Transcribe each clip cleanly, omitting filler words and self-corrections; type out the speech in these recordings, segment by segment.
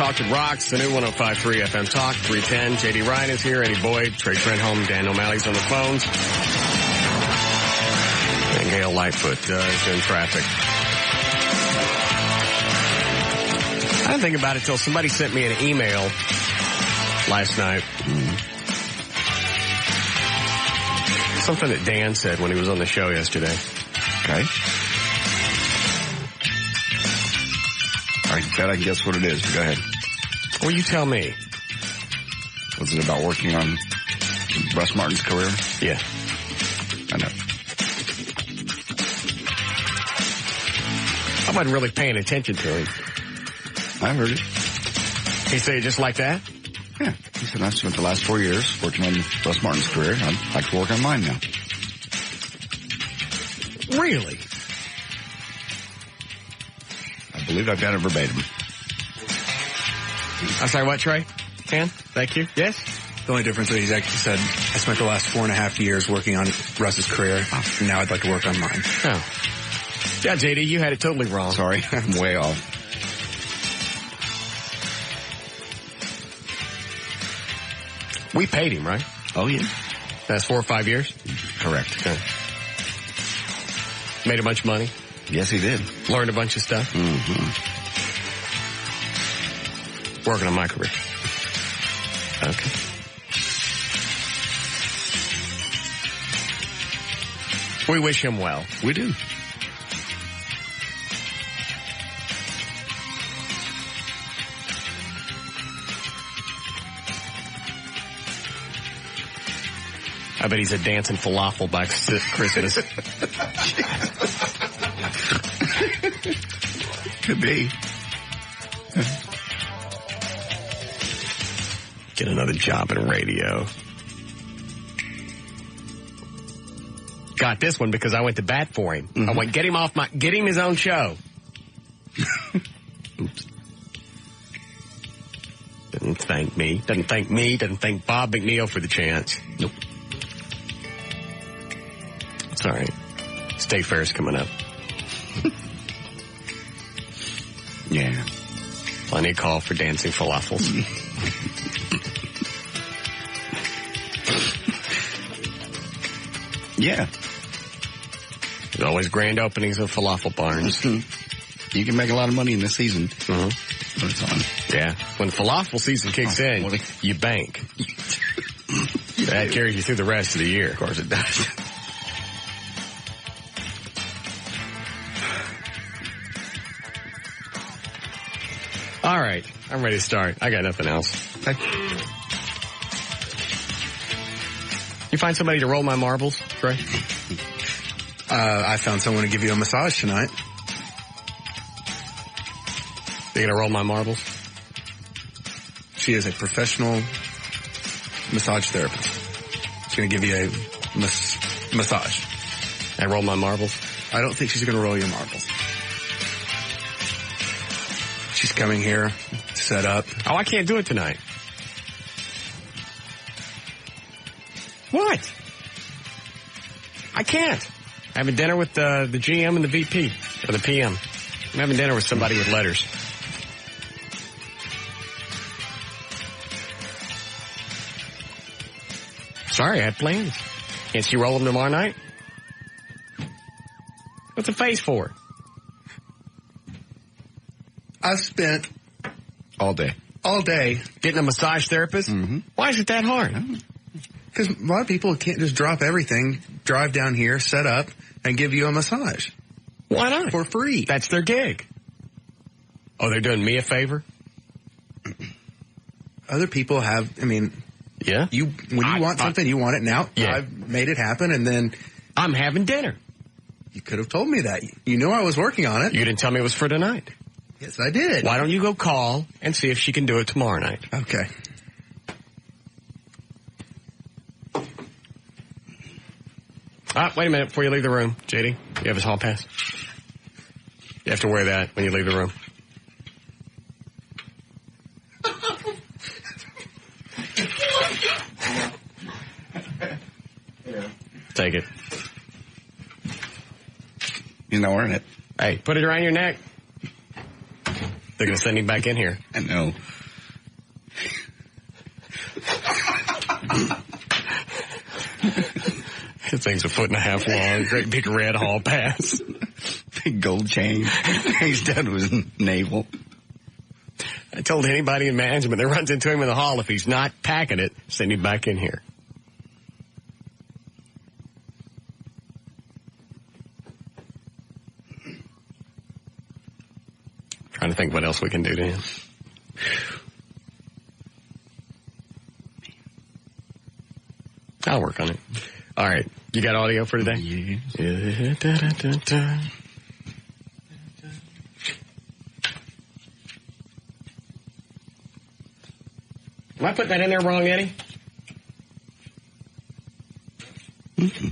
Talk It Rocks, the new 105.3 FM Talk, 310. J.D. Ryan is here, Eddie Boyd, Trey Trenholm, Dan O'Malley's on the phones. And Gail Lightfoot is in traffic. I didn't think about it till somebody sent me an email last night. Something that Dan said when he was on the show yesterday. Okay. I bet I can guess what it is, but go ahead. Well, you tell me. Was it about working on Russ Martin's career? Yeah. I know. I wasn't really paying attention to him. I heard it. He said it just like that? Yeah. He said, I spent the last 4 years working on Russ Martin's career. I'd like to work on mine now. Really? I believe I've got it verbatim. I'm sorry, what, Trey? Ken? Thank you. Yes? The only difference is he actually said, I spent the last 4.5 years working on Russ's career. And now I'd like to work on mine. Oh. Yeah, JD, you had it totally wrong. Sorry, I'm way off. We paid him, right? Oh, yeah. That's 4 or 5 years? Correct. Okay. Made a bunch of money? Yes, he did. Learned a bunch of stuff? Mm-hmm. Working on my career. Okay. We wish him well. We do. I bet he's a dancing falafel by Christmas. Could be. Get another job in radio. Got this one because I went to bat for him. Mm-hmm. I went, get him his own show. Oops. Didn't thank me. Doesn't thank Bob McNeil for the chance. Nope. It's all right. State Fair's coming up. Yeah. Plenty of call for dancing falafels. Yeah. There's always grand openings of falafel barns. You can make a lot of money in this season. Mm-hmm. When it's on. Yeah. When falafel season kicks in, you bank. That carries you through the rest of the year. Of course it does. All right. I'm ready to start. I got nothing else. Okay. You find somebody to roll my marbles, Trey? I found someone to give you a massage tonight. You gonna roll my marbles? She is a professional massage therapist. She's gonna give you a massage. And roll my marbles? I don't think she's gonna roll your marbles. She's coming here to set up. Oh, I can't do it tonight. What? I can't. I'm having dinner with the GM and the VP, or the PM. I'm having dinner with somebody with letters. Sorry, I had plans. Can't she roll them tomorrow night? What's the face for? I've spent all day getting a massage therapist. Mm-hmm. Why is it that hard? Because a lot of people can't just drop everything, drive down here, set up, and give you a massage. Why not? For free. That's their gig. Oh, they're doing me a favor? Other people have, I mean, yeah. When you want something, you want it now. Yeah. I've made it happen, and then I'm having dinner. You could have told me that. You knew I was working on it. You didn't tell me it was for tonight. Yes, I did. Why don't you go call and see if she can do it tomorrow night? Okay. Wait a minute before you leave the room, JD. You have his hall pass? You have to wear that when you leave the room. Take it. You're not wearing it. Hey, put it around your neck. They're going to send him back in here. I know. His thing's a 1.5 feet long. Great big red hall pass. Big gold chain. He's done with naval. I told anybody in management that runs into him in the hall, if he's not packing it, send him back in here. Trying to think what else we can do to him. I'll work on it. All right. You got audio for today? Yes. Am I putting that in there wrong, Eddie? Mm-hmm.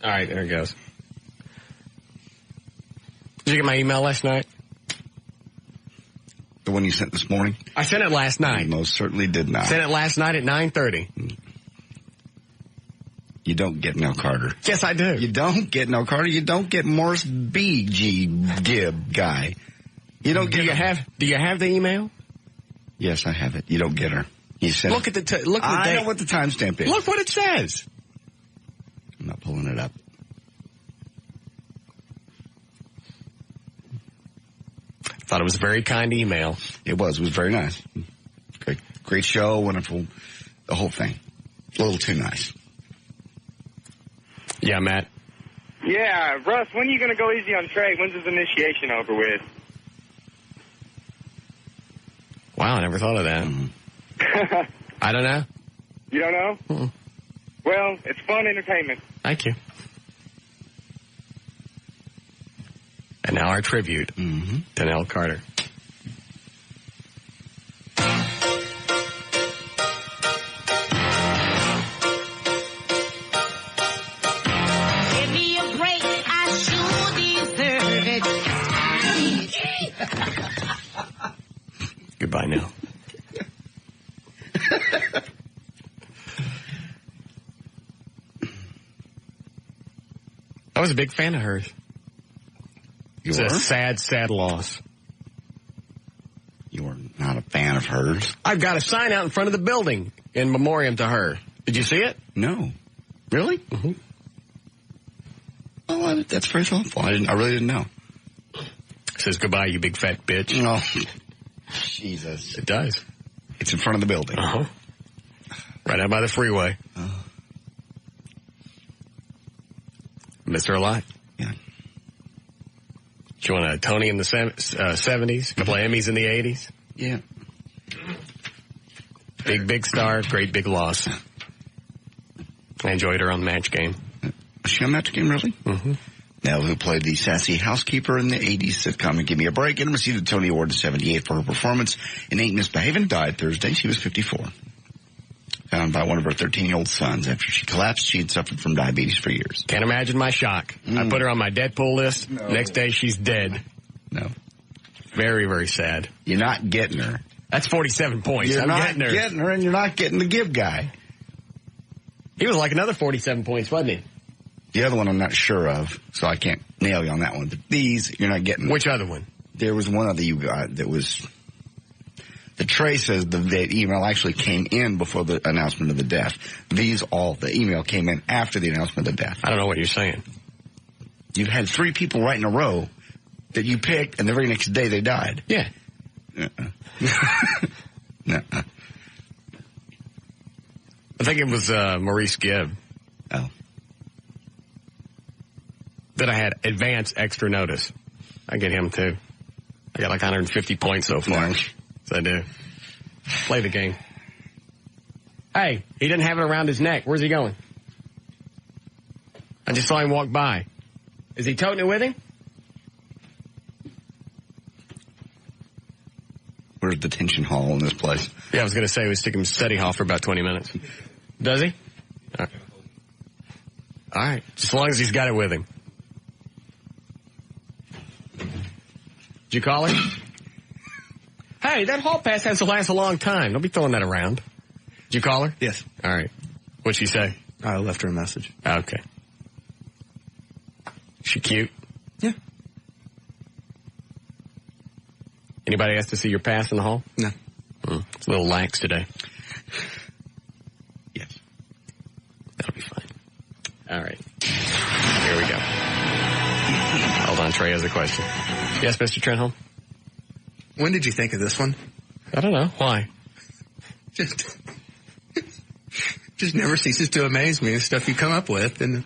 All right, there it goes. Did you get my email last night? The one you sent this morning? I sent it last night. I most certainly did not. Sent it last night at 9:30. You don't get Nell Carter. Yes, I do. You don't get Nell Carter. You don't get Morris B.G. Gibb guy. You don't get. Do you have the email? Yes, I have it. You don't get her. You said. Look at the look at the I date. know what the timestamp is. Look what it says. I'm not pulling it up. Thought it was a very kind email. It was. It was very nice. Great show. Wonderful. The whole thing. A little too nice. Yeah, Matt. Yeah, Russ, when are you going to go easy on Trey? When's his initiation over with? Wow, I never thought of that. Mm-hmm. I don't know. You don't know? Mm-mm. Well, it's fun entertainment. Thank you. And now our tribute to Nell Carter. Give me a break, I sure deserve it. Goodbye now. I was a big fan of hers. It's a sad, sad loss. You were not a fan of hers? I've got a sign out in front of the building in memoriam to her. Did you see it? No. Really? Mm-hmm. Oh, that's very thoughtful. I really didn't know. It says goodbye, you big fat bitch. Oh, Jesus. It does. It's in front of the building. Uh-huh. Right out by the freeway. Missed her a lot. Yeah. She won a Tony in the 70s, a couple of Emmys in the 80s. Yeah. Big star, great big loss. I enjoyed her on the Match Game. Was she on Match Game, really? Mm-hmm. Nell, who played the sassy housekeeper in the 80s sitcom Give Me a Break, and received a Tony Award in 78 for her performance in Ain't Misbehavin', died Thursday. She was 54. Found by one of her 13-year-old sons. After she collapsed, she had suffered from diabetes for years. Can't imagine my shock. I put her on my Deadpool list. No. Next day, she's dead. No. Very, very sad. You're not getting her. That's 47 points. You're I'm not getting her. and you're not getting the Gibb guy. He was like another 47 points, wasn't he? The other one I'm not sure of, so I can't nail you on that one. But these, you're not getting. Which other one? There was one other you got that was... The Trey says the email actually came in before the announcement of the death. The email came in after the announcement of the death. I don't know what you're saying. You had 3 people right in a row that you picked, and the very next day they died. Yeah. Nuh-uh. I think it was Maurice Gibb. Oh. That I had advance extra notice. I get him too. I got like 150 points so far. Nice. So I do. Play the game. Hey, he didn't have it around his neck. Where's he going? I just saw him walk by. Is he toting it with him? Where's the detention hall in this place? Yeah, I was going to say we stick him in study hall for about 20 minutes. Does he? All right. Just as long as he's got it with him. Did you call him? Hey, that hall pass has to last a long time. Don't be throwing that around. Did you call her? Yes. All right. What'd she say? I left her a message. Okay. She cute? Yeah. Anybody asked to see your pass in the hall? No. It's a little lax today. Yes. That'll be fine. All right. Here we go. Hold on, Trey has a question. Yes, Mr. Trenholm? When did you think of this one? I don't know. Why? Just never ceases to amaze me, the stuff you come up with. And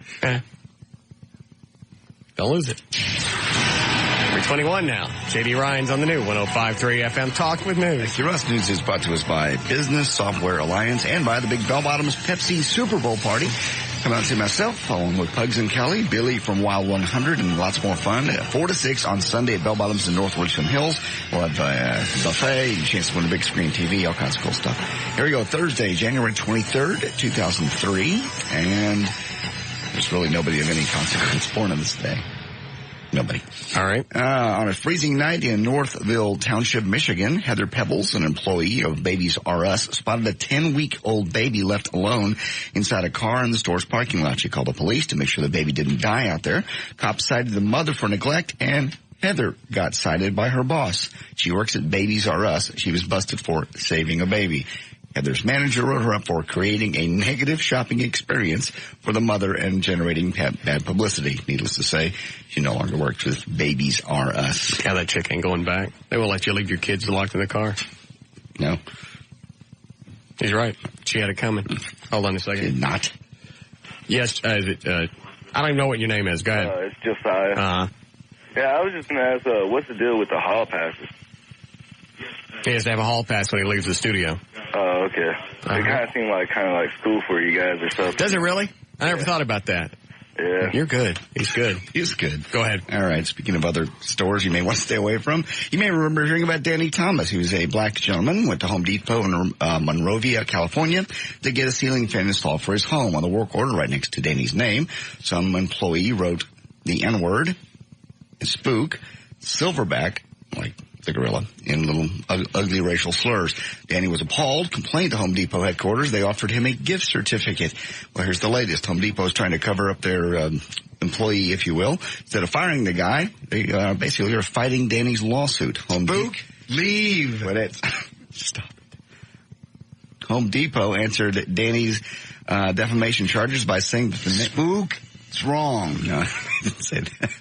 Don't lose it. 3:21 now. J.D. Ryan's on the new 105.3 FM Talk with News. Thank you, Russ. News is brought to us by Business Software Alliance and by the Big Bell Bottoms Pepsi Super Bowl Party. Come out and see myself, along with Pugs and Kelly, Billy from Wild 100, and lots more fun at 4 to 6 on Sunday at Bell Bottoms in North Richland Hills. We'll have a buffet, a chance to win a big screen TV, all kinds of cool stuff. Here we go, Thursday, January 23rd, 2003, and there's really nobody of any consequence born on this day. Nobody. All right. On a freezing night in Northville Township, Michigan, Heather Pebbles, an employee of Babies R Us, spotted a 10-week-old baby left alone inside a car in the store's parking lot. She called the police to make sure the baby didn't die out there. Cops cited the mother for neglect, and Heather got cited by her boss. She works at Babies R Us. She was busted for saving a baby. Heather's manager wrote her up for creating a negative shopping experience for the mother and generating bad publicity. Needless to say, she no longer works with Babies R Us. Yeah, that chick ain't going back. They won't let you leave your kids locked in the car. No. He's right. She had it coming. Hold on a second. Did not. Yes, I don't even know what your name is. Go ahead. It's Josiah. Yeah, I was just going to ask, what's the deal with the hall passes? He has to have a hall pass when he leaves the studio. Oh, okay. It kind of seemed like school for you guys or something. Does it really? I never thought about that. Yeah. You're good. He's good. He's good. Go ahead. All right. Speaking of other stores you may want to stay away from, you may remember hearing about Danny Thomas. He was a black gentleman, went to Home Depot in Monrovia, California, to get a ceiling fan installed for his home. On the work order right next to Danny's name, some employee wrote the N-word, spook, silverback, like the gorilla, in little ugly racial slurs. Danny was appalled, complained to Home Depot headquarters. They offered him a gift certificate. Well, here's the latest. Home Depot is trying to cover up their employee, if you will. Instead of firing the guy, they basically are fighting Danny's lawsuit. Spook, leave. Stop it. Home Depot answered Danny's defamation charges by saying that the Spook, it's wrong. No, I didn't say that.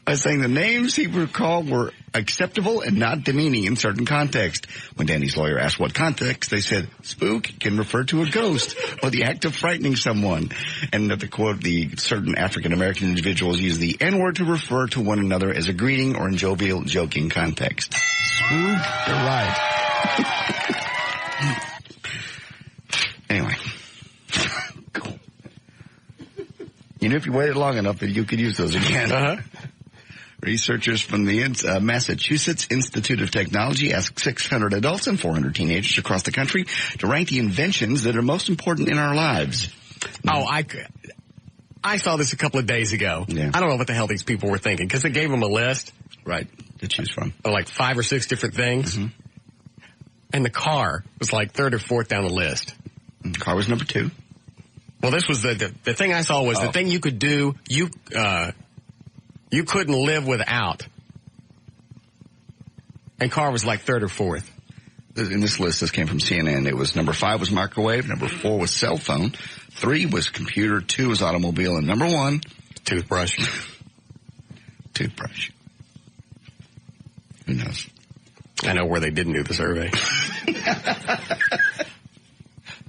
By saying the names he recalled were acceptable and not demeaning in certain context. When Danny's lawyer asked what context, they said, spook can refer to a ghost or the act of frightening someone. And that the quote, the certain African-American individuals use the N-word to refer to one another as a greeting or in jovial, joking context. Spook, you're right. Anyway. Cool. You know, if you waited long enough, that you could use those again. Researchers from the Massachusetts Institute of Technology asked 600 adults and 400 teenagers across the country to rank the inventions that are most important in our lives. Oh, I saw this a couple of days ago. Yeah. I don't know what the hell these people were thinking, because they gave them a list. Right, to choose from. Of like 5 or 6 different things. Mm-hmm. And the car was like 3rd or 4th down the list. The car was number 2. Well, this was the thing I saw was the thing you could do, you couldn't live without. And car was like 3rd or 4th. In this list, this came from CNN. It was number 5 was microwave, number 4 was cell phone, 3 was computer, 2 was automobile, and number 1, toothbrush. Toothbrush. Who knows? I know where they didn't do the survey.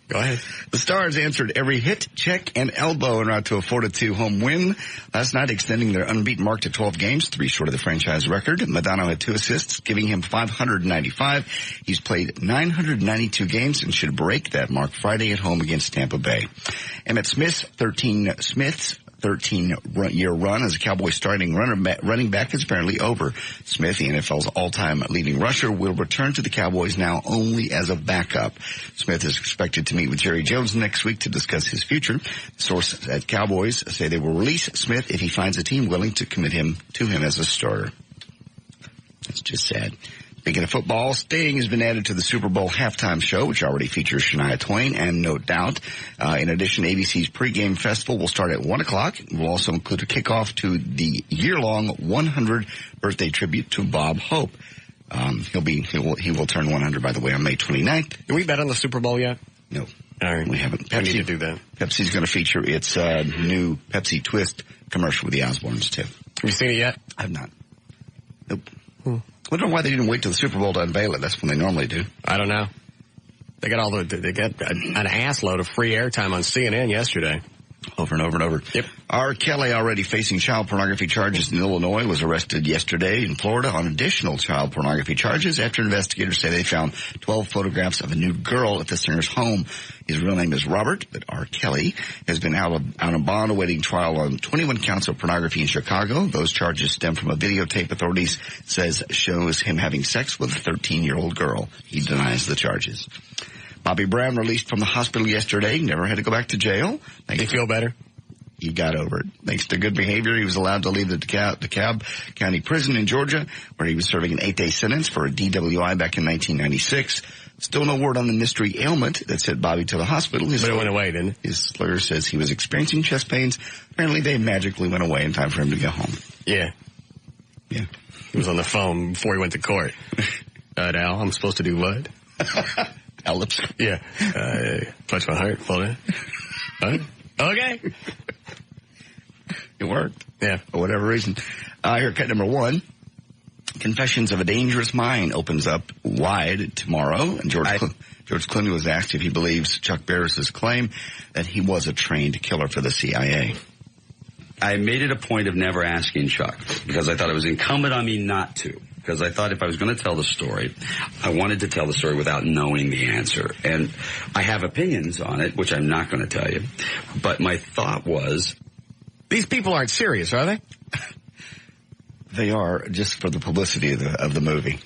Go ahead. The Stars answered every hit, check, and elbow en route to a 4-2 home win last night, extending their unbeaten mark to 12 games, 3 short of the franchise record. Madonna had 2 assists, giving him 595. He's played 992 games and should break that mark Friday at home against Tampa Bay. Emmitt Smith's 13-year run as a Cowboys starting running back is apparently over. Smith, the NFL's all-time leading rusher, will return to the Cowboys now only as a backup. Smith is expected to meet with Jerry Jones next week to discuss his future. Sources at Cowboys say they will release Smith if he finds a team willing to commit him to him as a starter. That's just sad. Speaking of football, Sting has been added to the Super Bowl halftime show, which already features Shania Twain and No Doubt. In addition, ABC's pregame festival will start at 1 o'clock. It will also include a kickoff to the year-long 100 birthday tribute to Bob Hope. He will turn 100, by the way, on May 29th. Did we bet on the Super Bowl yet? No. All right. We haven't. We need to do that. Pepsi's going to feature its new Pepsi Twist commercial with the Osbournes, too. Have you seen it yet? I've not. Nope. I don't know why they didn't wait till the Super Bowl to unveil it. That's when they normally do. I don't know. They got an assload of free airtime on CNN yesterday. Over and over and over. Yep. R. Kelly, already facing child pornography charges in Illinois, was arrested yesterday in Florida on additional child pornography charges after investigators say they found 12 photographs of a nude girl at the singer's home. His real name is Robert, but R. Kelly has been out on bond awaiting trial on 21 counts of pornography in Chicago. Those charges stem from a videotape authorities says shows him having sex with a 13-year-old girl. He denies the charges. Bobby Brown released from the hospital yesterday. Never had to go back to jail. Did he feel better? He got over it. Thanks to good behavior, he was allowed to leave the DeKalb County Prison in Georgia, where he was serving an 8-day sentence for a DWI back in 1996. Still no word on the mystery ailment that sent Bobby to the hospital. But it went away, didn't it? His lawyer says he was experiencing chest pains. Apparently they magically went away in time for him to go home. Yeah. Yeah. He was on the phone before he went to court. Al, I'm supposed to do what? Lips. Yeah. Clutch my heart. Hold it. Okay. It worked. Yeah. For whatever reason. Haircut number 1. Confessions of a Dangerous Mind opens up wide tomorrow. And George Clooney was asked if he believes Chuck Barris's claim that he was a trained killer for the CIA. I made it a point of never asking Chuck because I thought it was incumbent on me not to. Because I thought if I was going to tell the story, I wanted to tell the story without knowing the answer. And I have opinions on it, which I'm not going to tell you. But my thought was... These people aren't serious, are they? They are, just for the publicity of the movie.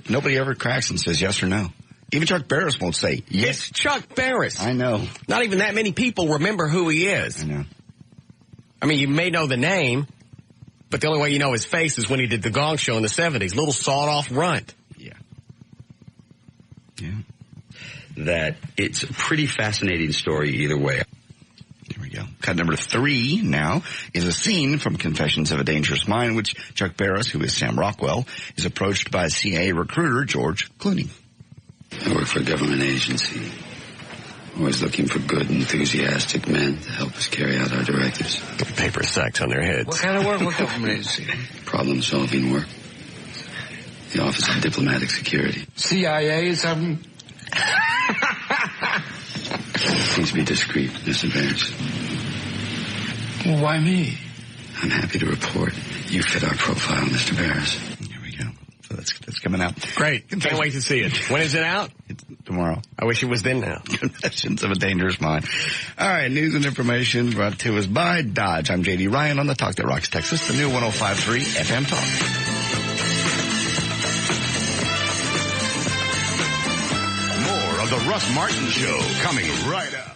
Nobody ever cracks and says yes or no. Even Chuck Barris won't say yes. It's Chuck Barris. I know. Not even that many people remember who he is. I know. I mean, you may know the name, but the only way you know his face is when he did the Gong Show in the 70s. Little sawed-off runt. Yeah. Yeah. That it's a pretty fascinating story either way. There we go. Cut number 3 now is a scene from Confessions of a Dangerous Mind, which Chuck Barris, who is Sam Rockwell, is approached by CIA recruiter George Clooney. I work for a government agency. Always looking for good, enthusiastic men to help us carry out our directives. Get paper sacks on their heads. What kind of work? What government agency? Problem-solving work. The Office of Diplomatic Security. CIA or something? Please be discreet, Mr. Barris. Well, why me? I'm happy to report you fit our profile, Mr. Barris. There we go. So that's coming out. Great. Can't wait to see it. When is it out? It's tomorrow. I wish it was then now. Confessions of a Dangerous Mind. All right, news and information brought to us by Dodge. I'm J.D. Ryan on the Talk That Rocks Texas, the new 105.3 FM Talk. More of the Russ Martin Show coming right up.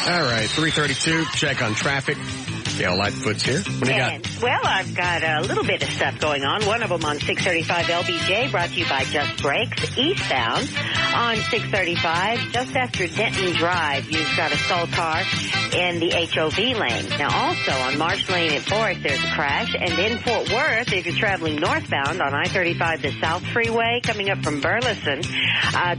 All right, 3:32. Check on traffic. Yeah, Lightfoot's here. What do you got? Well, I've got a little bit of stuff going on. One of them on 635 LBJ, brought to you by Just Brakes. Eastbound on 635, just after Denton Drive, you've got a stalled car in the HOV lane. Now, also on Marsh Lane at Forest, there's a crash. And in Fort Worth, if you're traveling northbound on I-35, the South Freeway, coming up from Burleson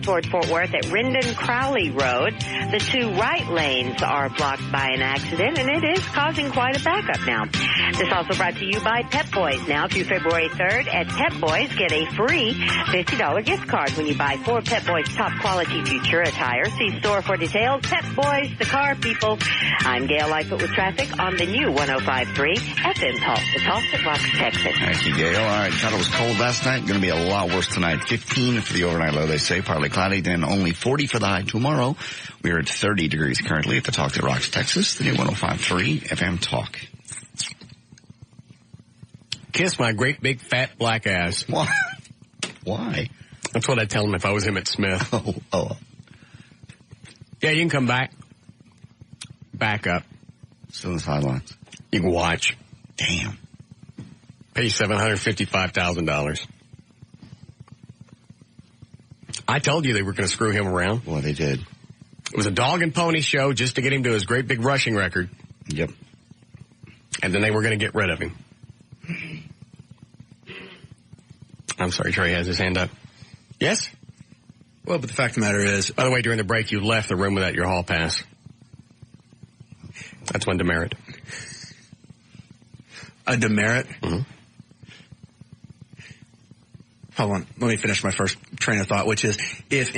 toward Fort Worth at Rendon-Crowley Road, the 2 right lanes are blocked by an accident, and it is causing quite a backup now. This also brought to you by Pep Boys. Now through February 3rd at Pep Boys, get a free $50 gift card when you buy 4 Pep Boys top quality future attire. See store for details. Pep Boys, the car people. I'm Gail Lightfoot with traffic on the new 105.3 FM Talk, the Talk that Rocks Texas. Thank you, Gail. All right, thought it was cold last night. Going to be a lot worse tonight. 15 for the overnight low, they say. Partly cloudy, then only 40 for the high tomorrow. We're at 30 degrees currently at the Talk that Rocks Texas, the new 105.3 FM Talk. Kiss my great big fat black ass. Why? Why? That's what I'd tell him if I was him at Smith. Oh. Yeah, you can come back. Back up. Still on the sidelines. You can watch. Damn. Pay $755,000. I told you they were going to screw him around. Boy, they did. It was a dog and pony show just to get him to his great big rushing record. Yep. And then they were going to get rid of him. I'm sorry, Trey has his hand up. Yes? Well, but the fact of the matter is... By the way, during the break, you left the room without your hall pass. That's one demerit. A demerit? Mm-hmm. Hold on. Let me finish my first train of thought, which is if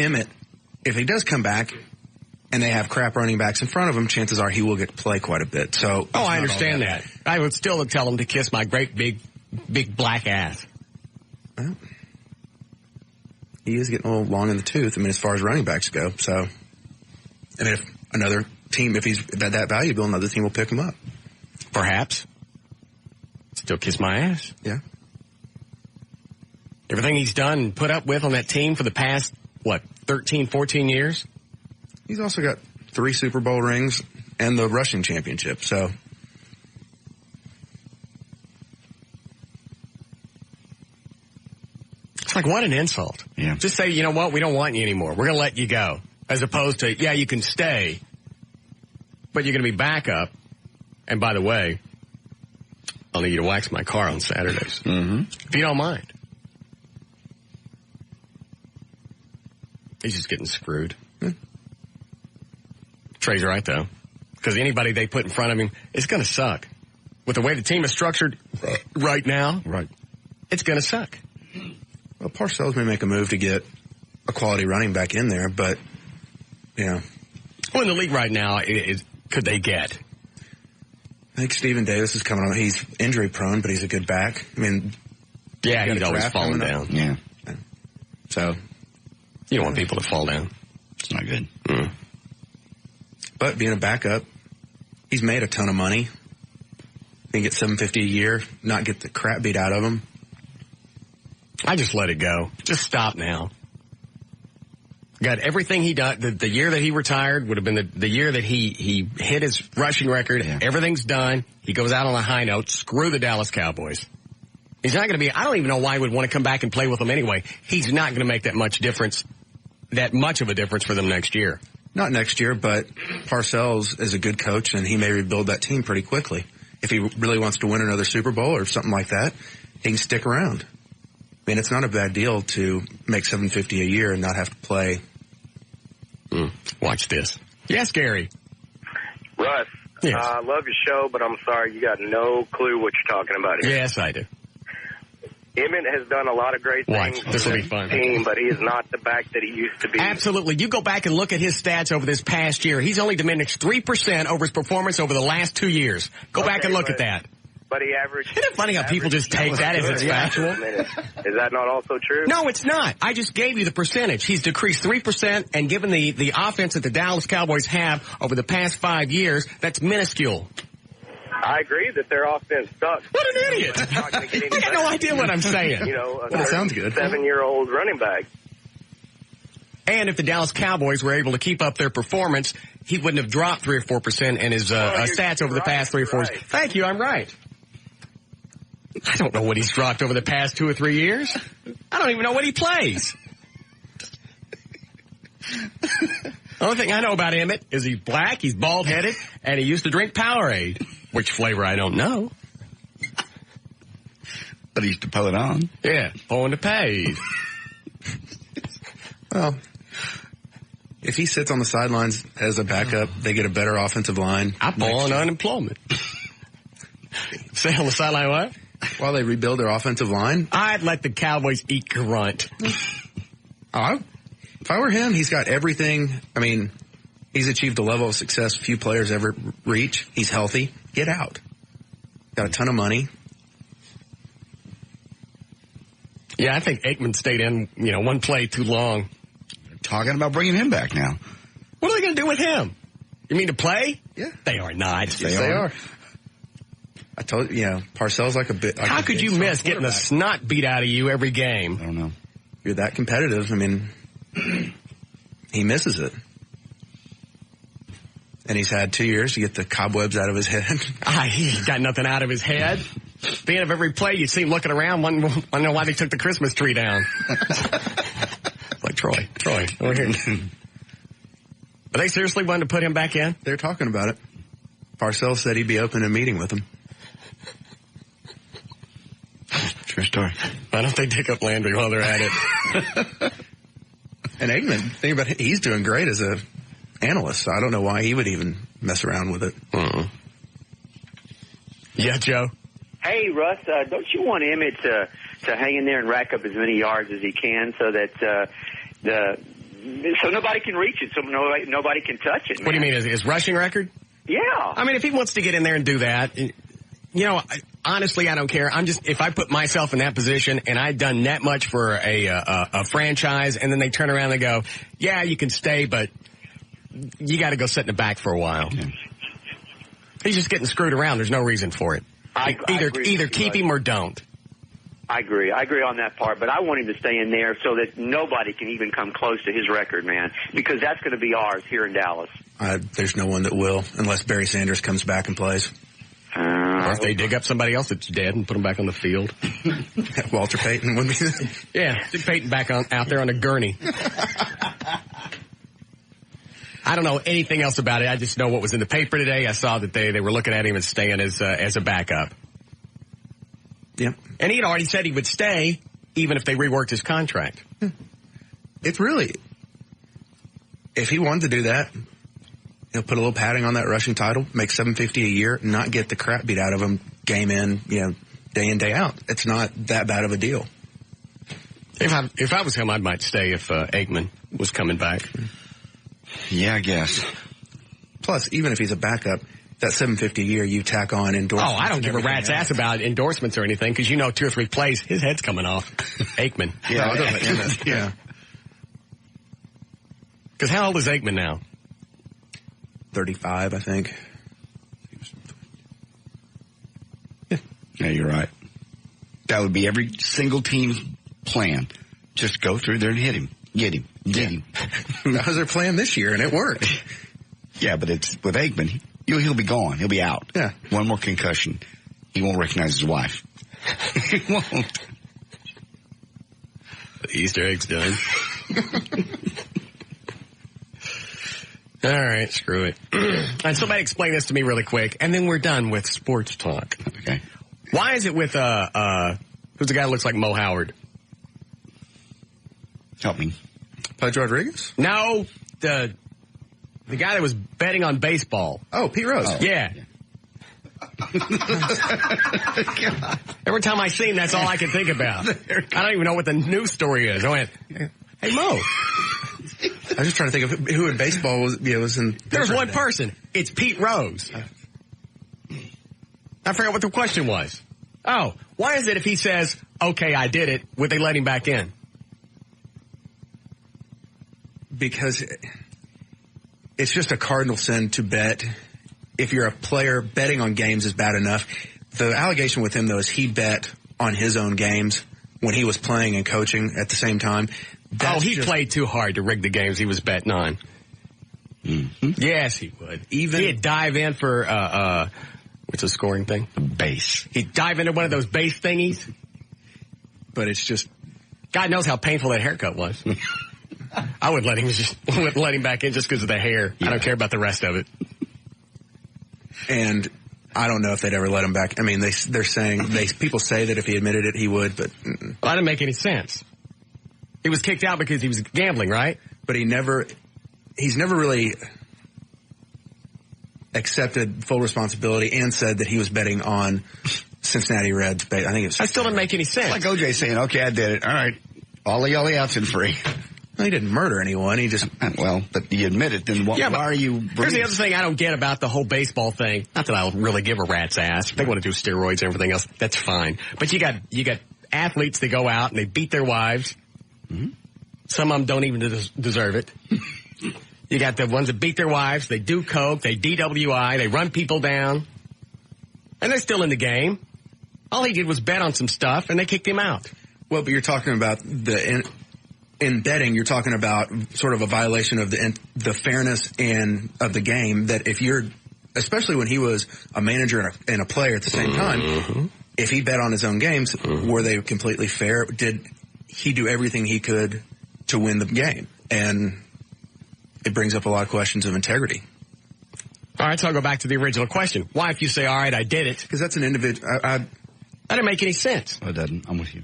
he does come back and they have crap running backs in front of him, chances are he will get to play quite a bit. So, I understand that. I would still tell him to kiss my great big black ass. Well, he is getting a little long in the tooth, as far as running backs go. So, if another team, if he's that valuable, another team will pick him up. Perhaps. Still kiss my ass. Yeah. Everything he's done and put up with on that team for the past, 13, 14 years? He's also got 3 Super Bowl rings and the rushing championship, so. It's like, what an insult. Yeah. Just say, you know what, we don't want you anymore. We're going to let you go. As opposed to, yeah, you can stay, but you're going to be backup. And by the way, I'll need you to wax my car on Saturdays. Mm-hmm. If you don't mind. He's just getting screwed. Trey's right, though. Because anybody they put in front of him, it's going to suck. With the way the team is structured right now, it's going to suck. Well, Parcells may make a move to get a quality running back in there, but, Well, in the league right now, could they get? I think Steven Davis is coming on. He's injury prone, but he's a good back. Yeah, he's always falling down. Yeah. So. You don't want people to fall down. It's not good. Mm. But being a backup, he's made a ton of money. He can get $750 a year, not get the crap beat out of him. I just let it go. Just stop now. Got everything he done. The year that he retired would have been the year that he hit his rushing record. Yeah. Everything's done. He goes out on a high note. Screw the Dallas Cowboys. He's not going to be, I don't even know why he would want to come back and play with them anyway. He's not going to make that much of a difference for them next year. Not next year, but Parcells is a good coach, and he may rebuild that team pretty quickly. If he really wants to win another Super Bowl or something like that, he can stick around. It's not a bad deal to make $750 a year and not have to play. Watch this. Yes, Gary. Russ, yes. I love your show, but I'm sorry you got no clue what you're talking about here. Yes, I do. Emmett has done a lot of great things for this will be the fun. team, but he is not the back that he used to be. Absolutely. You go back and look at his stats over this past year. He's only diminished 3% over his performance over the last 2 years. Go back and look at that. But he averaged... Isn't it funny how people just take that as it's factual? Is that not also true? No, it's not. I just gave you the percentage. He's decreased 3%, and given the offense that the Dallas Cowboys have over the past 5 years, that's minuscule. I agree that their offense sucks. What an idiot! You got no idea what I'm saying. That sounds good. 7-year-old running back. And if the Dallas Cowboys were able to keep up their performance, he wouldn't have dropped 3 or 4% in his stats over the past 3 or 4 years. Thank you, I'm right. I don't know what he's dropped over the past 2 or 3 years. I don't even know what he plays. The only thing I know about Emmett is he's black, he's bald-headed, and he used to drink Powerade. Which flavor, I don't know. But he used to pull it on. Yeah, pulling the page. Well, if he sits on the sidelines as a backup, they get a better offensive line. I pull on unemployment. Say on the sideline what? While they rebuild their offensive line? I'd let the Cowboys eat grunt. If I were him, he's got everything. He's achieved a level of success few players ever reach. He's healthy. Get out. Got a ton of money. Yeah, I think Aikman stayed in, one play too long. They're talking about bringing him back now. What are they going to do with him? You mean to play? Yeah. They are not. Yes, they are. I told you, Parcells like a bit. Like How could you miss getting the snot beat out of you every game? I don't know. You're that competitive. I mean, he misses it. And he's had 2 years to get the cobwebs out of his head. He got nothing out of his head. At the end of every play, you see him looking around, wondering why they took the Christmas tree down. Like, Troy, over here. Are they seriously wanting to put him back in? They're talking about it. Parcells said he'd be open to meeting with him. True story. Why don't they dig up Landry while they're at it? And Eggman, think about it, he's doing great as a analyst. I don't know why he would even mess around with it. Yeah, Joe? Hey, Russ, don't you want Emmett to hang in there and rack up as many yards as he can so that so nobody can reach it, so nobody can touch it? Man. What do you mean, his rushing record? Yeah. I mean, if he wants to get in there and do that, honestly, I don't care. If I put myself in that position and I'd done that much for a franchise, and then they turn around and they go, yeah, you can stay, but you got to go sit in the back for a while. Yeah. He's just getting screwed around. There's no reason for it. Either keep him or don't. I agree on that part, but I want him to stay in there so that nobody can even come close to his record, man, because that's going to be ours here in Dallas. There's no one that will, unless Barry Sanders comes back and plays. Or if they dig up somebody else that's dead and put them back on the field. Walter Payton would be Yeah, stick Payton back out there on a gurney. I don't know anything else about it. I just know what was in the paper today. I saw that they were looking at him and staying as a backup. Yep. And he had already said he would stay even if they reworked his contract. It's really, if he wanted to do that, he'll put a little padding on that rushing title, make $750 a year, not get the crap beat out of him game in, day in, day out. It's not that bad of a deal. If I was him, I might stay if Aikman was coming back. Yeah, I guess. Plus, even if he's a backup, that $750 a year you tack on endorsements. Oh, I don't give a rat's ass about endorsements or anything, because 2 or 3 plays, his head's coming off. Aikman. Yeah. Because how old is Aikman now? 35, I think. Yeah, you're right. That would be every single team's plan. Just go through there and hit him. Get him. That was their plan this year, and it worked. Yeah, but it's with Aikman, he'll be gone. He'll be out. Yeah. One more concussion. He won't recognize his wife. He won't. The Easter egg's done. All right, screw it. And somebody explain this to me really quick, and then we're done with sports talk. Okay. Why is it with, who's the guy that looks like Mo Howard? Help me. Pudge Rodriguez? No, the guy that was betting on baseball. Oh, Pete Rose. Oh, yeah. Every time I see him, that's all I can think about. I don't even know what the news story is. I went, hey, Mo. I was just trying to think of who in baseball was in. There's one person. It's Pete Rose. I forgot what the question was. Oh, why is it if he says, okay, I did it, would they let him back in? Because it's just a cardinal sin to bet. If you're a player, betting on games is bad enough. The allegation with him, though, is he bet on his own games when he was playing and coaching at the same time. He played too hard to rig the games he was betting on. Mm-hmm. Yes, he would. He'd dive in for, what's a scoring thing? Base. He'd dive into one of those base thingies. But it's just, God knows how painful that haircut was. I wouldn't let him back in just because of the hair. Yeah. I don't care about the rest of it. And I don't know if they'd ever let him back. I mean, they're saying, people say that if he admitted it, he would, but. Well, that didn't make any sense. He was kicked out because he was gambling, right? But he's never really accepted full responsibility and said that he was betting on Cincinnati Reds. I think that still didn't make any sense. It's like OJ saying, okay, I did it. All right. All the outs in free. Well, he didn't murder anyone. He just... Well, but you admit it, then why are you... Here's the other thing I don't get about the whole baseball thing. Not that I'll really give a rat's ass. If they want to do steroids and everything else, that's fine. But you got athletes that go out and they beat their wives. Mm-hmm. Some of them don't even deserve it. You got the ones that beat their wives, they do coke, they DWI, they run people down. And they're still in the game. All he did was bet on some stuff, and they kicked him out. Well, but you're talking about in betting, you're talking about sort of a violation of the fairness of the game, that if you're, especially when he was a manager and a player at the same time, if he bet on his own games, were they completely fair? Did he do everything he could to win the game? And it brings up a lot of questions of integrity. All right, so I'll go back to the original question. Why, if you say, all right, I did it? Because that's an individual. That didn't make any sense. It doesn't. I'm with you.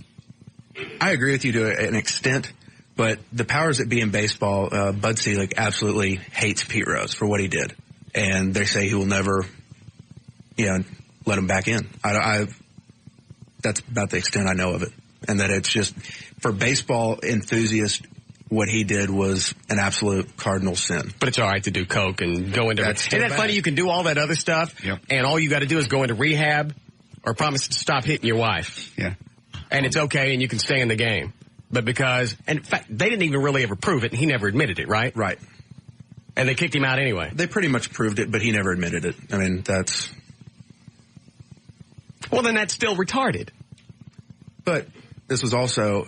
I agree with you to an extent, but the powers that be in baseball, Bud Selig absolutely hates Pete Rose for what he did. And they say he will never, let him back in. That's about the extent I know of it. And that it's just, for baseball enthusiasts, what he did was an absolute cardinal sin. But it's all right to do coke and go into it. Isn't that funny? You can do all that other stuff, and all you got to do is go into rehab or promise to stop hitting your wife. Yeah. And it's okay, and you can stay in the game. But because, and in fact, they didn't even really ever prove it, and he never admitted it, right? Right. And they kicked him out anyway. They pretty much proved it, but he never admitted it. I mean, that's... Well, then that's still retarded. But this was also...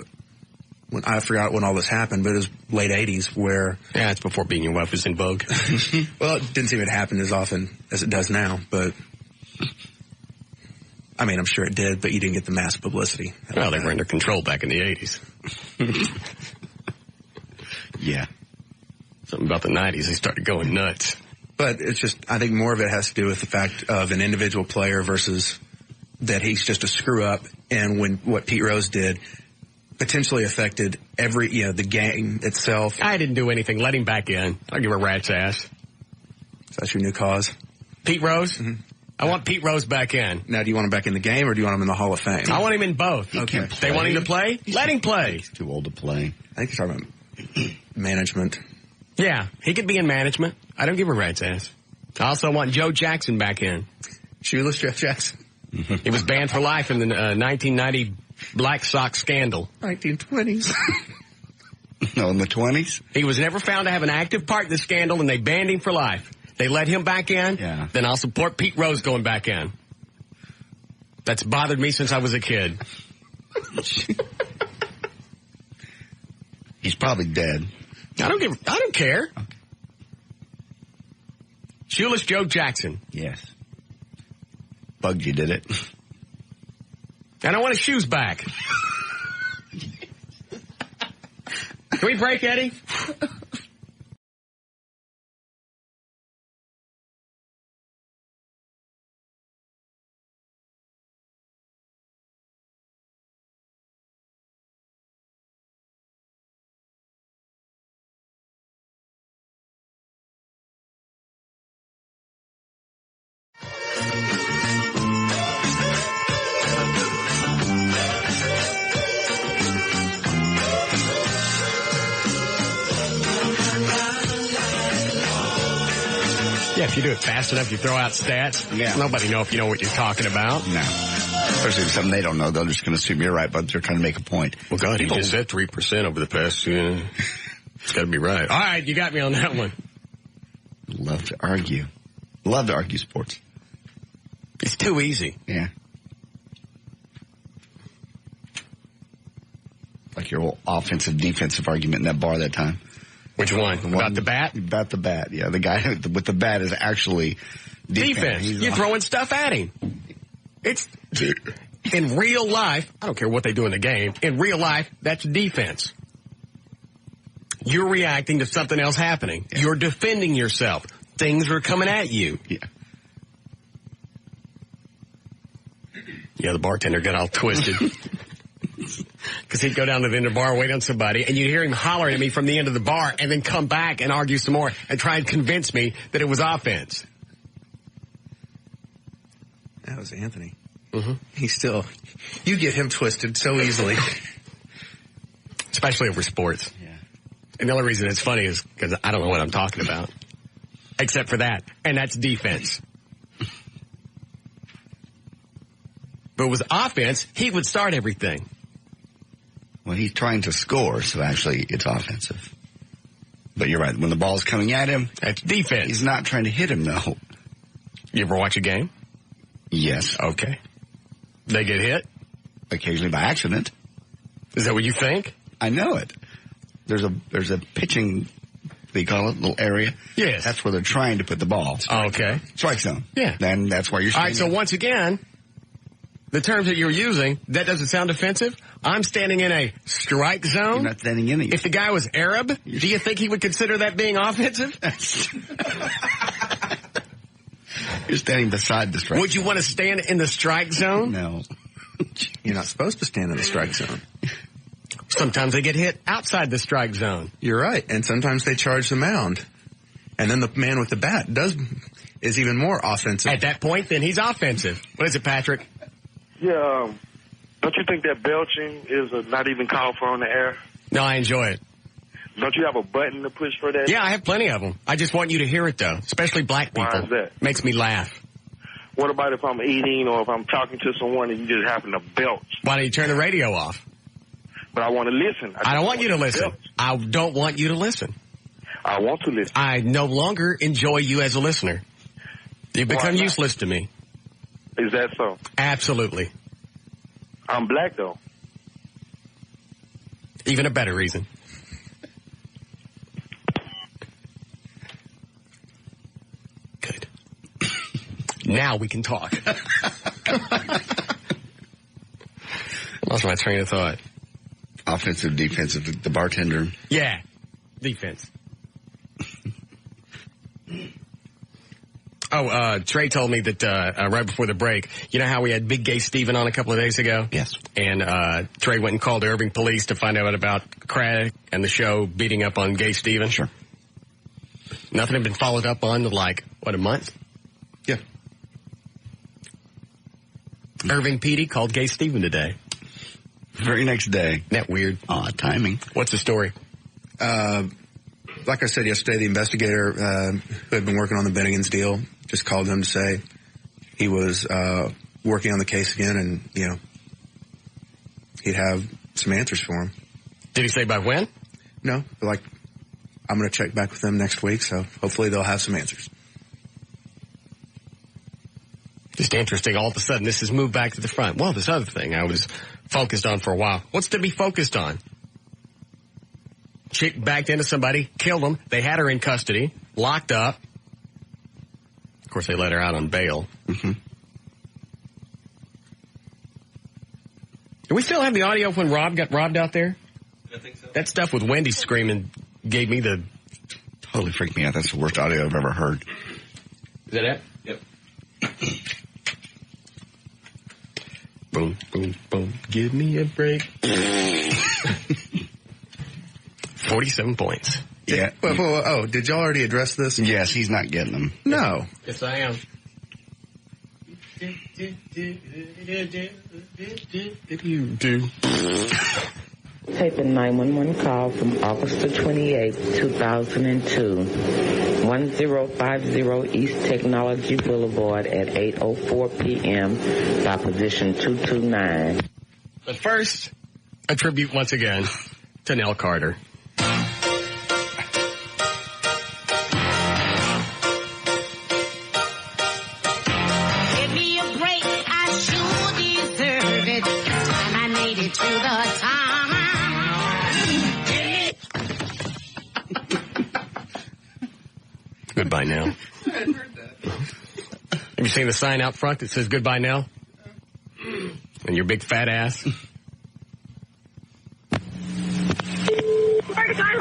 I forgot when all this happened, but it was late 80s where... Yeah, it's before beating your wife was in vogue. Well, it didn't seem to happen as often as it does now, but... I mean, I'm sure it did, but you didn't get the mass publicity. Well, they were under control back in the 80s. Yeah. Something about the 90s, they started going nuts. But it's just, I think more of it has to do with the fact of an individual player versus that he's just a screw-up, and when what Pete Rose did potentially affected the game itself. I didn't do anything. Let him back in. I'll give a rat's ass. So that's your new cause? Pete Rose? Mm-hmm. I want Pete Rose back in. Now, do you want him back in the game, or do you want him in the Hall of Fame? I want him in both. Okay. They want him to play? Let him play. He's too old to play. I think you're talking about management. Yeah, he could be in management. I don't give a rat's ass. I also want Joe Jackson back in. Shoeless Joe Jackson? He was banned for life in the 1990 Black Sox scandal. 1920s. No, in the 20s? He was never found to have an active part in the scandal, and they banned him for life. They let him back in, then I'll support Pete Rose going back in. That's bothered me since I was a kid. He's probably dead. I don't care. Okay. Shoeless Joe Jackson. Yes. Bugsy did it. And I want his shoes back. Can we break, Eddie? Yeah, if you do it fast enough, you throw out stats. Yeah. Nobody know if you know what you're talking about. No. Especially if something they don't know, they're just going to assume you're right, but they're trying to make a point. Well, God, he just said 3% over the past. It's got to be right. All right, you got me on that one. Love to argue. Love to argue sports. It's too easy. Yeah. Like your whole offensive, defensive argument in that bar that time. Which one? About the bat? About the bat, yeah. The guy with the bat is actually defense. You're throwing stuff at him. It's in real life, I don't care what they do in the game, in real life, that's defense. You're reacting to something else happening. Yeah. You're defending yourself. Things are coming at you. Yeah. Yeah, the bartender got all twisted. Because he'd go down to the end of the bar, wait on somebody, and you'd hear him hollering at me from the end of the bar and then come back and argue some more and try and convince me that it was offense. That was Anthony. Mm-hmm. You get him twisted so easily. Especially over sports. Yeah. And the only reason it's funny is because I don't know what I'm talking about. Except for that. And that's defense. But it was offense, he would start everything. Well, he's trying to score, so actually it's offensive. But you're right. When the ball's coming at him, that's defense. He's not trying to hit him, though. You ever watch a game? Yes. Okay. They get hit? Occasionally by accident. Is that what you think? I know it. There's a pitching, they call it, little area. Yes. That's where they're trying to put the ball. Okay. Strike zone. Yeah. Then that's why you're All right, so once again, the terms that you're using, that doesn't sound offensive. I'm standing in a strike zone. You're not standing in it. If the guy was Arab, do you think he would consider that being offensive? You're standing beside the strike zone. Would you want to stand in the strike zone? No. You're not supposed to stand in the strike zone. Sometimes they get hit outside the strike zone. You're right. And sometimes they charge the mound. And then the man with the bat is even more offensive. At that point, then he's offensive. What is it, Patrick? Yeah, don't you think that belching is not even called for on the air? No, I enjoy it. Don't you have a button to push for that? Yeah, I have plenty of them. I just want you to hear it, though, especially black people. Why is that? Makes me laugh. What about if I'm eating or if I'm talking to someone and you just happen to belch? Why don't you turn the radio off? But I want to listen. I don't want you to listen. I don't want you to listen. I want to listen. I no longer enjoy you as a listener. You've become useless to me. Is that so? Absolutely. I'm black, though. Even a better reason. Good. Now we can talk. Lost my train of thought. Offensive, defensive, the bartender. Yeah. Defense. Trey told me that right before the break, you know how we had Big Gay Steven on a couple of days ago? Yes. And Trey went and called the Irving police to find out about Craddock and the show beating up on Gay Steven? Sure. Nothing had been followed up on in a month? Yeah. Irving PD called Gay Steven today. Very next day. Isn't that weird? Odd timing. What's the story? Like I said yesterday, the investigator who had been working on the Bennigan's deal just called him to say he was working on the case again, and he'd have some answers for him. Did he say by when? No, like I'm going to check back with them next week, so hopefully they'll have some answers. Just interesting. All of a sudden, this has moved back to the front. Well, this other thing I was focused on for a while. What's to be focused on? Chick backed into somebody, killed them. They had her in custody, locked up. Of course, they let her out on bail. Mm-hmm. Do we still have the audio of when Rob got robbed out there? I think so. That stuff with Wendy screaming gave me the... Totally freaked me out. That's the worst audio I've ever heard. Is that it? Yep. Boom, boom, boom. Give me a break. 47 points. Yeah. Oh, did y'all already address this? Yes, he's not getting them. No. Yes, I am. You do. Taking 911 call from August the 28th, 2002. 1050 East Technology Boulevard at 8:04 p.m. by position 229. But first, a tribute once again to Nell Carter. Give me a break, I sure deserve it. And I made it to the top. Goodbye now. Have you seen the sign out front that says goodbye now? And your big fat ass?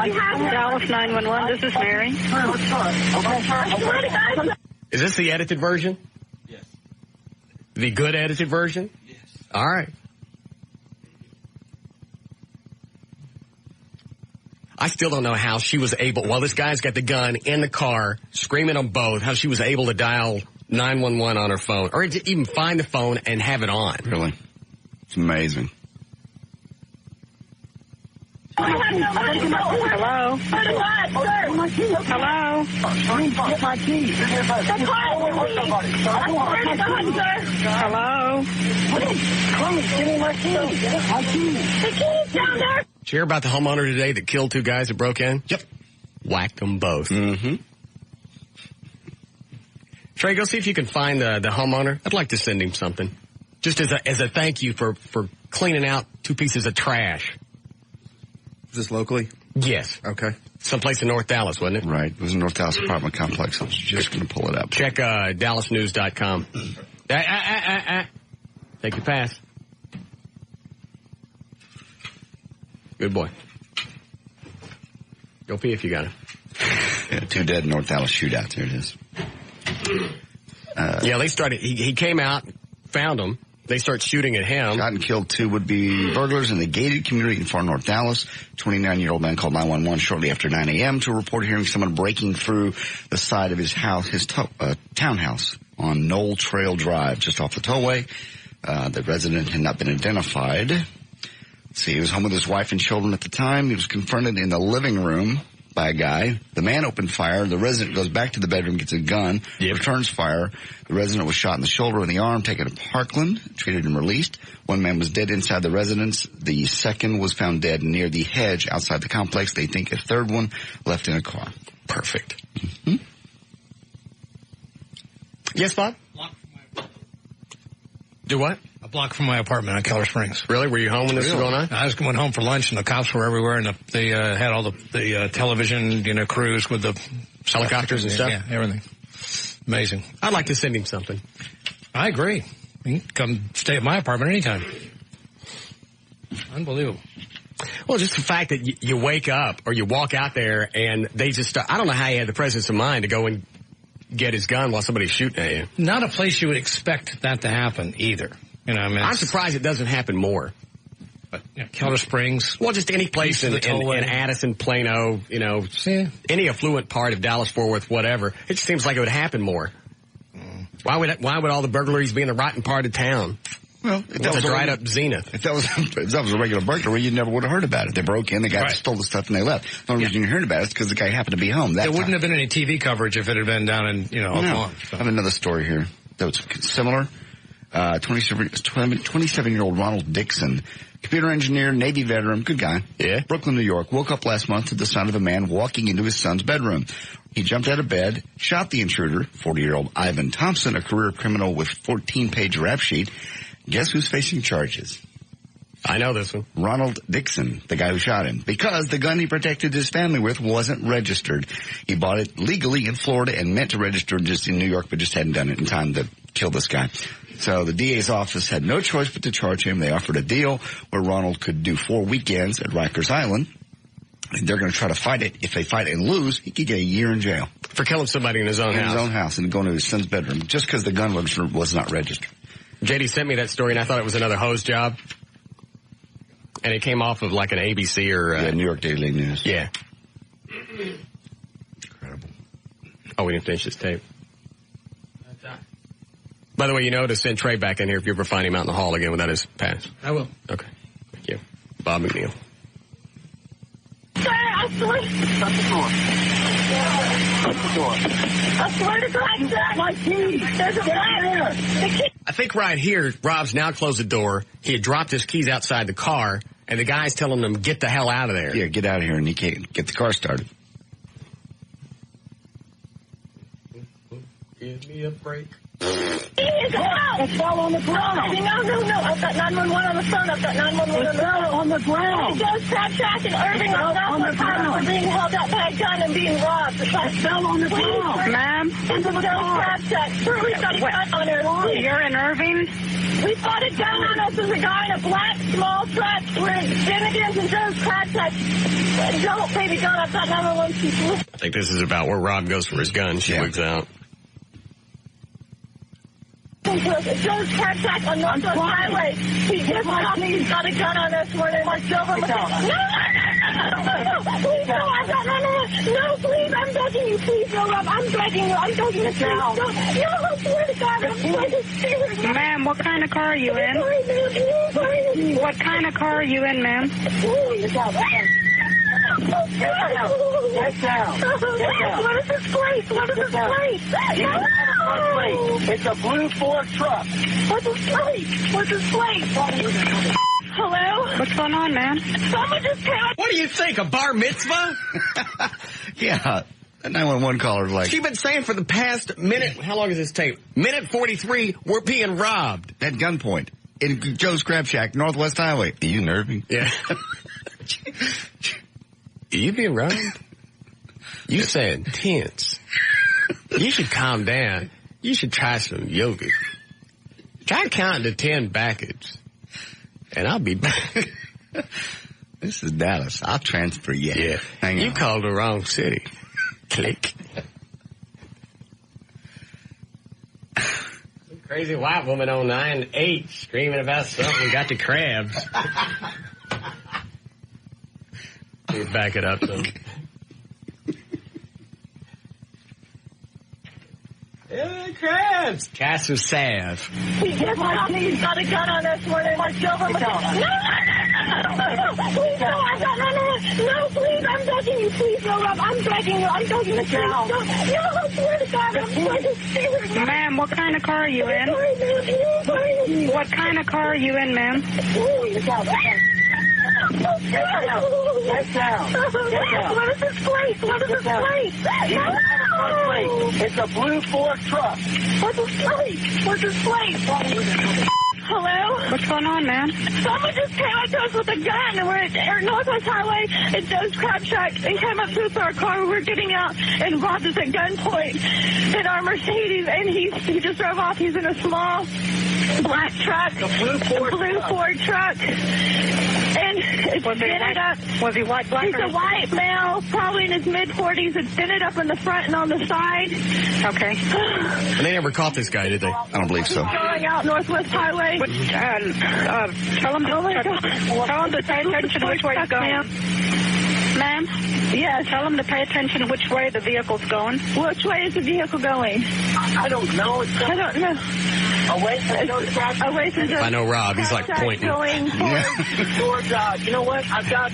Dallas 911, this is Mary. Is this the edited version? Yes. The good edited version? Yes. All right. I still don't know how she was able, while this guy's got the gun in the car, screaming on both, how she was able to dial 911 on her phone, or to even find the phone and have it on. Really? It's amazing. Hello? Hello? Hello? Did you hear about the homeowner today that killed two guys that broke in? Yep. Whacked them both. Mm-hmm. Trey, go see if you can find the homeowner. I'd like to send him something. Just as a thank you for cleaning out 2 pieces of trash. Is this locally? Yes. Okay. Someplace in North Dallas, wasn't it? Right. It was in North Dallas apartment complex. I was just going to pull it up. Check DallasNews.com. Take your pass. Good boy. Go pee if you got it. Yeah, 2 dead North Dallas shootout. There it is. They started. He came out, found them. They start shooting at him. Shot and killed 2 would-be burglars in the gated community in far North Dallas. 29-year-old man called 911 shortly after 9 a.m. to report hearing someone breaking through the side of his house, his townhouse on Knoll Trail Drive, just off the tollway. The resident had not been identified. See, he was home with his wife and children at the time. He was confronted in the living room by a guy. The man opened fire. The resident goes back to the bedroom, gets a gun, returns fire. The resident was shot in the shoulder and the arm, taken to Parkland, treated and released. 1 man was dead inside the residence. The second was found dead near the hedge outside the complex. They think a third one left in a car. Perfect. Mm-hmm. Yes, Bob? Do what? A block from my apartment on Keller Springs. Really? Were you home when this was going on? I was going home for lunch, and the cops were everywhere, and they had all the television, crews with the helicopters and stuff? Yeah, everything. Amazing. I'd like to send him something. I agree. You can come stay at my apartment anytime. Unbelievable. Well, just the fact that you wake up or you walk out there and they just I don't know how he had the presence of mind to go and get his gun while somebody's shooting at you. Not a place you would expect that to happen either. I'm surprised it doesn't happen more. But Keller Springs. Well, just any place in Addison, Plano, any affluent part of Dallas, Fort Worth, whatever. It just seems like it would happen more. Why would all the burglaries be in the rotten part of town? Well, if that was a dried up Zenith. If that was a regular burglary, you never would have heard about it. They broke in, the guy stole the stuff, and they left. The only reason you heard about it is because the guy happened to be home. There wouldn't have been any TV coverage if it had been down in Oakland. I have another story here that was similar. 27-year-old Ronald Dixon, computer engineer, Navy veteran, good guy. Yeah. Brooklyn, New York, woke up last month to the sound of a man walking into his son's bedroom. He jumped out of bed, shot the intruder, 40-year-old Ivan Thompson, a career criminal with 14-page rap sheet. Guess who's facing charges? I know this one. Ronald Dixon, the guy who shot him, because the gun he protected his family with wasn't registered. He bought it legally in Florida and meant to register just in New York, but just hadn't done it in time to kill this guy. So the DA's office had no choice but to charge him. They offered a deal where Ronald could do 4 weekends at Rikers Island. And they're going to try to fight it. If they fight and lose, he could get a year in jail. For killing somebody in his own house. In his own house and going to his son's bedroom just because the gun was not registered. JD sent me that story, and I thought it was another hose job. And it came off of like an ABC or... New York Daily News. Yeah. Incredible. Oh, we didn't finish this tape. By the way, to send Trey back in here if you ever find him out in the hall again without his pass. I will. Okay. Thank you. Bob McNeil. Sir, I swear. Shut the door. Shut the door. I swear to God, sir. My keys. There's a fire. I think right here, Rob's now closed the door. He had dropped his keys outside the car, and the guy's telling him, get the hell out of there. Yeah, get out of here, and he can't get the car started. Give me a break. He is out. It fell on the ground. No. I've got 911 on the phone. I've got 911 on the ground. It goes Track and Irving on the ground. We're being held up by a gun and being robbed. It fell on the ground. Ma'am? Into the Track. Sir, we've got a gun on our You're in Irving? We thought a gun on us. There's a guy in a black small truck. We're in Finnegan's and Joe's Track. Don't, baby, don't. I've got 911. I think this is about where Rob goes for his gun. She wigs out. Joe's Track on North Highway. He's got a gun on us. We're in my silver. No. Please, no, I've got no, please, I'm begging you, please, no, Rob, I'm begging you, I'm begging you, please, no, I swear to God, I'm Ma'am, what kind of car are you in? What kind of car are you in, ma'am? Get down. What is this place? It's a blue Ford truck. What's this place? Hello? What's going on, ma'am? Someone just passed. What do you think, a bar mitzvah? Yeah. That 911 caller's like... She's been saying for the past minute, how long is this tape? Minute 43, we're being robbed. At gunpoint. In Joe's Crab Shack, Northwest Highway. Are you nervy? Yeah. Are you being robbed? You saying tense. You should calm down. You should try some yoga. Try counting to 10 backwards. And I'll be back. This is Dallas. I'll transfer you. Yeah. Hang on. You called the wrong city. Click. Some crazy white woman on 9-8 screaming about something. Got the crabs. You back it up some. Yeah, crabs. Cast of salve. He just told me he's got a gun on us more than my silver. No, please, no, I got no, please, I'm begging you, please, no, Rob, I'm begging you, please, no, I swear to God, I'm going to stay with you. Ma'am, what kind of car are you in? What kind of car are you in, ma'am? Get down. What is this place? What is this place? It's a blue Ford truck. What's this place? Hello? What's going on, ma'am? Someone just came up to us with a gun, and we're at Northwest Highway at Joe's Crab Shack, and came up to us in our car. We're getting out and robbed us at gunpoint in our Mercedes, and he just drove off. He's in a small black truck, a blue Ford truck. And it's dented up. Was he white, black? He's a white male, probably in his mid-40s. It's dented up in the front and on the side. Okay. And they never caught this guy, did they? I don't believe so. Going out Northwest Highway. Tell him to pay attention which way he's going. Ma'am? Yes. Tell him to pay attention which way the vehicle's going. Which way is the vehicle going? I don't know. I don't know. Away from Joe's Crab Shack. Away from Joe's I know Rob. He's like pointing. Going towards, you know what? I've got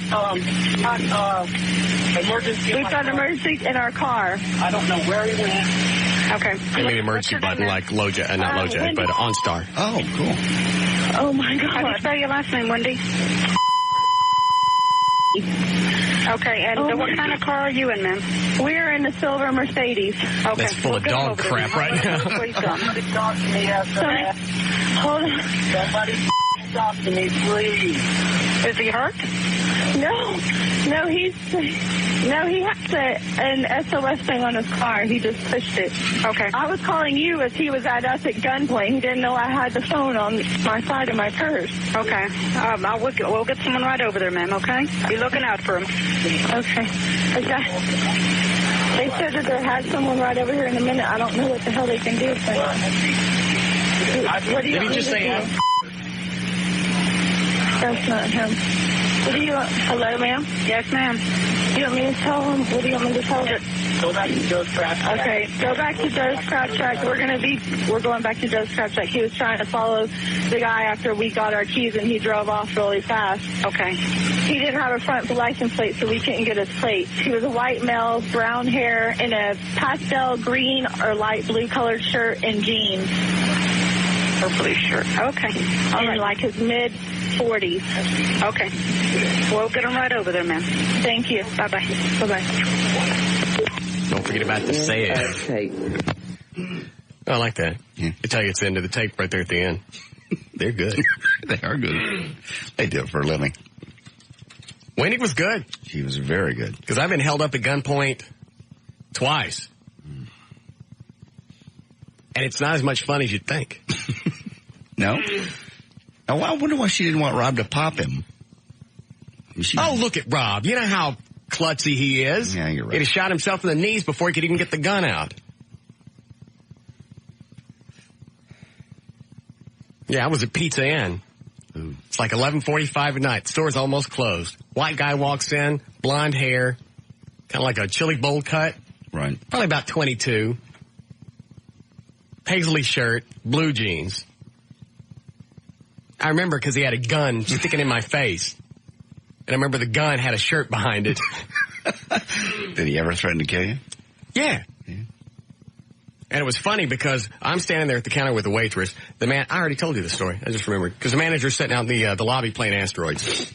emergency. We've got emergency in our car. I don't know where he went. Okay. And the emergency button like LoJack, not LoJack, but OnStar. Oh, cool. Oh, my God. How do you spell your last name, Wendy? Okay, and what kind of car are you in, ma'am? We're in the silver Mercedes. Okay. That's full of dog crap right now. Somebody talk to me after that. Hold on. Somebody talk to me, please. Is he hurt? No, he has an SOS thing on his car. He just pushed it. Okay. I was calling you as he was at us at gunpoint. He didn't know I had the phone on my side of my purse. Okay. We'll get someone right over there, ma'am, okay? Be looking out for him. Okay. They said that they had someone right over here in a minute. I don't know what the hell they can do. What do you Did he just say do? That's not him. What do you want? Hello, ma'am? Yes, ma'am. You want me to tell him? What do you want me to tell him? Go back to Joe's Crab Shack. Okay, go back to Joe's Crab Shack. We're going back to Joe's Crab Shack. He was trying to follow the guy after we got our keys, and he drove off really fast. Okay. He didn't have a front license plate, so we couldn't get his plates. He was a white male, brown hair, in a pastel green or light blue colored shirt and jeans. Or blue shirt. Okay. All right. Like his mid-40s. Okay. We'll get him right over there, ma'am. Thank you. Bye-bye. Bye-bye. Don't forget about the save. I like that. Yeah. I tell you, it's the end of the tape right there at the end. They're good. They are good. They do it for a living. Wendy was good. She was very good. Because I've been held up at gunpoint twice. And it's not as much fun as you'd think. No? Oh, I wonder why she didn't want Rob to pop him. Look at Rob. You know how klutzy he is. Yeah, you're right. He'd have shot himself in the knees before he could even get the gun out. Yeah, I was at Pizza Inn. Ooh. It's like 11:45 at night. The store's almost closed. White guy walks in, blonde hair, kind of like a chili bowl cut. Right. Probably about 22. Paisley shirt, blue jeans. I remember because he had a gun sticking in my face. And I remember the gun had a shirt behind it. Did he ever threaten to kill you? Yeah. And it was funny because I'm standing there at the counter with the waitress. The man, I already told you the story. I just remembered. Because the manager's sitting out in the lobby playing asteroids.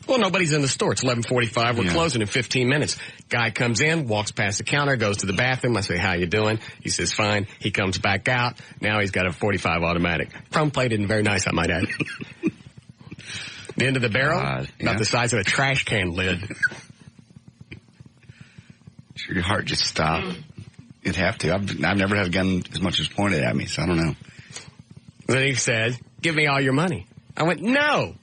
Well, Well, nobody's in the store. It's 11:45. We're closing in 15 minutes. Guy comes in, walks past the counter, goes to the bathroom. I say, how you doing? He says, fine. He comes back out. Now he's got a .45 automatic. Chrome plated and very nice, I might add. The end of the barrel, about the size of a trash can lid. Sure, your heart just stopped. It'd have to. I've never had a gun as much as pointed at me, so I don't know. Then he said, give me all your money. I went, no.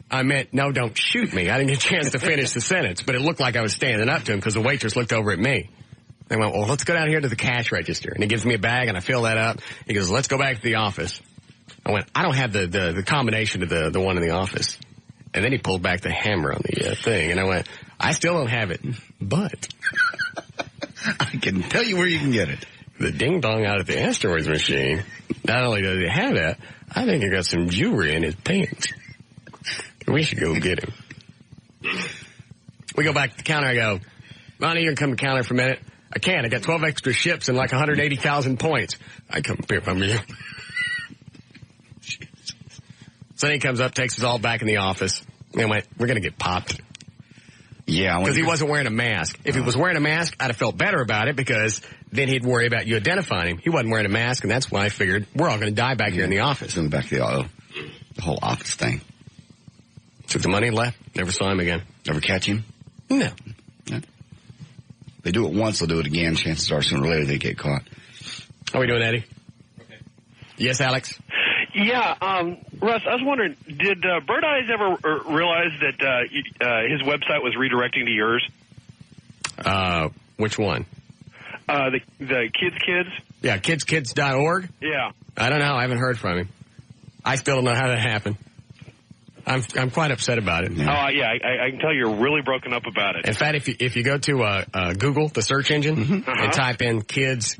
I meant, no, don't shoot me. I didn't get a chance to finish the sentence, but it looked like I was standing up to him because the waitress looked over at me. They went, well, let's go down here to the cash register. And he gives me a bag, and I fill that up. He goes, let's go back to the office. I went, I don't have the combination of the one in the office. And then he pulled back the hammer on the thing, and I went, I still don't have it, but I can tell you where you can get it. The ding-dong out at the asteroids machine, not only does he have that, I think he got some jewelry in his pants. We should go get him. We go back to the counter. I go, Ronnie, you can come to the counter for a minute. I can't. I got 12 extra ships and like 180,000 points. I come up here from you. So then he comes up, takes us all back in the office, and went, we're going to get popped. Yeah. Because he wasn't wearing a mask. If he was wearing a mask, I'd have felt better about it because then he'd worry about you identifying him. He wasn't wearing a mask, and that's why I figured we're all going to die back here in the office. In the back of the whole office thing. Took the money and left. Never saw him again. Ever catch him? No. They do it once, they'll do it again. Chances are sooner or later they get caught. How are we doing, Eddie? Okay. Yes, Alex? Yeah, Russ, I was wondering, did Bird Eyes ever realize that his website was redirecting to yours? Which one? The Kids? Yeah, kidskids.org? Yeah. I don't know. I haven't heard from him. I still don't know how that happened. I'm quite upset about it. Yeah. Oh, yeah, I can tell you're really broken up about it. In fact, if you go to Google, the search engine, and type in kids,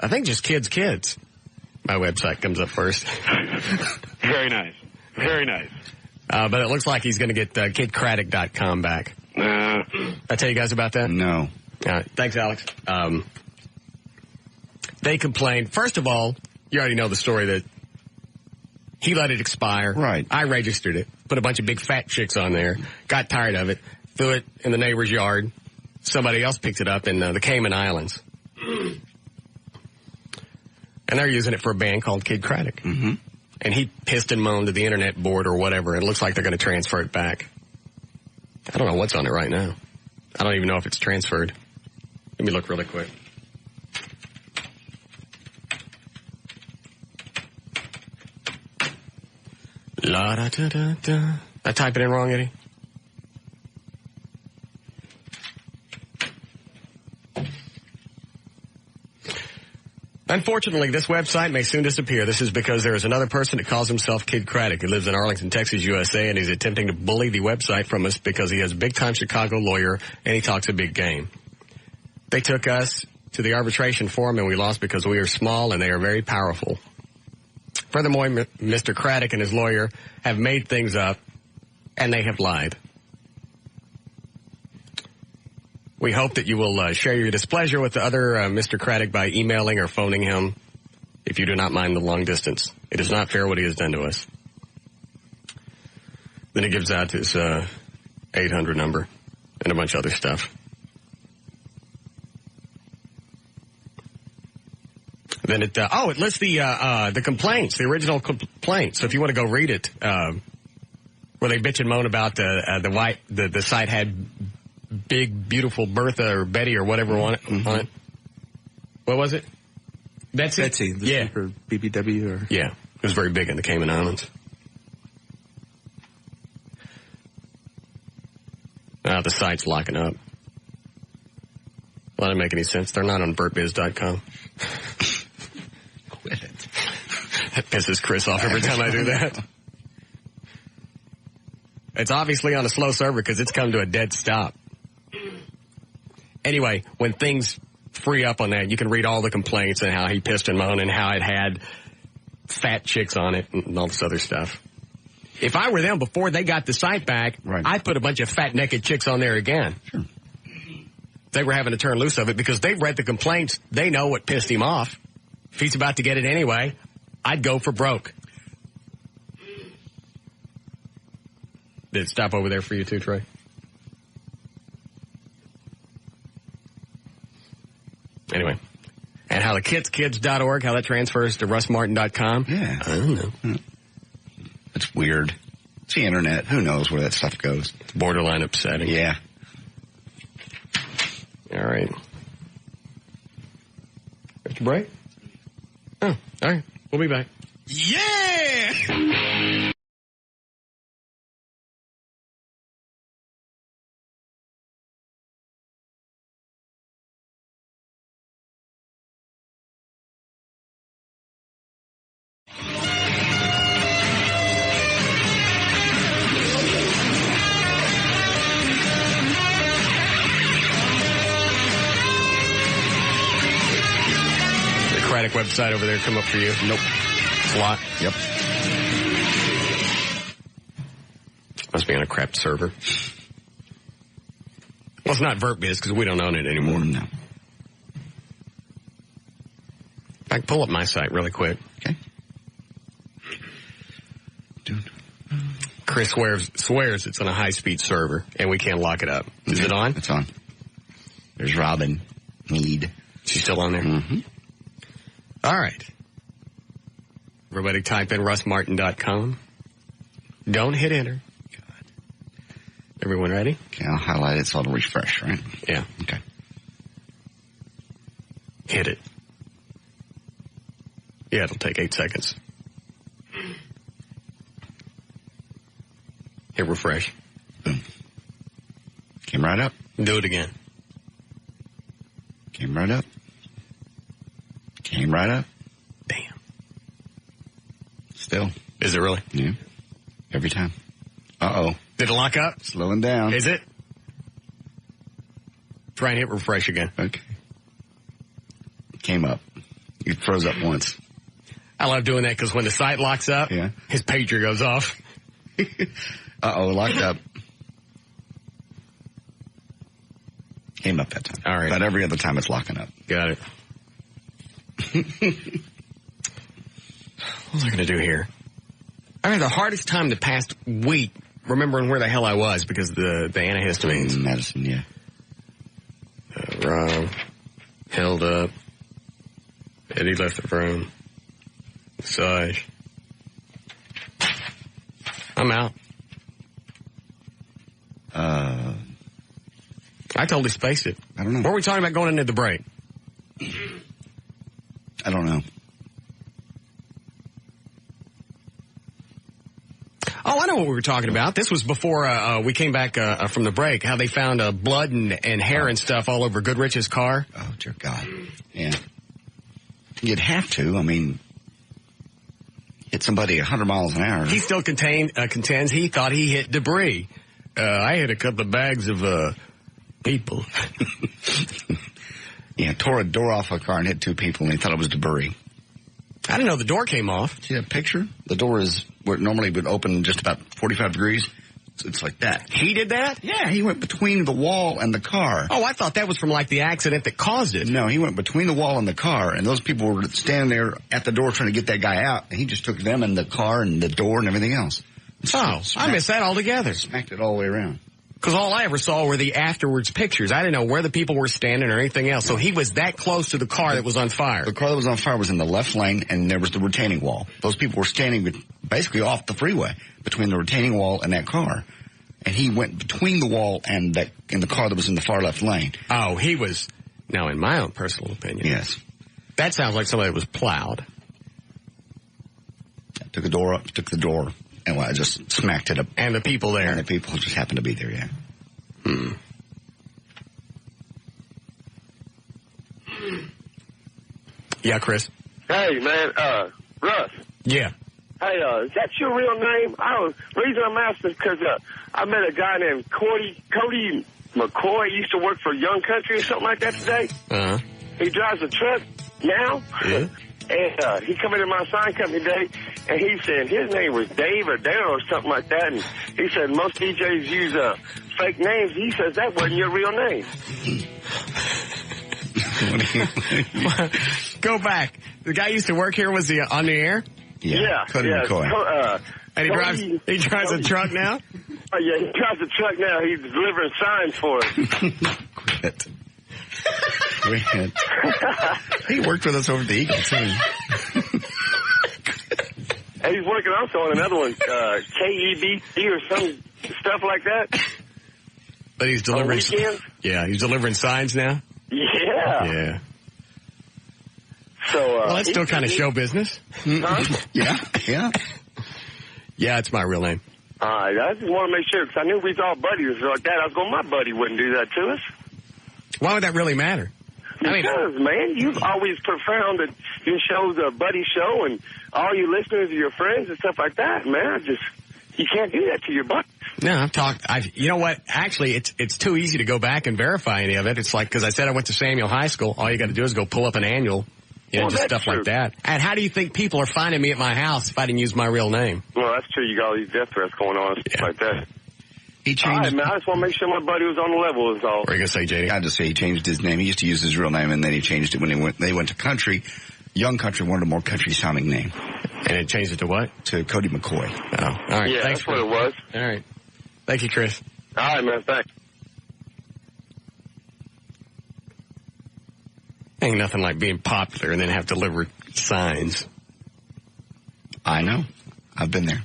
I think just kids, my website comes up first. Very nice. Very nice. But it looks like he's going to get kidcraddock.com back. I tell you guys about that? No. All right. Thanks, Alex. They complained. First of all, you already know the story that he let it expire. Right. I registered it. Put a bunch of big fat chicks on there. Got tired of it. Threw it in the neighbor's yard. Somebody else picked it up in the Cayman Islands. And they're using it for a band called Kid Craddock. Mm-hmm. And he pissed and moaned to the internet board or whatever. It looks like they're going to transfer it back. I don't know what's on it right now. I don't even know if it's transferred. Let me look really quick. La da da da da. I type it in wrong, Eddie? Unfortunately, this website may soon disappear. This is because there is another person that calls himself Kid Craddock who lives in Arlington, Texas, USA, and he's attempting to bully the website from us because he has a big-time Chicago lawyer and he talks a big game. They took us to the arbitration forum and we lost because we are small and they are very powerful. Furthermore, Mr. Craddock and his lawyer have made things up and they have lied. We hope that you will share your displeasure with the other Mr. Craddock by emailing or phoning him if you do not mind the long distance. It is not fair what he has done to us. Then he gives out his 800 number and a bunch of other stuff. Then it lists the complaints, the original complaints. So if you want to go read it, where they bitch and moan about the site had Big Beautiful Bertha or Betty or whatever on it. What was it? Betsy. Yeah. Or BBW or. Yeah. It was very big in the Cayman Islands. The site's locking up. Well, that doesn't make any sense. They're not on BurtBiz.com. Quit it. That pisses Chris off every time I do that. It's obviously on a slow server because it's come to a dead stop. Anyway, when things free up on that, you can read all the complaints and how he pissed and moaned and how it had fat chicks on it and all this other stuff. If I were them before they got the site back, I'd put a bunch of fat naked chicks on there again. Sure. They were having to turn loose of it because they've read the complaints. They know what pissed him off. If he's about to get it anyway, I'd go for broke. Did it stop over there for you too, Trey? Anyway. And how the kidskids.org, how that transfers to russmartin.com. Yeah. I don't know. It's weird. It's the internet. Who knows where that stuff goes? It's borderline upsetting. Yeah. All right. Have to break? Oh, all right. We'll be back. Yeah! Website over there come up for you? Nope. It's a lot? Yep. Must be on a crap server. Well, it's not VertBiz because we don't own it anymore. No. I can pull up my site really quick. Okay. Chris swears it's on a high-speed server, and we can't lock it up. Is it on? It's on. There's Robin Mead. She's still on there? Mm-hmm. All right. Everybody type in russmartin.com. Don't hit enter. God. Everyone ready? Okay, I'll highlight it so it'll refresh, right? Yeah. Okay. Hit it. Yeah, it'll take 8 seconds. Hit refresh. Boom. Came right up. Do it again. Came right up. Came right up. Damn. Still. Is it really? Yeah. Every time. Uh-oh. Did it lock up? Slowing down. Is it? Try and hit refresh again. Okay. Came up. It froze up once. I love doing that because when the site locks up, his pager goes off. Uh-oh, locked up. Came up that time. All right. But every other time it's locking up. Got it. What was I going to do here? I had the hardest time the past week remembering where the hell I was because of the antihistamines. Medicine, yeah. Rob held up. Eddie left the room. Massage. I'm out. I totally spaced it. I don't know. What were we talking about going into the break? I don't know. Oh, I know what we were talking about. This was before we came back from the break, how they found blood and hair and stuff all over Goodrich's car. Oh, dear God. Yeah. You'd have to. I mean, hit somebody 100 miles an hour. He still contends he thought he hit debris. I hit a couple of bags of people. Yeah, tore a door off a car and hit 2 people, and he thought it was debris. I didn't know the door came off. See that picture? The door is where it normally would open just about 45 degrees. So it's like that. He did that? Yeah, he went between the wall and the car. Oh, I thought that was from like the accident that caused it. No, he went between the wall and the car, and those people were standing there at the door trying to get that guy out, and he just took them and the car and the door and everything else. Oh, I missed that altogether. Smacked it all the way around. Because all I ever saw were the afterwards pictures. I didn't know where the people were standing or anything else. So he was that close to the car that was on fire. The car that was on fire was in the left lane, and there was the retaining wall. Those people were standing basically off the freeway between the retaining wall and that car. And he went between the wall and the car that was in the far left lane. Oh, he was, now in my own personal opinion. Yes. That sounds like somebody that was plowed. Took the door up, took the door. And I just smacked it up. And the people there. And the people just happened to be there, yeah. Yeah, Chris. Hey, man, Russ. Yeah. Hey, is that your real name? The reason I'm asking is because I met a guy named Cody McCoy. Used to work for Young Country or something like that today. Uh-huh. He drives a truck now. Yeah. And he come into my sign company today, and he said his name was Dave or Darryl or something like that. And he said most DJs use fake names. He says that wasn't your real name. Go back. The guy used to work here. Was he on the air? Yeah. Cody McCoy. And he drives a truck now? Oh, yeah, he drives a truck now. He's delivering signs for us. Quit. He worked with us over at the Eagle, too. And he's working also on another one, KEBC or some stuff like that. But he's delivering. Yeah, he's delivering signs now. Yeah. Yeah. So, well, that's still kind of show business. Huh? Yeah. Yeah, it's my real name. I just want to make sure, because I knew we was all buddies like that. I was going, my buddy wouldn't do that to us. Why would that really matter? Because, man, you've always found that your show's a buddy show, and all your listeners are your friends and stuff like that, man. You can't do that to your buddies. No, you know what? Actually, it's too easy to go back and verify any of it. It's like, because I said I went to Samuel High School. All you got to do is go pull up an annual, just stuff like that. And how do you think people are finding me at my house if I didn't use my real name? Well, that's true. You got all these death threats going on and stuff like that. He changed. All right, man, I just want to make sure my buddy was on the level is all. What are you going to say, JD? I just say he changed his name. He used to use his real name, and then he changed it when they went to country. Young Country wanted a more country-sounding name. And it changed it to what? To Cody McCoy. Oh, all right. Yeah, Thanks that's what it was. All right. Thank you, Chris. All right, man, thanks. Ain't nothing like being popular and then have to deliver signs. I know. I've been there.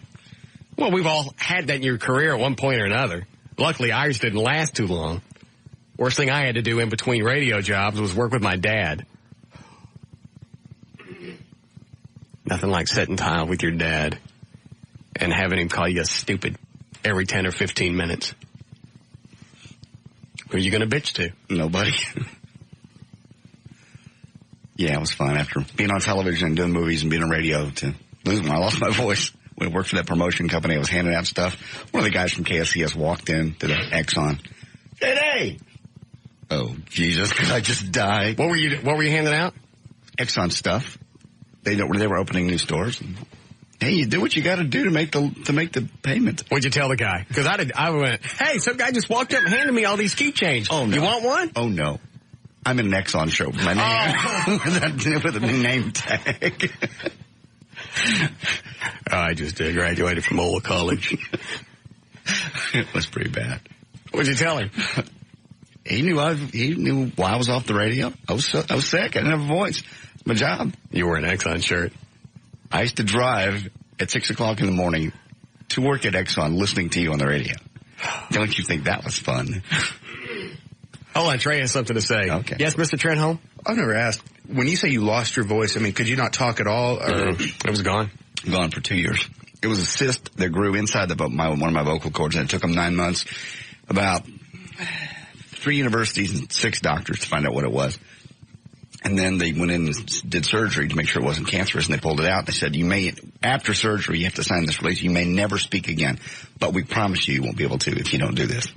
Well, we've all had that in your career at one point or another. Luckily, ours didn't last too long. Worst thing I had to do in between radio jobs was work with my dad. Nothing like sitting tile with your dad and having him call you stupid every 10 or 15 minutes. Who are you going to bitch to? Nobody. Yeah, it was fun after being on television and doing movies and being on radio to lose when I lost my voice. When I worked for that promotion company, I was handing out stuff. One of the guys from KSCS walked in to the Exxon. Hey! Oh, Jesus, because I just died. What were you handing out? Exxon stuff. They were opening new stores. And, hey, you do what you got to do to make the payment. What'd you tell the guy? Because I went, hey, some guy just walked up and handed me all these key change. Oh, no. You want one? Oh, no. I'm in an Exxon show with my name, with a new name tag. I just graduated from Ola College. It was pretty bad. What'd you tell him? He knew why I was off the radio. I was sick. I didn't have a voice. My job. You were an Exxon shirt. I used to drive at 6 o'clock in the morning to work at Exxon listening to you on the radio. Don't you think that was fun? Hold on, Trey has something to say. Okay. Yes, Mr. Trenholm? I've never asked. When you say you lost your voice, I mean, could you not talk at all? Or It was gone. Gone for 2 years. It was a cyst that grew inside one of my vocal cords, and it took them 9 months, about 3 universities and 6 doctors to find out what it was. And then they went in and did surgery to make sure it wasn't cancerous, and they pulled it out. They said, after surgery, you have to sign this release. You may never speak again, but we promise you won't be able to if you don't do this.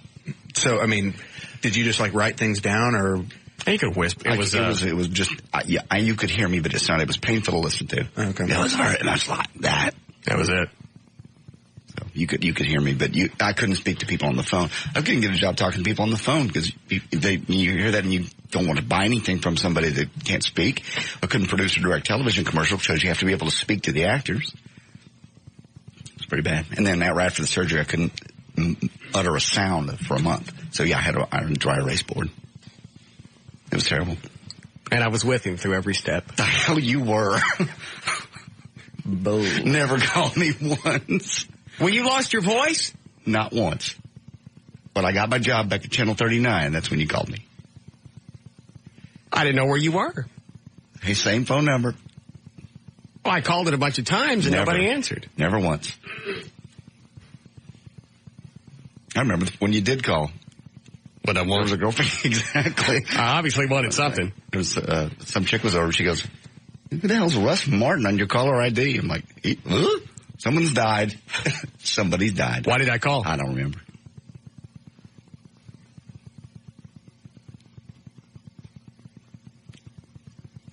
So, I mean, did you just write things down, or? You could whisper. It was just, you could hear me, but it was painful to listen to. Okay. It was hard, and I was like that. That was it. So you could hear me, but I couldn't speak to people on the phone. I couldn't get a job talking to people on the phone because you hear that and you don't want to buy anything from somebody that can't speak. I couldn't produce a direct television commercial because you have to be able to speak to the actors. It's pretty bad. And then right after the surgery, I couldn't utter a sound for a month. So I had a dry erase board. It was terrible. And I was with him through every step. The hell you were. Never called me once. Well, you lost your voice? Not once. But I got my job back at Channel 39. That's when you called me. I didn't know where you were. Hey, same phone number. Well, I called it a bunch of times and nobody answered. Never once. I remember when you did call. What I wanted a girlfriend. Exactly. I obviously wanted something. It was some chick was over. She goes, "Who the hell's Russ Martin on your caller ID?" I'm like, someone's died. Somebody's died. Why did I call? I don't remember.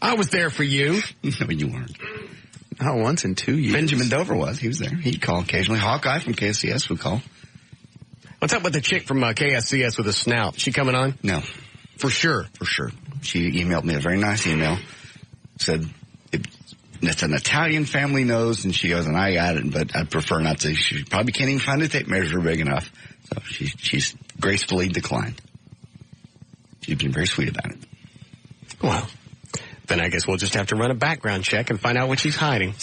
I was there for you. No, you weren't. Not once in 2 years. Benjamin Dover was. He was there. He'd call occasionally. Hawkeye from KSCS would call. What's up with the chick from KSCS with a snout? She coming on? No. For sure. For sure. She emailed me a very nice email. Said, it's an Italian family nose, and she goes, and I got it, but I'd prefer not to. She probably can't even find a tape measure big enough. So she's gracefully declined. She's been very sweet about it. Well, then I guess we'll just have to run a background check and find out what she's hiding.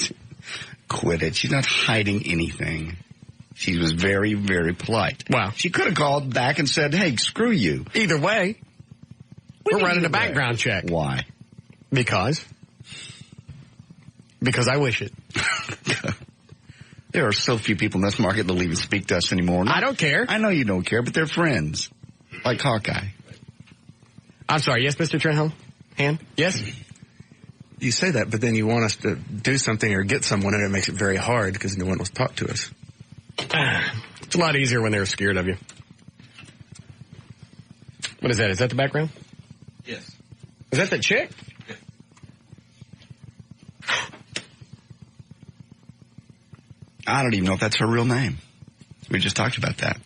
Quit it. She's not hiding anything. She was very, very polite. Wow. She could have called back and said, hey, screw you. Either way, we're running a background check. Why? Because I wish it. There are so few people in this market that'll even speak to us anymore. I don't care. I know you don't care, but they're friends. Like Hawkeye. I'm sorry. Yes, Mr. Trenholm? Hand? Yes? You say that, but then you want us to do something or get someone, and it makes it very hard because no one will talk to us. It's a lot easier when they're scared of you. What is that? Is that the background? Yes. Is that the chick? Yeah. I don't even know if that's her real name. We just talked about that.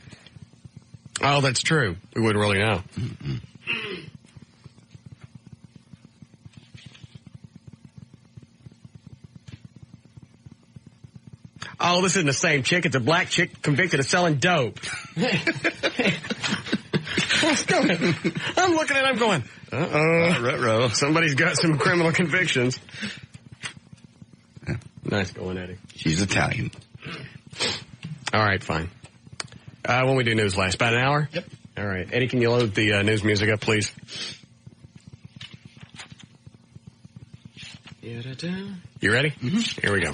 Oh, that's true. We wouldn't really know. Mm-mm. Oh, this isn't the same chick. It's a black chick convicted of selling dope. What's going on? I'm looking at it, I'm going, ruh-roh. Somebody's got some criminal convictions. Yeah. Nice going, Eddie. She's Italian. All right, fine. When we do news last, about an hour? Yep. All right. Eddie, can you load the news music up, please? You ready? Mm-hmm. Here we go.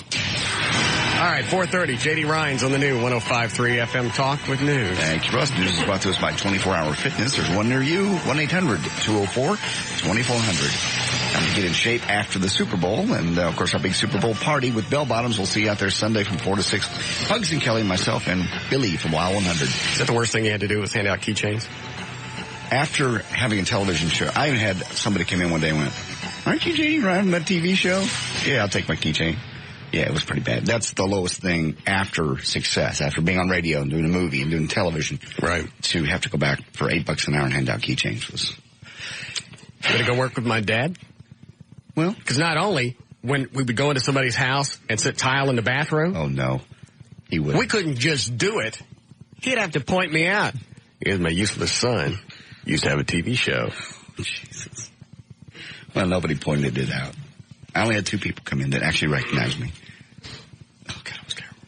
All right, 4:30, J.D. Rhines on the new 105.3 FM Talk with News. Thanks, Russ. News is brought to us by 24-Hour Fitness. There's one near you, 1-800-204-2400. Time to get in shape after the Super Bowl. And, of course, our big Super Bowl party with Bell Bottoms. We'll see you out there Sunday from 4 to 6. Hugs and Kelly, myself, and Billy from Wild 100. Is that the worst thing you had to do was hand out keychains? After having a television show, I even had somebody come in one day and went, aren't you J.D. Ryan on that TV show? Yeah, I'll take my keychain. Yeah, it was pretty bad. That's the lowest thing after success, after being on radio and doing a movie and doing television. Right. To have to go back for $8 an hour and hand out keychains was. Going to go work with my dad? Well, because not only when we would go into somebody's house and sit tile in the bathroom. Oh, no. He would. We couldn't just do it. He'd have to point me out. Here's my useless son. Used to have a TV show. Jesus. Well, nobody pointed it out. I only had 2 people come in that actually recognized me. Oh, God, it was terrible.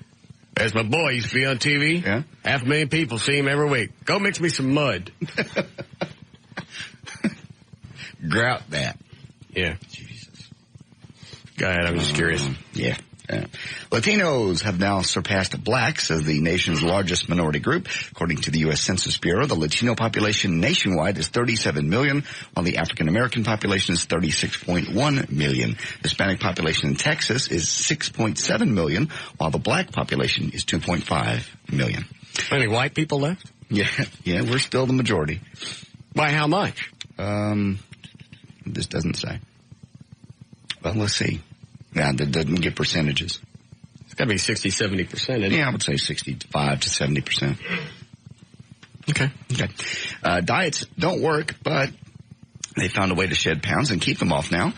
There's my boy. He used to be on TV. Yeah? 500,000 people see him every week. Go mix me some mud. Grout that. Yeah. Jesus. Go ahead. I'm just curious. Yeah. Latinos have now surpassed blacks as the nation's largest minority group. According to the U.S. Census Bureau, the Latino population nationwide is 37 million, while the African American population is 36.1 million. Hispanic population in Texas is 6.7 million, while the black population is 2.5 million. Any white people left? Yeah, we're still the majority. By how much? This doesn't say. Well, let's see. Yeah, that doesn't give percentages. It's got to be 60, 70%. Yeah, I would say 65 to 70%. Okay. Diets don't work, but they found a way to shed pounds and keep them off now.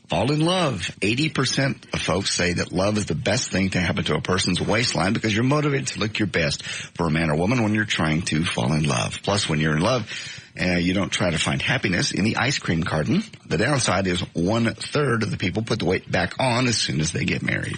Fall in love. 80% of folks say that love is the best thing to happen to a person's waistline because you're motivated to look your best for a man or woman when you're trying to fall in love. Plus, when you're in love, you don't try to find happiness in the ice cream carton. The downside is 1/3 of the people put the weight back on as soon as they get married.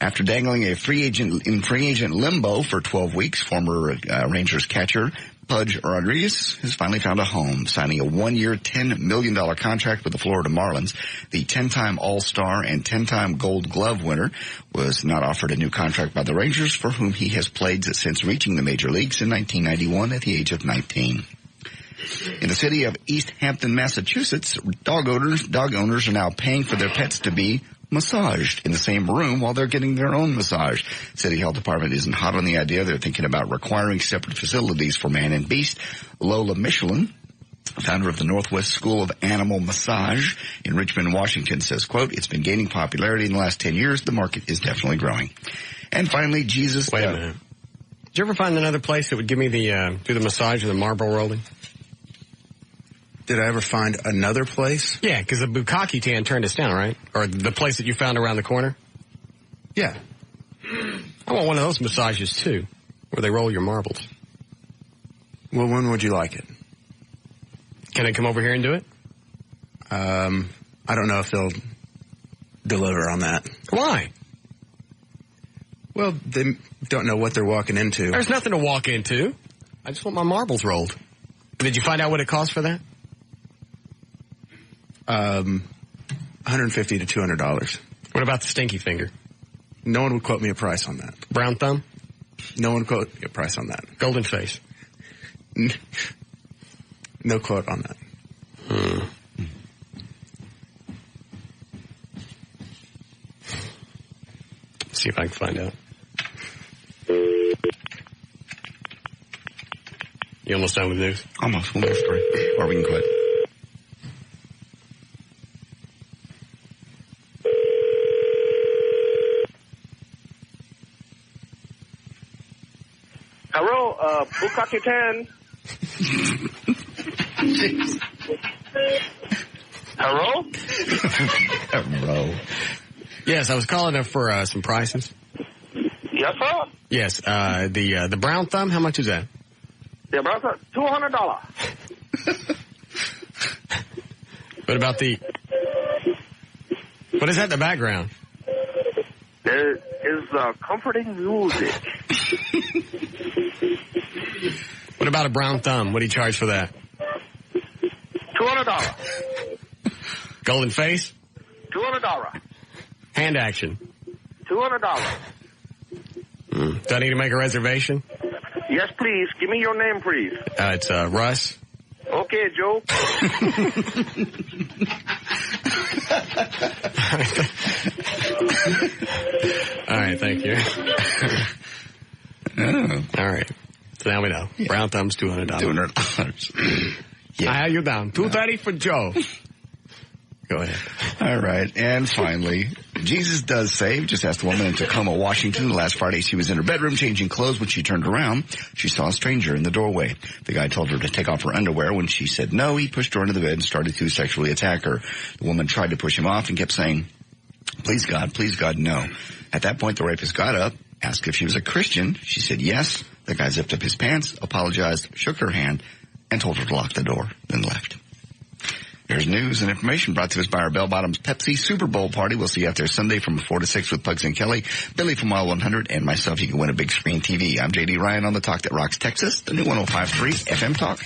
After dangling in free agent limbo for 12 weeks, former Rangers catcher Pudge Rodriguez has finally found a home, signing a 1-year, $10 million contract with the Florida Marlins. The 10-time All-Star and 10-time Gold Glove winner was not offered a new contract by the Rangers, for whom he has played since reaching the major leagues in 1991 at the age of 19. In the city of East Hampton, Massachusetts, dog owners are now paying for their pets to be massaged in the same room while they're getting their own massage. City Health Department isn't hot on the idea. They're thinking about requiring separate facilities for man and beast. Lola Michelin, founder of the Northwest School of Animal Massage in Richmond, Washington, says, quote, it's been gaining popularity in the last 10 years. The market is definitely growing. And finally, Jesus. Wait a minute. Did you ever find another place that would give me the, do the massage and the marble rolling? Did I ever find another place? Yeah, because the Bukkake Tan turned us down, right? Or the place that you found around the corner? Yeah. I want one of those massages, too, where they roll your marbles. Well, when would you like it? Can I come over here and do it? I don't know if they'll deliver on that. Why? Well, they don't know what they're walking into. There's nothing to walk into. I just want my marbles rolled. Did you find out what it costs for that? $150 to $200. What about the stinky finger? No one would quote me a price on that. Brown thumb? No one would quote me a price on that. Golden face? No quote on that. Let's see if I can find out. You almost done with news? Almost. One more story. Or we can quit. Hello, Bukkake Tan. Hello? Hello. Yes, I was calling up for some prices. Yes, sir? Yes, the brown thumb, how much is that? Yeah, brown thumb, $200. What about what is that in the background? There is comforting music. What about a brown thumb? What do you charge for that? $200. Golden face? $200. Hand action? $200. Do I need to make a reservation? Yes, please. Give me your name, please. It's Russ. Okay, Joe. All right, thank you. All right. So now we know. Yeah. Brown thumb's $200. $200. Yeah. How you down? $230 for Joe. Go ahead. All right. And finally, Jesus does save. Just asked a woman in Tacoma, Washington. Last Friday, she was in her bedroom changing clothes. When she turned around, she saw a stranger in the doorway. The guy told her to take off her underwear. When she said no, he pushed her into the bed and started to sexually attack her. The woman tried to push him off and kept saying, please, God, no. At that point, the rapist got up, asked if she was a Christian. She said yes. The guy zipped up his pants, apologized, shook her hand, and told her to lock the door, then left. There's news and information brought to us by our Bell Bottoms Pepsi Super Bowl party. We'll see you out there Sunday from 4 to 6 with Pugs and Kelly, Billy from Mile 100, and myself. You can win a big screen TV. I'm J.D. Ryan on the Talk That Rocks Texas, the new 105.3 FM Talk.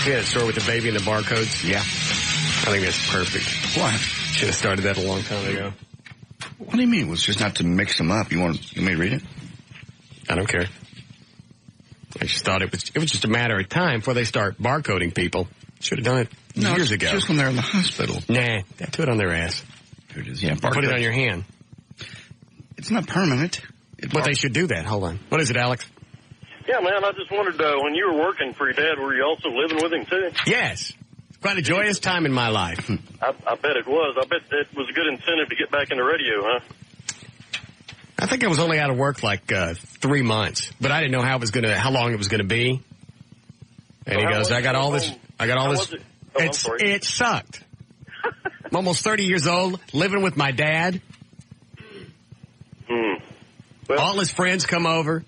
Yeah, the story with the baby and the barcodes. Yeah. I think that's perfect. Why? Should have started that a long time ago. What do you mean? It was just not to mix them up. You want me to read it? I don't care. I just thought it was just a matter of time before they start barcoding people. Should have done it years ago. Just when they're in the hospital. Nah, do it on their ass. Here it is. Yeah, put it on your hand. It's not permanent. But they should do that. Hold on. What is it, Alex? Yeah, man, I just wondered, when you were working for your dad, were you also living with him, too? Yes. Quite a joyous time in my life. I bet it was. I bet it was a good incentive to get back into radio, huh? I think I was only out of work like 3 months, but I didn't know how long it was going to be. And he goes, I got all this. It sucked. I'm almost 30 years old, living with my dad. Well, all his friends come over.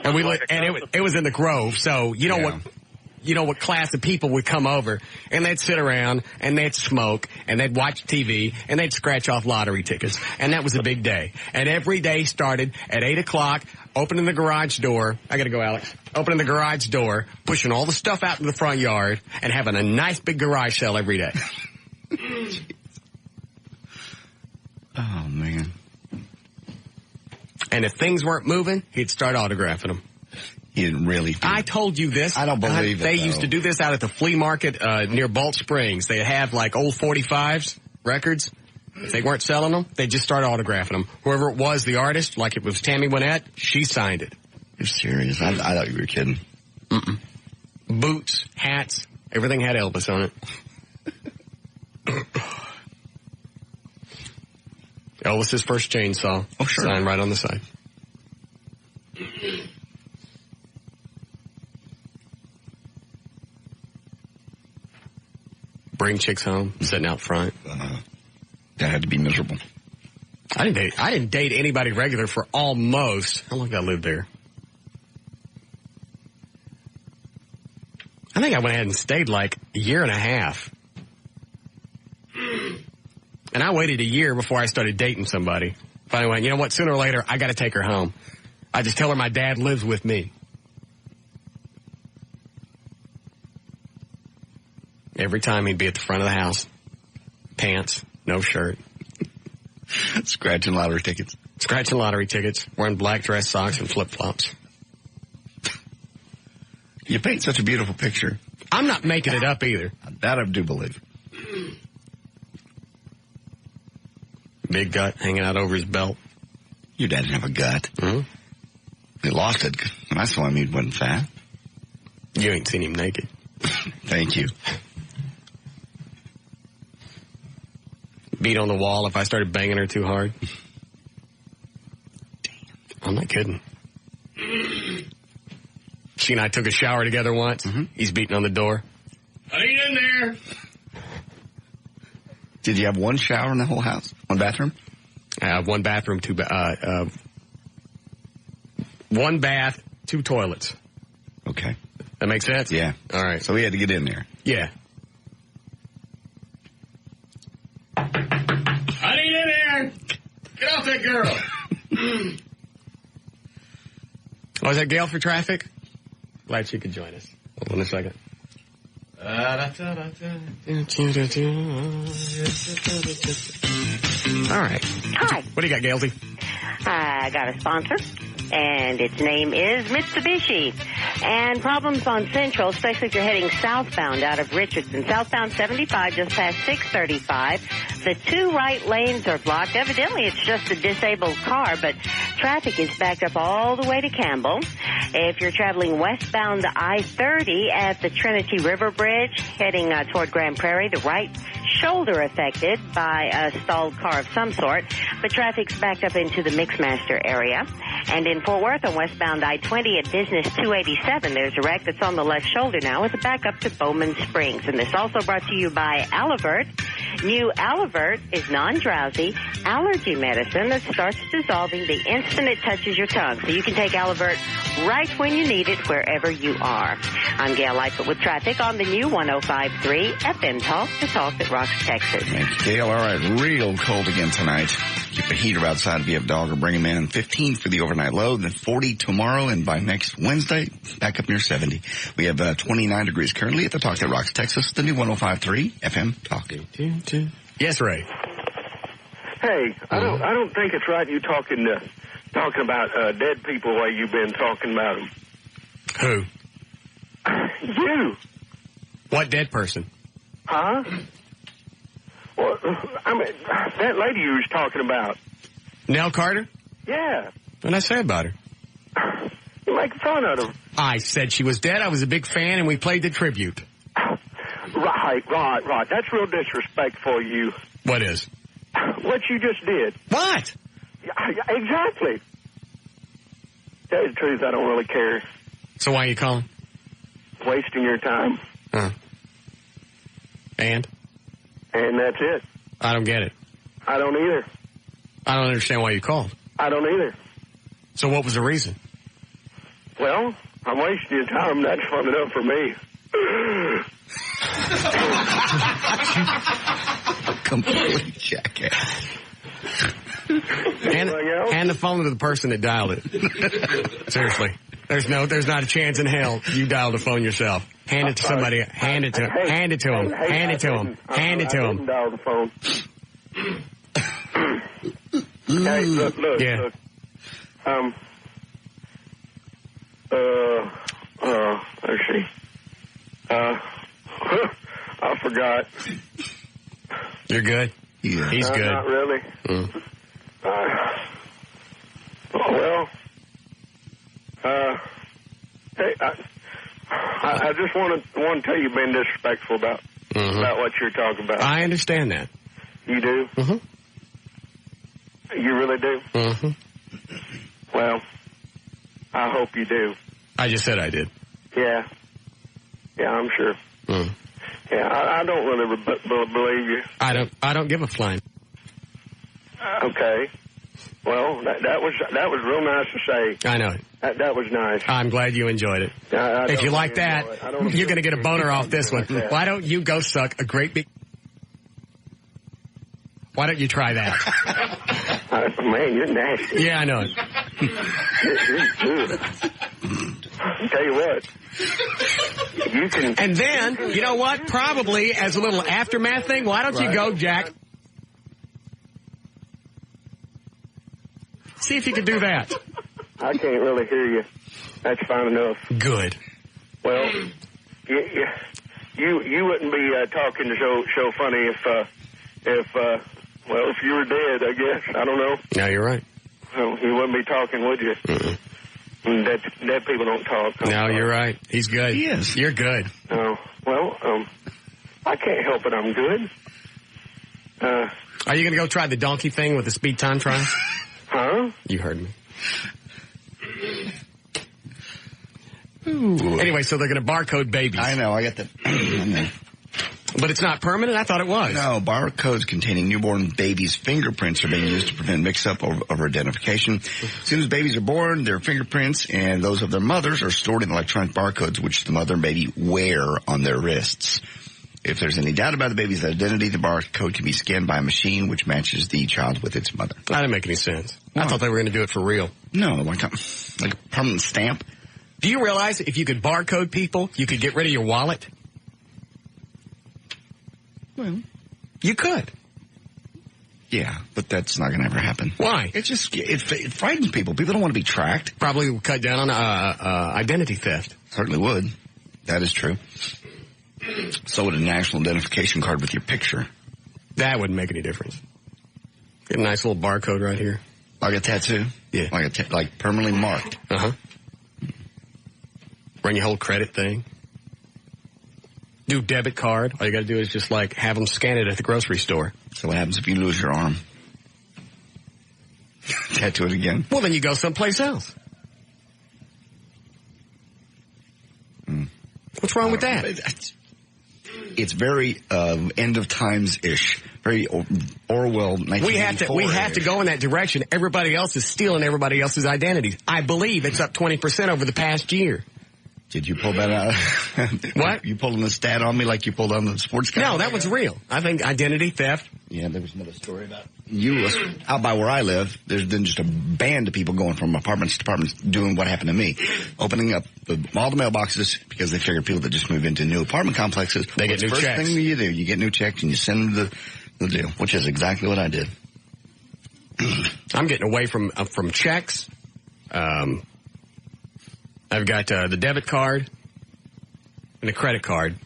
And it was in the Grove, so you know what class of people would come over, and they'd sit around and they'd smoke and they'd watch TV and they'd scratch off lottery tickets, and that was a big day. And every day started at 8:00, opening the garage door. I gotta go, Alex. Opening the garage door, pushing all the stuff out in the front yard, and having a nice big garage sale every day. Oh man. And if things weren't moving, he'd start autographing them. He didn't really. I told you this. I don't believe it. They used to do this out at the flea market near Bolt Springs. They have like old 45s. records, if they weren't selling them, they'd just start autographing them. Whoever it was, the artist, like it was Tammy Wynette, she signed it. You're serious? I thought you were kidding. Mm-mm. Boots, hats, everything had Elvis on it. Elvis's first chainsaw. Oh, sure. Signed right on the side. Bring chicks home, sitting out front. That had to be miserable. I didn't date anybody regular for almost, how long did I live there? I think I went ahead and stayed like a year and a half. And I waited a year before I started dating somebody. Finally went, you know what, sooner or later, I got to take her home. I just tell her my dad lives with me. Every time he'd be at the front of the house. Pants, no shirt. Scratching lottery tickets. Scratching lottery tickets, wearing black dress socks and flip-flops. You paint such a beautiful picture. I'm not making it up either. That I do believe. Big gut hanging out over his belt. Your dad didn't have a gut. Mm-hmm. He lost it. When I saw him, he wasn't fat. You ain't seen him naked. Thank you. Beat on the wall if I started banging her too hard. I'm not kidding. She and I took a shower together once. Mm-hmm. He's beating on the door. I ain't in there. Did you have one shower in the whole house? One bathroom? One bathroom, one bath, 2 toilets. Okay. That makes sense? Yeah. All right. So we had to get in there. Yeah. I ain't in there. Get off that girl. Oh, is that Gail for traffic? Glad she could join us. Hold on a second. All right. Hi. What do you got, Gailsy? I got a sponsor, and its name is Mitsubishi. And problems on Central, especially if you're heading southbound out of Richardson. Southbound 75, just past 635. The 2 right lanes are blocked. Evidently, it's just a disabled car, but traffic is backed up all the way to Campbell. If you're traveling westbound to I-30 at the Trinity River Bridge, heading toward Grand Prairie, the right shoulder affected by a stalled car of some sort, but traffic's backed up into the Mixmaster area. And in Fort Worth on westbound I-20 at Business 287, there's a wreck that's on the left shoulder now with a backup to Bowman Springs. And this also brought to you by Alivert. New Alivert is non-drowsy allergy medicine that starts dissolving the instant it touches your tongue. So you can take Alivert right when you need it, wherever you are. I'm Gail Lightfoot with traffic on the new 105.3 FM Talk, the talk that rocks Texas. Thanks, Gail. All right, real cold again tonight. Keep the heater outside if you have a dog, or bring them in. 15 for the overnight low, then 40 tomorrow, and by next Wednesday, back up near 70. We have 29 degrees currently at the Talk That Rocks Texas, the new 105.3 FM Talk. Yes, Ray. Hey, I don't think it's right you talking about dead people while you've been talking about them. Who? You. What dead person? Huh? Well, I mean, that lady you was talking about. Nell Carter? Yeah. What did I say about her? You make fun of her. I said she was dead. I was a big fan, and we played the tribute. Right. That's real disrespectful, you. What is? What you just did. What? Exactly. Tell you the truth, I don't really care. So why are you calling? Wasting your time. Huh. And that's it. I don't get it. I don't either. I don't understand why you called. I don't either. So what was the reason? Well, I'm wasting your time. That's fun enough for me. Completely jackass. Hand the phone to the person that dialed it. Seriously. There's not a chance in hell you dialed the phone yourself. Hand it to somebody. Hand it to him. Hand it to him. Hand it to him. Hand it to him. I didn't dial the phone. Hey, look. Yeah. Look. Let's see. I forgot. You're good? Yeah. He's good. Not really. Hey, I just want to tell you, being disrespectful about what you're talking about. I understand that. You do? Mm-hmm. You really do? Mm-hmm. Well, I hope you do. I just said I did. Yeah. Yeah, I'm sure. Yeah, I don't really believe you. I don't give a flying. Okay. Well, that was real nice to say. I know it. That was nice. I'm glad you enjoyed it. If you like that, you're going to get a boner off this one. Why don't you go suck a great big... Why don't you try that? Man, you're nasty. Yeah, I know it. I'll tell you what. You can... And then, you know what? Probably as a little aftermath thing, why don't you go, Jack? See if you can do that. I can't really hear you. That's fine enough. Good. Well, you wouldn't be talking to show funny if you were dead, I guess. I don't know. No, you're right. Well, you wouldn't be talking, would you? Dead people don't talk. No, you're right. He's good. He is. You're good. Oh, well, I can't help it. I'm good. Are you going to go try the donkey thing with the speed time trial? Huh? You heard me. Ooh. Anyway, so they're going to barcode babies. I know. I got that. But it's not permanent? I thought it was. No, barcodes containing newborn babies' fingerprints are being used to prevent mix-up over identification. As soon as babies are born, their fingerprints and those of their mothers are stored in electronic barcodes, which the mother and baby wear on their wrists. If there's any doubt about the baby's identity, the barcode can be scanned by a machine which matches the child with its mother. That didn't make any sense. I thought they were going to do it for real. No, like a permanent stamp. Do you realize if you could barcode people, you could get rid of your wallet? Well, you could. Yeah, but that's not going to ever happen. Why? It frightens people. People don't want to be tracked. Probably would cut down on identity theft. Certainly would. That is true. So would a national identification card with your picture. That wouldn't make any difference. Get a nice little barcode right here. Like a tattoo? Yeah. Like permanently marked. Uh-huh. Run your whole credit thing. Do debit card. All you got to do is just have them scan it at the grocery store. So what happens if you lose your arm? Tattoo it again. Well, then you go someplace else. What's wrong with that? It's very end of times-ish. Very Orwell 1984. We have to go in that direction. Everybody else is stealing everybody else's identities. I believe it's up 20% over the past year. Did you pull that out? What? You pulling the stat on me like you pulled on the sports guy? No, that was real. I think identity theft. Yeah, there was another story about out by where I live. There's been just a band of people going from apartments to apartments doing what happened to me. Opening up all the mailboxes because they figure people that just move into new apartment complexes. They get new checks. First thing you do, you get new checks and you send them the deal, which is exactly what I did. I'm getting away from checks. I've got the debit card and the credit card.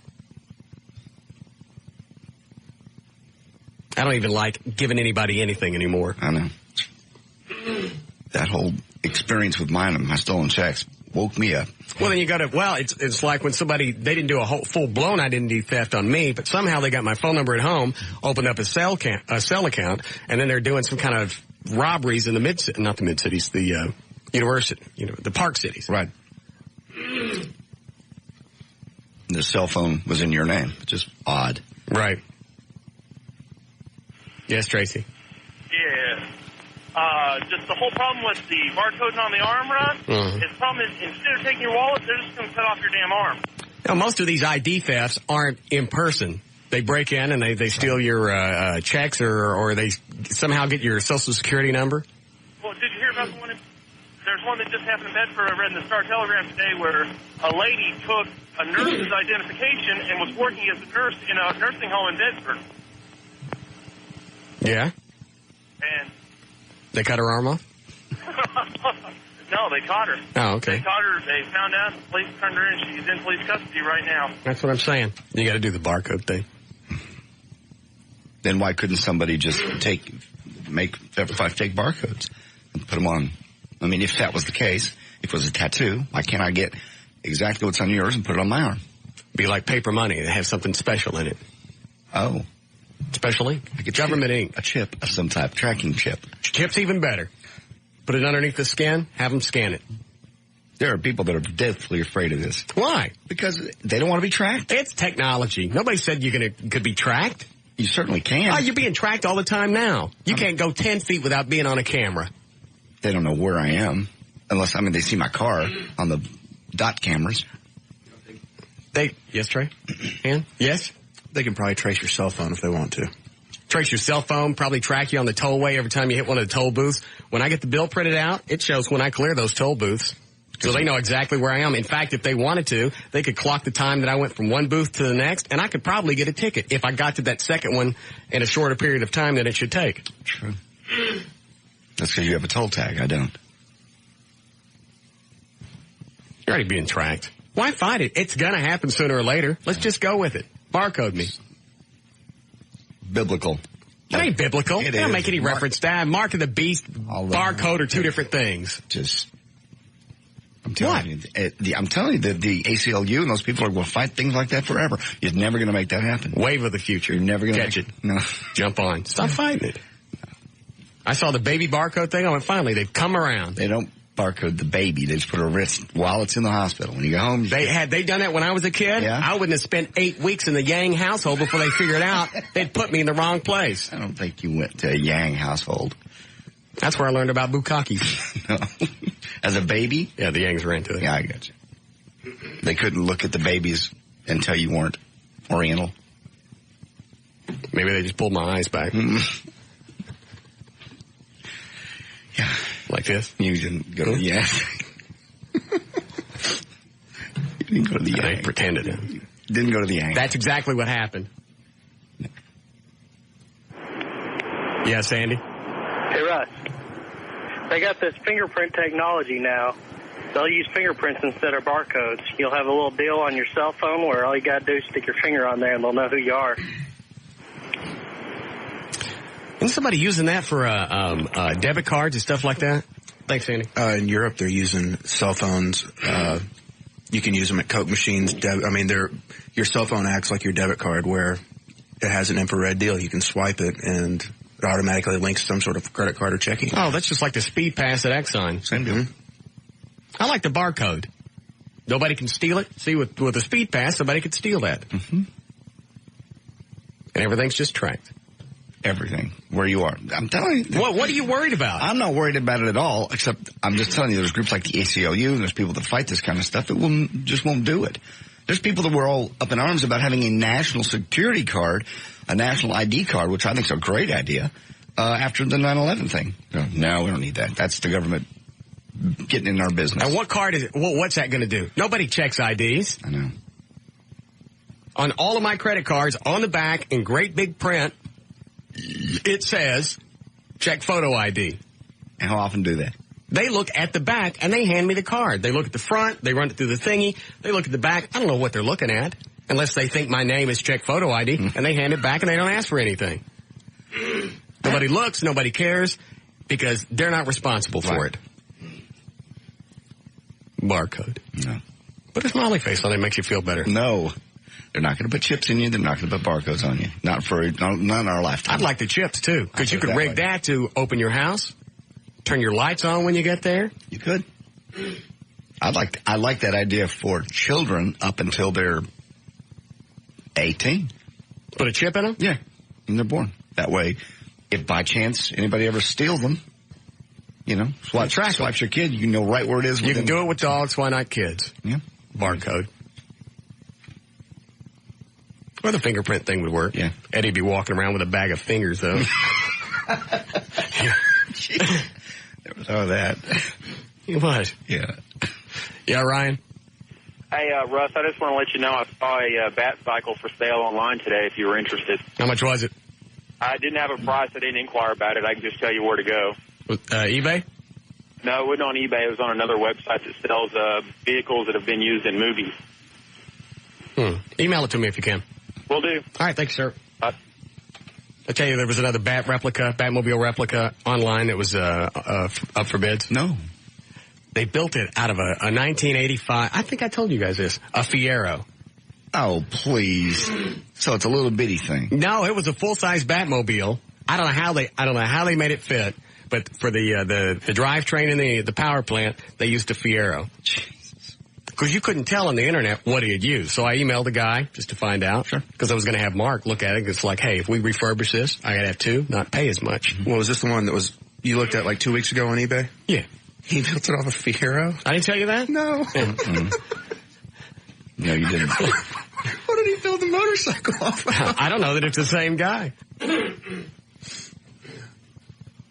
I don't even like giving anybody anything anymore. I know. That whole experience with my stolen checks woke me up. Well, then you got to, it's like when they didn't do a whole full-blown identity theft on me, but somehow they got my phone number at home, opened up a cell account, and then they're doing some kind of robberies in the not the mid-cities, the university, the park cities. Right. The cell phone was in your name, which is odd. Right. Yes, Tracy. Yeah. Just the whole problem with the barcoding on the arm, Russ, the problem is instead of taking your wallet, they're just going to cut off your damn arm. Now, most of these ID thefts aren't in person. They break in and they steal your checks or they somehow get your Social Security number. Well, did you hear about the one? There's one that just happened in Bedford. I read in the Star-Telegram today where a lady took a nurse's identification and was working as a nurse in a nursing home in Bedford. Yeah? And they cut her arm off? No, they caught her. Oh, okay. They caught her. They found out. The police turned her in. She's in police custody right now. That's what I'm saying. You got to do the barcode thing. then why couldn't somebody just make fake barcodes and put them on? I mean, if that was the case, if it was a tattoo, why can't I get exactly what's on yours and put it on my arm? Be like paper money. They have something special in it. Oh. Special ink? Like government ink. A chip of some type, tracking chip. Chip's even better. Put it underneath the skin, have them scan it. There are people that are deathly afraid of this. Why? Because they don't want to be tracked. It's technology. Nobody said could be tracked. You certainly can. Oh, you're being tracked all the time now. You can't go 10 feet without being on a camera. They don't know where I am. Unless, they see my car on the dot cameras. Yes, Trey? And? Yes? They can probably trace your cell phone if they want to. Trace your cell phone, probably track you on the tollway every time you hit one of the toll booths. When I get the bill printed out, it shows when I clear those toll booths. So they know exactly where I am. In fact, if they wanted to, they could clock the time that I went from one booth to the next, and I could probably get a ticket if I got to that second one in a shorter period of time than it should take. True. That's because you have a toll tag. I don't. You're already being tracked. Why fight it? It's going to happen sooner or later. Let's just go with it. Barcode me. Biblical. That ain't biblical. They don't make any reference to that. Mark of the beast, barcode are two different things. I'm telling you that the ACLU and those people are going to fight things like that forever. You're never going to make that happen. Wave of the future. You're never going to catch it. No. Jump on. Stop fighting it. I saw the baby barcode thing. I went, finally, they've come around. They don't barcode the baby. They just put a wrist while it's in the hospital. When you go home, had they done that when I was a kid, yeah? I wouldn't have spent 8 weeks in the Yang household before they figured out they'd put me in the wrong place. I don't think you went to a Yang household. That's where I learned about bukkakis. No. As a baby? Yeah, the Yangs were into it. Yeah, I got you. They couldn't look at the babies and tell you weren't Oriental. Maybe they just pulled my eyes back. Yeah. Like this? You didn't go to the Yang. You didn't go to the Yang. They pretended it. Didn't go to the Yang. That's exactly what happened. Yes, Andy? Hey, Russ. They got this fingerprint technology now. They'll use fingerprints instead of barcodes. You'll have a little deal on your cell phone where all you got to do is stick your finger on there and they'll know who you are. Isn't somebody using that for debit cards and stuff like that? Thanks, Andy. In Europe, they're using cell phones. You can use them at Coke machines. Your cell phone acts like your debit card where it has an infrared deal. You can swipe it and it automatically links some sort of credit card or checking. Oh, that's just like the speed pass at Exxon. Same deal. I like the barcode. Nobody can steal it. See, with the speed pass, somebody could steal that. Mm-hmm. And everything's just tracked. Everything. Where you are. I'm telling you. What are you worried about? I'm not worried about it at all, except I'm just telling you there's groups like the ACLU and there's people that fight this kind of stuff that just won't do it. There's people that were all up in arms about having a national security card, a national ID card, which I think is a great idea, after the 9/11 thing. No, we don't need that. That's the government getting in our business. And what card is it? What's that going to do? Nobody checks IDs. I know. On all of my credit cards, on the back, in great big print, it says, check photo ID. And how often do they? They look at the back, and they hand me the card. They look at the front, they run it through the thingy, they look at the back. I don't know what they're looking at, unless they think my name is check photo ID, and they hand it back, and they don't ask for anything. Nobody looks, nobody cares, because they're not responsible for it. Barcode. No. Put a smiley face on it, makes you feel better. No. They're not going to put chips in you. They're not going to put barcodes on you. Not in our lifetime. I'd like the chips, too, because you could rig that to open your house, turn your lights on when you get there. You could. I like that idea for children up until they're 18. Put a chip in them? Yeah, when they're born. That way, if by chance anybody ever steals them, swipes your kid, you can know right where it is. You can do it with dogs, why not kids? Yeah. Barcode. Or the fingerprint thing would work. Yeah. Eddie'd be walking around with a bag of fingers, though. Never thought of that. What? Yeah. Yeah, Ryan? Hey, Russ, I just want to let you know I saw a bat cycle for sale online today if you were interested. How much was it? I didn't have a price. I didn't inquire about it. I can just tell you where to go. eBay? No, it wasn't on eBay. It was on another website that sells vehicles that have been used in movies. Email it to me if you can. Will do. All right, thanks, sir. Bye. I tell you, there was another Batmobile replica online that was up for bids. No. They built it out of a 1985. I think I told you guys this. A Fiero. Oh, please. So it's a little bitty thing. No, it was a full-size Batmobile. I don't know how they made it fit, but for the drivetrain and the power plant, they used a Fiero. Because you couldn't tell on the internet what he had used. So I emailed the guy just to find out. Sure. Because I was going to have Mark look at it. It's like, hey, if we refurbish this, I got to have two, not pay as much. Well, was this the one that you looked at like 2 weeks ago on eBay? Yeah. He built it off a Fiero? I didn't tell you that? No. No, you didn't. What did he build the motorcycle off of? I don't know that it's the same guy.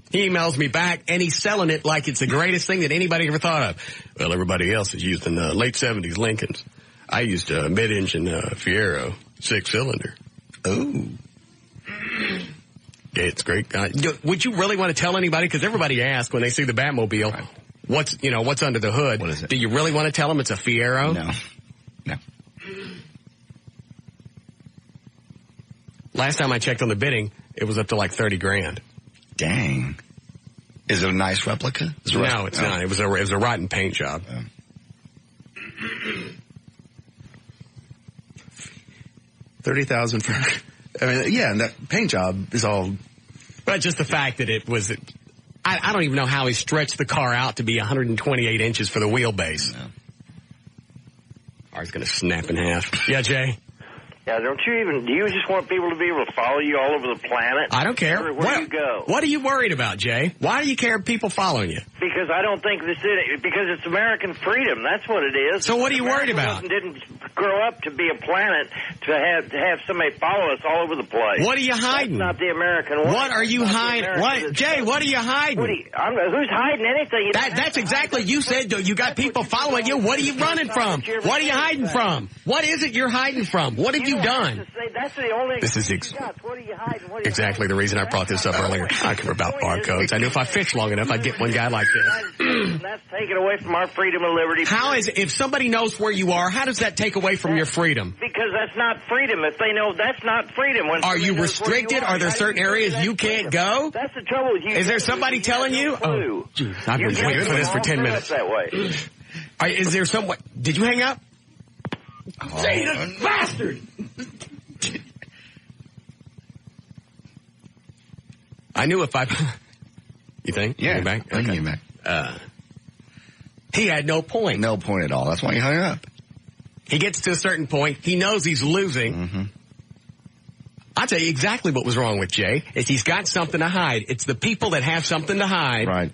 He emails me back, and he's selling it like it's the greatest thing that anybody ever thought of. Well, everybody else is using late 70s Lincolns. I used a mid-engine Fiero, 6-cylinder. Oh. Yeah, it's great. Would you really want to tell anybody? Because everybody asks when they see the Batmobile, what's under the hood? What is it? Do you really want to tell them it's a Fiero? No. Last time I checked on the bidding, it was up to like $30,000. Dang. Is it a nice replica? No, it's not. It was a rotten paint job. $30,000 for. I mean, yeah, and that paint job is all. But just the fact that it was. I don't even know how he stretched the car out to be 128 inches for the wheelbase. No. Car's going to snap in half. Yeah, Jay? Yeah, do you just want people to be able to follow you all over the planet? I don't care. Where you go. What are you worried about, Jay? Why do you care if people following you? Because I don't think because it's American freedom. That's what it is. So what are you worried about? Didn't grow up to be a planet to have somebody follow us all over the place. What are you hiding? That's not the American way. What are you hiding? What, Jay, what are you hiding? Who's hiding anything? That's exactly, you said you got people following you. What are you running from? What are you hiding from? What is it you're hiding from? What have you done? That's the only. This is exactly the reason I brought this up earlier. I care about barcodes. I knew if I fished long enough, I'd get one guy like this. That's taken away from our freedom and liberty. If somebody knows where you are, how does that take away from your freedom? Because that's not freedom. If they know, that's not freedom. Are you restricted? Are there certain areas you can't go? That's the trouble with you. Is there somebody telling you? Oh, geez, I've been waiting for this for 10 minutes. That way. Is there some way? Did you hang up? Jesus bastard! I knew if I... You think? Yeah. You back? I think you're back. He had no point. No point at all. That's why he hung up. He gets to a certain point. He knows he's losing. Mm-hmm. I'll tell you exactly what was wrong with Jay. Is he's got something to hide. It's the people that have something to hide. Right.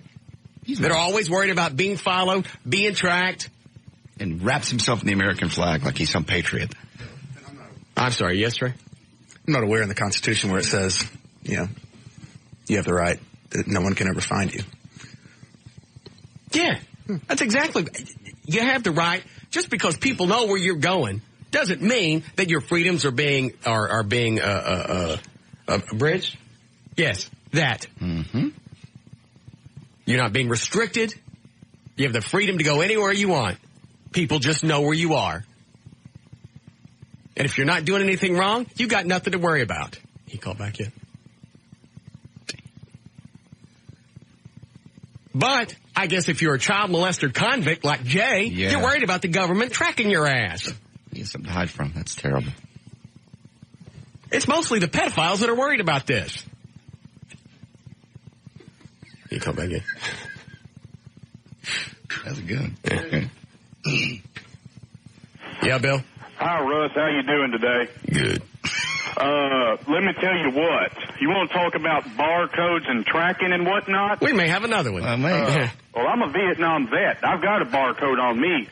That are always worried about being followed, being tracked. And wraps himself in the American flag like he's some patriot. I'm sorry, yes, Trey? I'm not aware in the Constitution where it says, you have the right that no one can ever find you. Yeah, that's exactly. You have the right. Just because people know where you're going doesn't mean that your freedoms are being abridged. Yes, that. Mm-hmm. You're not being restricted. You have the freedom to go anywhere you want. People just know where you are. And if you're not doing anything wrong, you got nothing to worry about. He called back yet? But I guess if you're a child molester convict like Jay, you're worried about the government tracking your ass. You have something to hide from. That's terrible. It's mostly the pedophiles that are worried about this. He called back in. That's good. Yeah. Yeah, Bill? Hi, Russ. How you doing today? Good. Let me tell you what. You want to talk about barcodes and tracking and whatnot? We may have another one. Well, I'm a Vietnam vet. I've got a barcode on me.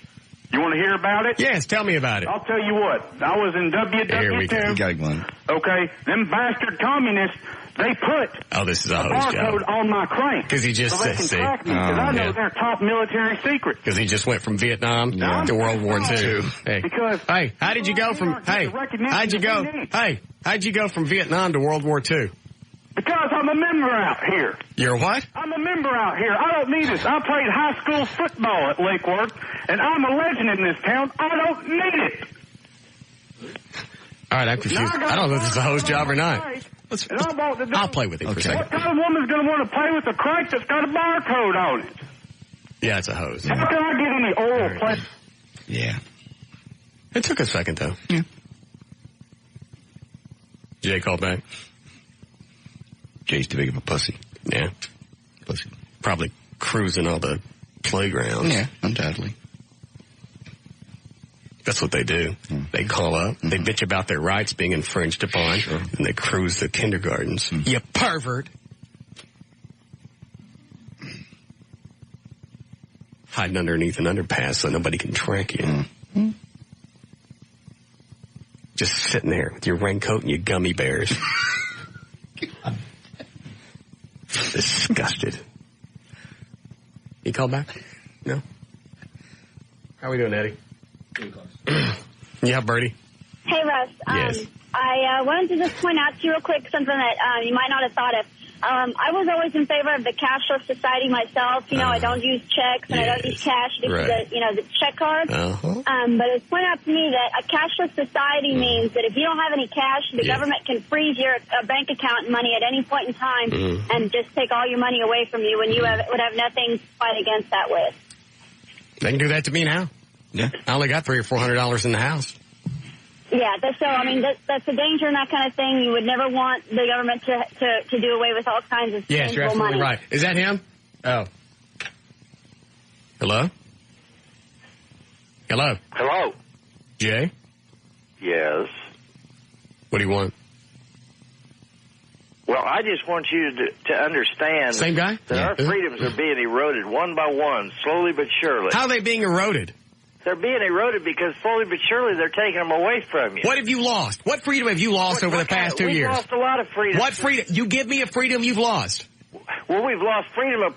You want to hear about it? Yes, tell me about it. I'll tell you what. I was in WW2. Here we go. You got one. Okay. Them bastard communists, they put this is a barcode on my crank. Because he just said, see. Because I know they're top military secret. Because he just went from Vietnam to World War II. Hey, how did you go from? How'd you go from Vietnam to World War II? Because I'm a member out here. You're what? I'm a member out here. I don't need this. I played high school football at Lake Worth, and I'm a legend in this town. I don't need it. All right, I'm confused. I don't know if this is a host job or not. And I want to know I'll play with him for a second. what kind of woman's going to want to play with a crank that's got a barcode on it? Yeah, it's a hose. How can I get any oil play? Yeah. It took a second, though. Yeah. Jay called back. Jay's too big of a pussy. Yeah. Pussy. Probably cruising all the playgrounds. Yeah, undoubtedly. That's what they do. They call up, they bitch about their rights being infringed upon, and they cruise the kindergartens. You pervert! Hiding underneath an underpass so nobody can track you. Just sitting there with your raincoat and your gummy bears. Disgusted. You call back? No? How are we doing, Eddie? Yeah, Bertie. Hey, Russ. Yes. I wanted to just point out to you real quick something that you might not have thought of. I was always in favor of the cashless society myself. You know, I don't use checks and I don't use cash. I use the check card. But it's pointed out to me that a cashless society means that if you don't have any cash, the government can freeze your bank account money at any point in time and just take all your money away from you, and you would have nothing to fight against that with. They can do that to me now. Yeah. I only got $300 or $400 in the house. Yeah, that's a danger in that kind of thing. You would never want the government to do away with all kinds of Yes, you're absolutely money. right. Is that him? Oh. Hello? Hello? Hello. Jay? Yes. What do you want? Well, I just want you to understand Same guy? that our freedoms are being eroded one by one, slowly but surely. How are they being eroded? They're being eroded because slowly but surely they're taking them away from you. What have you lost? What freedom have you lost over the past 2 years? We've lost a lot of freedom. What freedom? You give me a freedom you've lost. Well, we've lost freedom of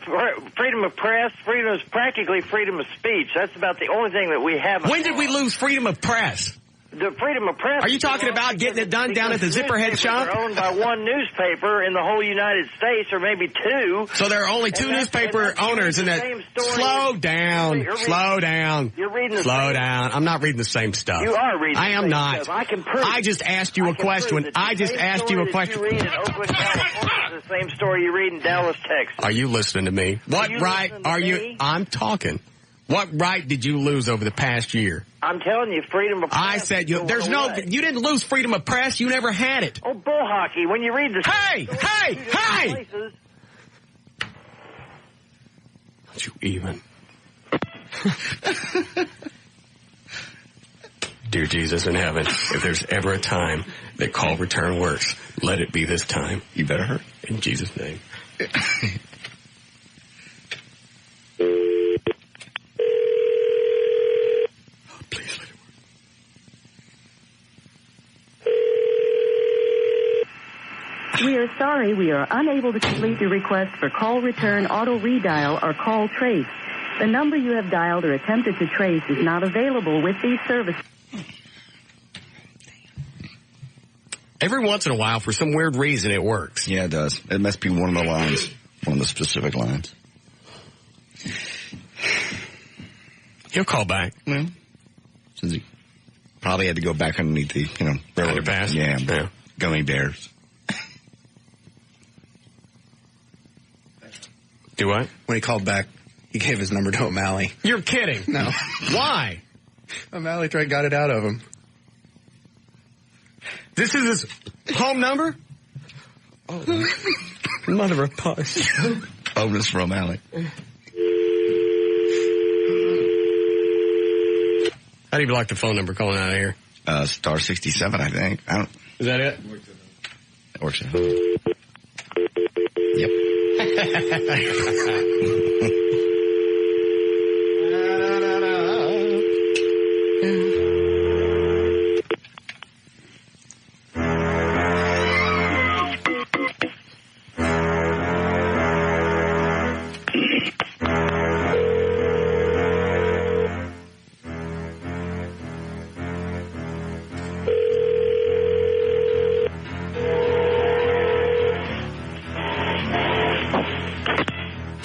press. Freedom is practically freedom of speech. That's about the only thing that we have. When did we lose freedom of press? The freedom of press. Are you talking about getting it done down at the Zipperhead shop? They're owned by one newspaper in the whole United States, or maybe two. So there are only two newspaper owners in that. Slow down. Slow down. You're reading the Slow down. I'm not reading the same stuff. You are reading I the am same not. stuff. I can prove. I just asked you a question. I just asked you a question. You read in Oakland, California, the same story you read in Dallas, Texas. Are you listening to me? What right are you? I'm talking. What right did you lose over the past year? I'm telling you, freedom of press. I said you didn't lose freedom of press. You never had it. Oh, bull hockey. When you read the... Hey! Don't you even. Dear Jesus in heaven, if there's ever a time that call return works, let it be this time. You better hurry. In Jesus' name. Please let it work. We are sorry we are unable to complete your request for call return, auto redial, or call trace. The number you have dialed or attempted to trace is not available with these services. Every once in a while, for some weird reason, it works. Yeah, it does. It must be one of the lines, one of the specific lines. He'll call back. Well, since he probably had to go back underneath the, railroad. Underpass? Yeah. Gummy bears. Do what? When he called back, he gave his number to O'Malley. You're kidding. No. Why? O'Malley got it out of him. This is his home number? Oh, mother of puss. Bonus for O'Malley. How do you block the phone number calling out of here? Star 67, I think. Is that it? That works out. Yep.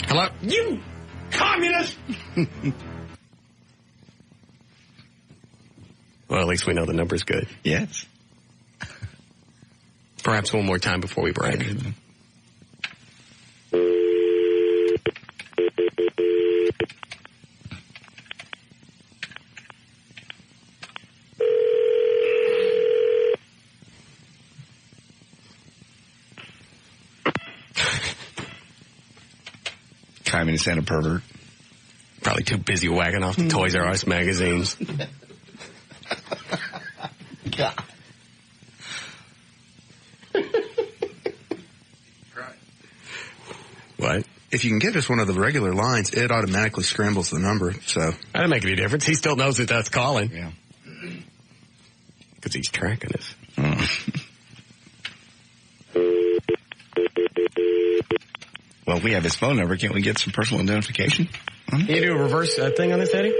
Hello? You communist! Well, at least we know the number's good. Yes. Perhaps one more time before we break. Chiming to Santa pervert. Probably too busy whacking off the Toys R Us magazines. God. What? If you can get just one of the regular lines, it automatically scrambles the number, so. That doesn't make any difference. He still knows that that's calling. Yeah. Because he's tracking us. Well, if we have his phone number, can't we get some personal identification? Can you do a reverse thing on this, Eddie?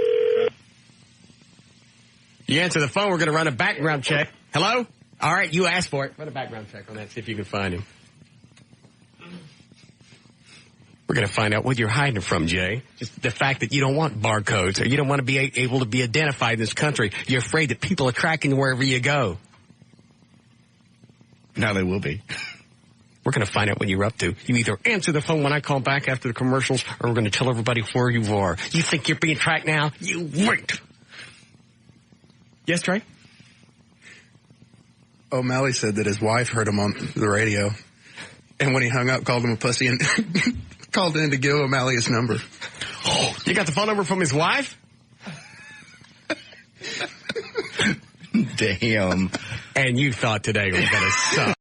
You answer the phone, we're going to run a background check. Hello? All right, you asked for it. Run a background check on that, see if you can find him. We're going to find out what you're hiding from, Jay. Just the fact that you don't want barcodes or you don't want to be able to be identified in this country. You're afraid that people are tracking wherever you go. Now they will be. We're going to find out what you're up to. You either answer the phone when I call back after the commercials, or we're going to tell everybody where you are. You think you're being tracked now? You wait. Yes, Trey? O'Malley said that his wife heard him on the radio, and when he hung up, called him a pussy and called in to give O'Malley his number. Oh, you got the phone number from his wife? Damn. And you thought today was going to suck.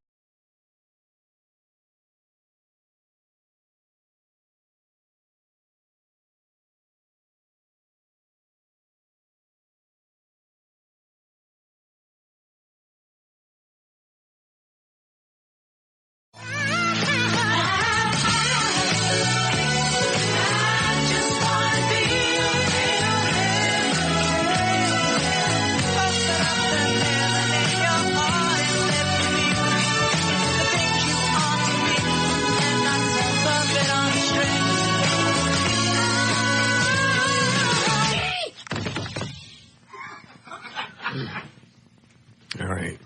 All right.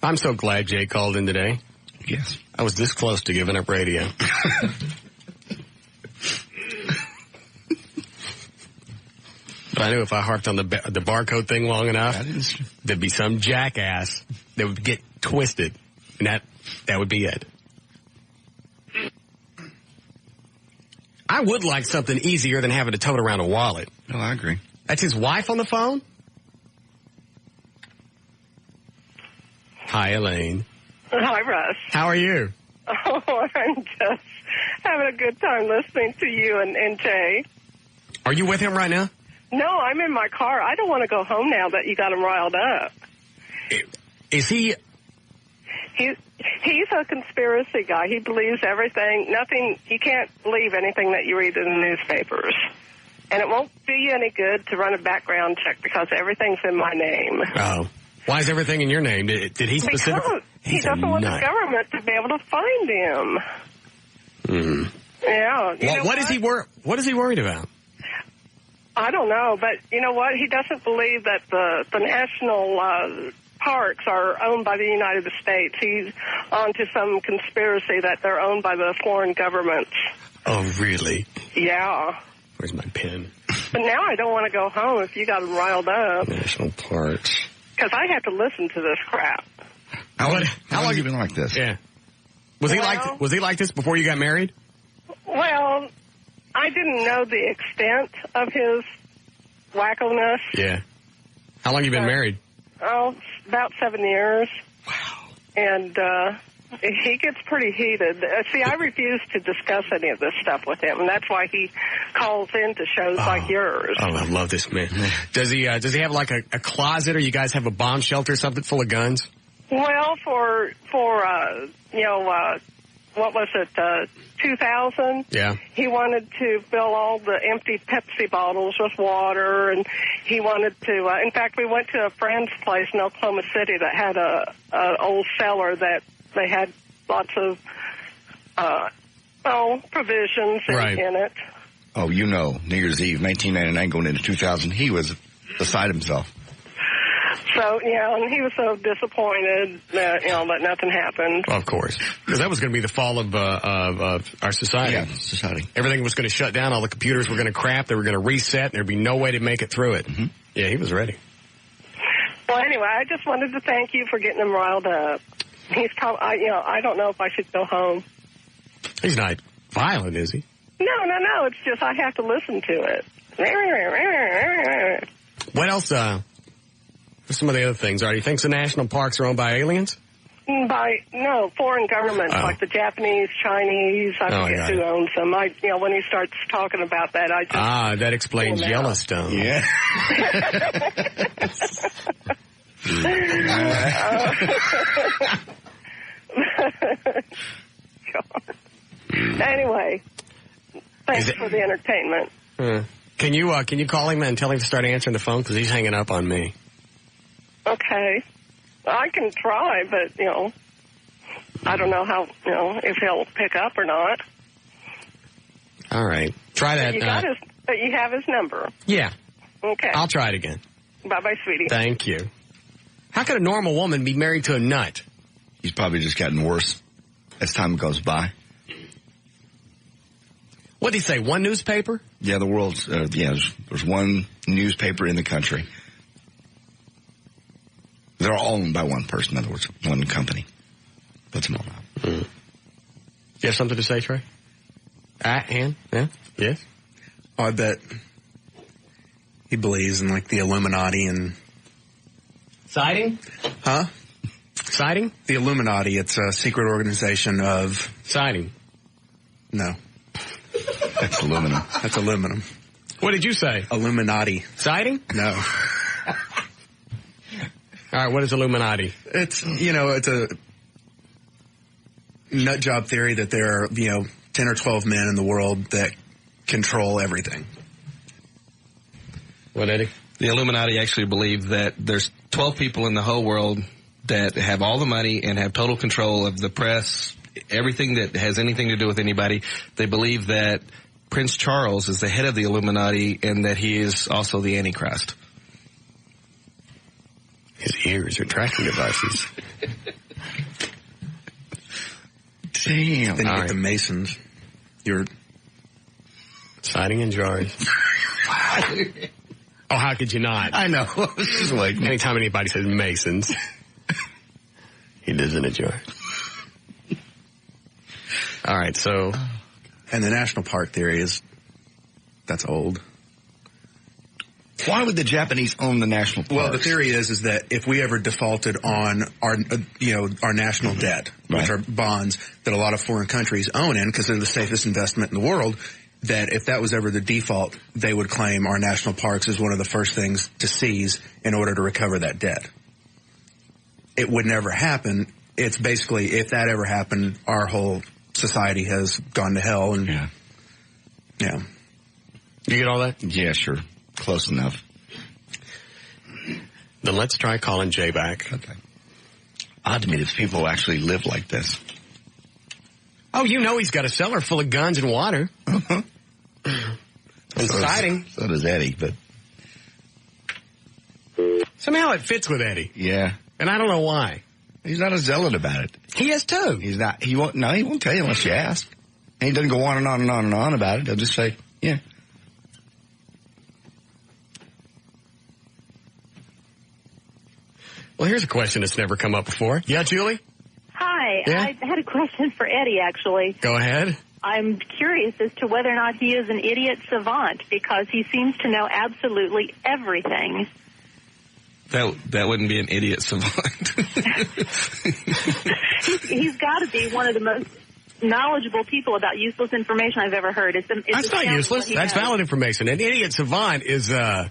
I'm so glad Jay called in today. Yes. I was this close to giving up radio. But I knew if I harped on the barcode thing long enough, there'd be some jackass that would get twisted, and that would be it. I would like something easier than having to tote around a wallet. No, I agree. That's his wife on the phone? Hi, Elaine. Hi, Russ. How are you? Oh, I'm just having a good time listening to you and Jay. Are you with him right now? No, I'm in my car. I don't want to go home now that you got him riled up. Is he... He's a conspiracy guy. He believes everything, nothing, he can't believe anything that you read in the newspapers. And it won't do you any good to run a background check because everything's in my name. Oh. Why is everything in your name? Did he specifically? Because he doesn't want the government to be able to find him. Mm. Yeah. What is he worried about? I don't know, but you know what? He doesn't believe that the national parks are owned by the United States. He's onto some conspiracy that they're owned by the foreign governments. Oh, really? Yeah. Where's my pen? But now I don't want to go home if you got him riled up. National parks. Because I have to listen to this crap. How long have you been like this? Yeah. Was he like this before you got married? Well, I didn't know the extent of his wackoness. Yeah. How long you been married? Oh, about 7 years. Wow. And he gets pretty heated. See, I refuse to discuss any of this stuff with him, and that's why he calls into shows like yours. Oh, I love this man. Does he have like a closet, or you guys have a bomb shelter or something full of guns? Well, for what was it, 2000? Yeah. He wanted to fill all the empty Pepsi bottles with water, and he wanted to, in fact, we went to a friend's place in Oklahoma City that had a old cellar that they had lots of, provisions in it. Oh, you know, New Year's Eve, 1999 going into 2000, he was beside himself. So, and he was so disappointed that, that nothing happened. Of course. Because that was going to be the fall of our society. Yeah, society. Everything was going to shut down. All the computers were going to crap. They were going to reset. And there'd be no way to make it through it. Mm-hmm. Yeah, he was ready. Well, anyway, I just wanted to thank you for getting him riled up. He's I don't know if I should go home. He's not violent, is he? No. It's just I have to listen to it. What else? What's some of the other things? He thinks the national parks are owned by aliens? Foreign governments, like the Japanese, Chinese. I forget who owns them. When he starts talking about that, I just... that explains Yellowstone. Yeah. Anyway, thanks for the entertainment. Can you call him and tell him to start answering the phone? Because he's hanging up on me. Okay. I can try, but, I don't know how, if he'll pick up or not. All right. Try that. But you have his number. Yeah. Okay. I'll try it again. Bye-bye, sweetie. Thank you. How could a normal woman be married to a nut? He's probably just gotten worse as time goes by. What did he say, one newspaper? Yeah, the world's, there's one newspaper in the country. They're all owned by one person, in other words, one company. Puts them all out. You have something to say, Trey? Ann? Yeah? Yes? I bet he believes in, the Illuminati and... Siding? Huh? Siding? The Illuminati, it's a secret organization of... Siding? No. That's aluminum. That's aluminum. What did you say? Illuminati. Siding? No. All right, what is Illuminati? It's, it's a nut job theory that there are, 10 or 12 men in the world that control everything. What, Eddie? The Illuminati actually believe that there's 12 people in the whole world that have all the money and have total control of the press, everything that has anything to do with anybody. They believe that Prince Charles is the head of the Illuminati and that he is also the Antichrist. His ears are tracking devices. Damn. Then you get the Masons. You're siding in jars. Oh, how could you not? I know. I was just waiting. Anytime anybody says Masons, he lives in a jar. All right, so... And the national park theory that's old. Why would the Japanese own the national parks? Well, the theory is that if we ever defaulted on our national debt, which are bonds that a lot of foreign countries own in because they're the safest investment in the world, that if that was ever the default, they would claim our national parks as one of the first things to seize in order to recover that debt. It would never happen. It's basically, if that ever happened, our whole society has gone to hell. And yeah. You get all that? Yeah, sure. Close enough. Then let's try calling Jay back. Okay. Odd to me that people actually live like this. Oh, he's got a cellar full of guns and water. Uh-huh. And siding. So does Eddie, but... Somehow it fits with Eddie. Yeah. And I don't know why. He's not a zealot about it. He is too. He's not. He won't tell you unless you ask. And he doesn't go on and on and on and on about it. He'll just say, yeah. Well, here's a question that's never come up before. Yeah, Julie? Hi. Yeah? I had a question for Eddie, actually. Go ahead. I'm curious as to whether or not he is an idiot savant, because he seems to know absolutely everything. That wouldn't be an idiot savant. He's got to be one of the most knowledgeable people about useless information I've ever heard. That's not useless. That's valid information. An idiot savant is an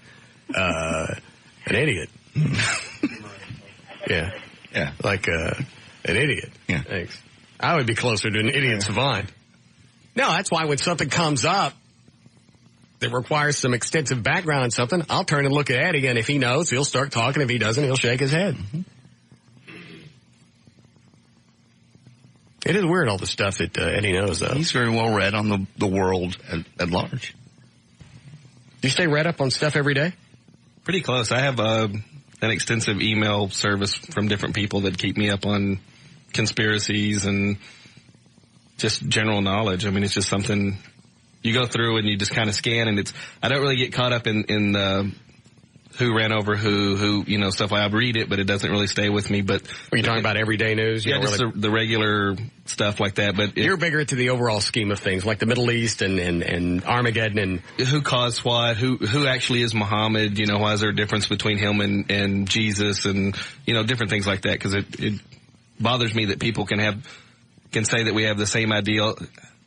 idiot. Yeah. Yeah. Like an idiot. Yeah. Thanks. I would be closer to an idiot savant. No, that's why when something comes up that requires some extensive background on something, I'll turn and look at Eddie, and if he knows, he'll start talking. If he doesn't, he'll shake his head. Mm-hmm. It is weird, all the stuff that Eddie knows, though. He's very well read on the world at large. Do you stay read up on stuff every day? Pretty close. I have an extensive email service from different people that keep me up on conspiracies and just general knowledge. I mean, it's just something you go through and you just kind of scan, and I don't really get caught up in who ran over who, stuff. I read it, but it doesn't really stay with me. But are you talking about everyday news? Yeah, just the regular stuff like that. But you're bigger into the overall scheme of things, like the Middle East and Armageddon and who caused what, who actually is Muhammad. Why is there a difference between him and Jesus, and different things like that? Because it bothers me that people can say that we have the same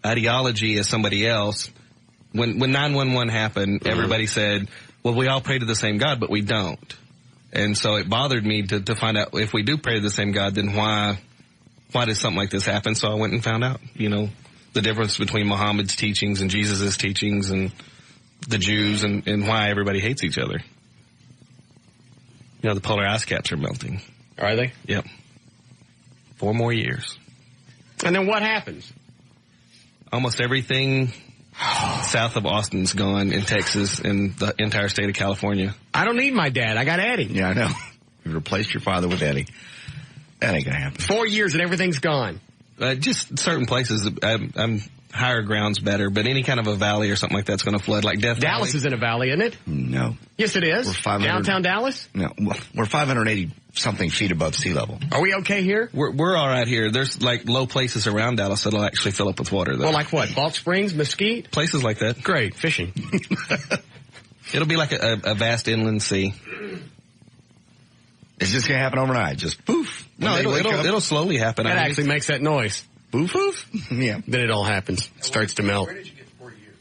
ideology as somebody else. When 9/11 happened, everybody said, well, we all pray to the same God, but we don't. And so it bothered me to find out if we do pray to the same God, then why did something like this happen? So I went and found out, the difference between Muhammad's teachings and Jesus' teachings and the Jews and why everybody hates each other. The polar ice caps are melting. Are they? Yep. 4 more years. And then what happens? Almost everything south of Austin's gone in Texas and the entire state of California. I don't need my dad. I got Eddie. Yeah, I know. You replaced your father with Eddie. That ain't gonna happen. 4 years and everything's gone. Just certain places. I'm higher ground's better, but any kind of a valley or something like that's going to flood. Like Death Dallas Valley. is in a valley, isn't it? No. Yes, it is. We're 500, downtown Dallas? No, we're 580 something feet above sea level. Are we okay here? We're all right here. There's like low places around Dallas that'll actually fill up with water, though. Well, like what? Balch Springs, Mesquite? Places like that. Great. Fishing. It'll be like a vast inland sea. It's just going to happen overnight. Just poof. No, it'll slowly happen. That actually makes that noise. Poof, poof. Yeah. Then it all happens. It starts to melt. Where did you get 4 years?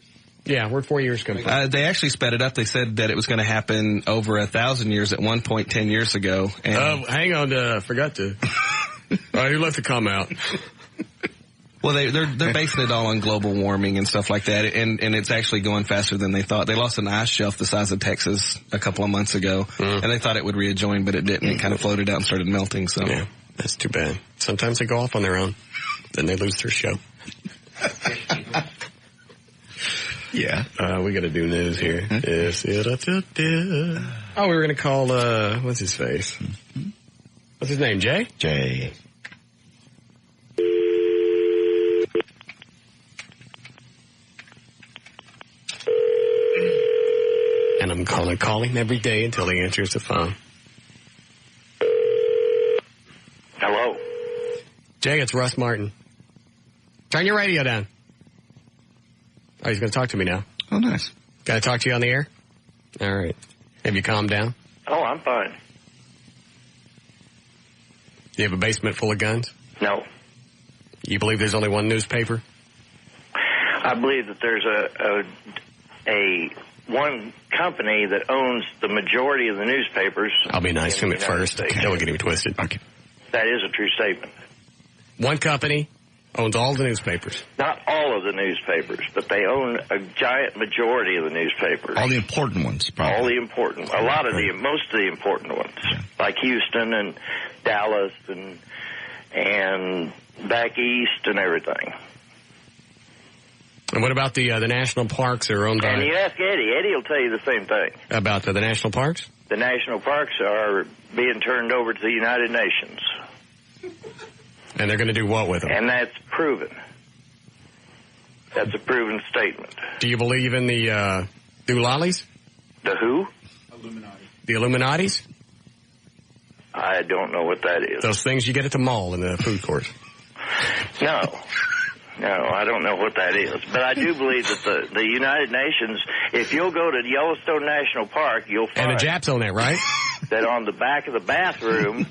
Yeah, where'd 4 years come from? They actually sped it up. They said that it was going to happen over 1,000 years at one point 10 years ago. And hang on, forgot to. All right, who let the come out? Well, they're basing it all on global warming and stuff like that, and it's actually going faster than they thought. They lost an ice shelf the size of Texas a couple of months ago, and they thought it would rejoin, but it didn't. It kind of floated out and started melting. So yeah, that's too bad. Sometimes they go off on their own, then they lose their show. Yeah. We got to do news here. Yes. Oh, we were going to call, what's his face? What's his name, Jay? Jay. And I'm calling every day until he answers the phone. Hello. Jay, it's Russ Martin. Turn your radio down. Oh, he's going to talk to me now. Oh, nice. Got to talk to you on the air? All right. Have you calmed down? Oh, I'm fine. Do you have a basement full of guns? No. You believe there's only one newspaper? I believe that there's a one company that owns the majority of the newspapers. I'll be nice to him at first. Don't get him twisted. Okay. That is a true statement. One company owns all the newspapers. Not all of the newspapers, but they own a giant majority of the newspapers. All the important ones, probably. All the important, most of the important ones, like Houston and Dallas and back east and everything. And what about the national parks that are owned by? And you ask Eddie. Eddie will tell you the same thing. About the national parks? The national parks are being turned over to the United Nations. And they're going to do what with them? And that's proven. That's a proven statement. Do you believe in the Doolalis? The who? Illuminati. The Illuminatis? I don't know what that is. Those things you get at the mall in the food court. No. No, I don't know what that is. But I do believe that the United Nations, if you'll go to Yellowstone National Park, you'll find... And the Japs own that, right? That on the back of the bathroom,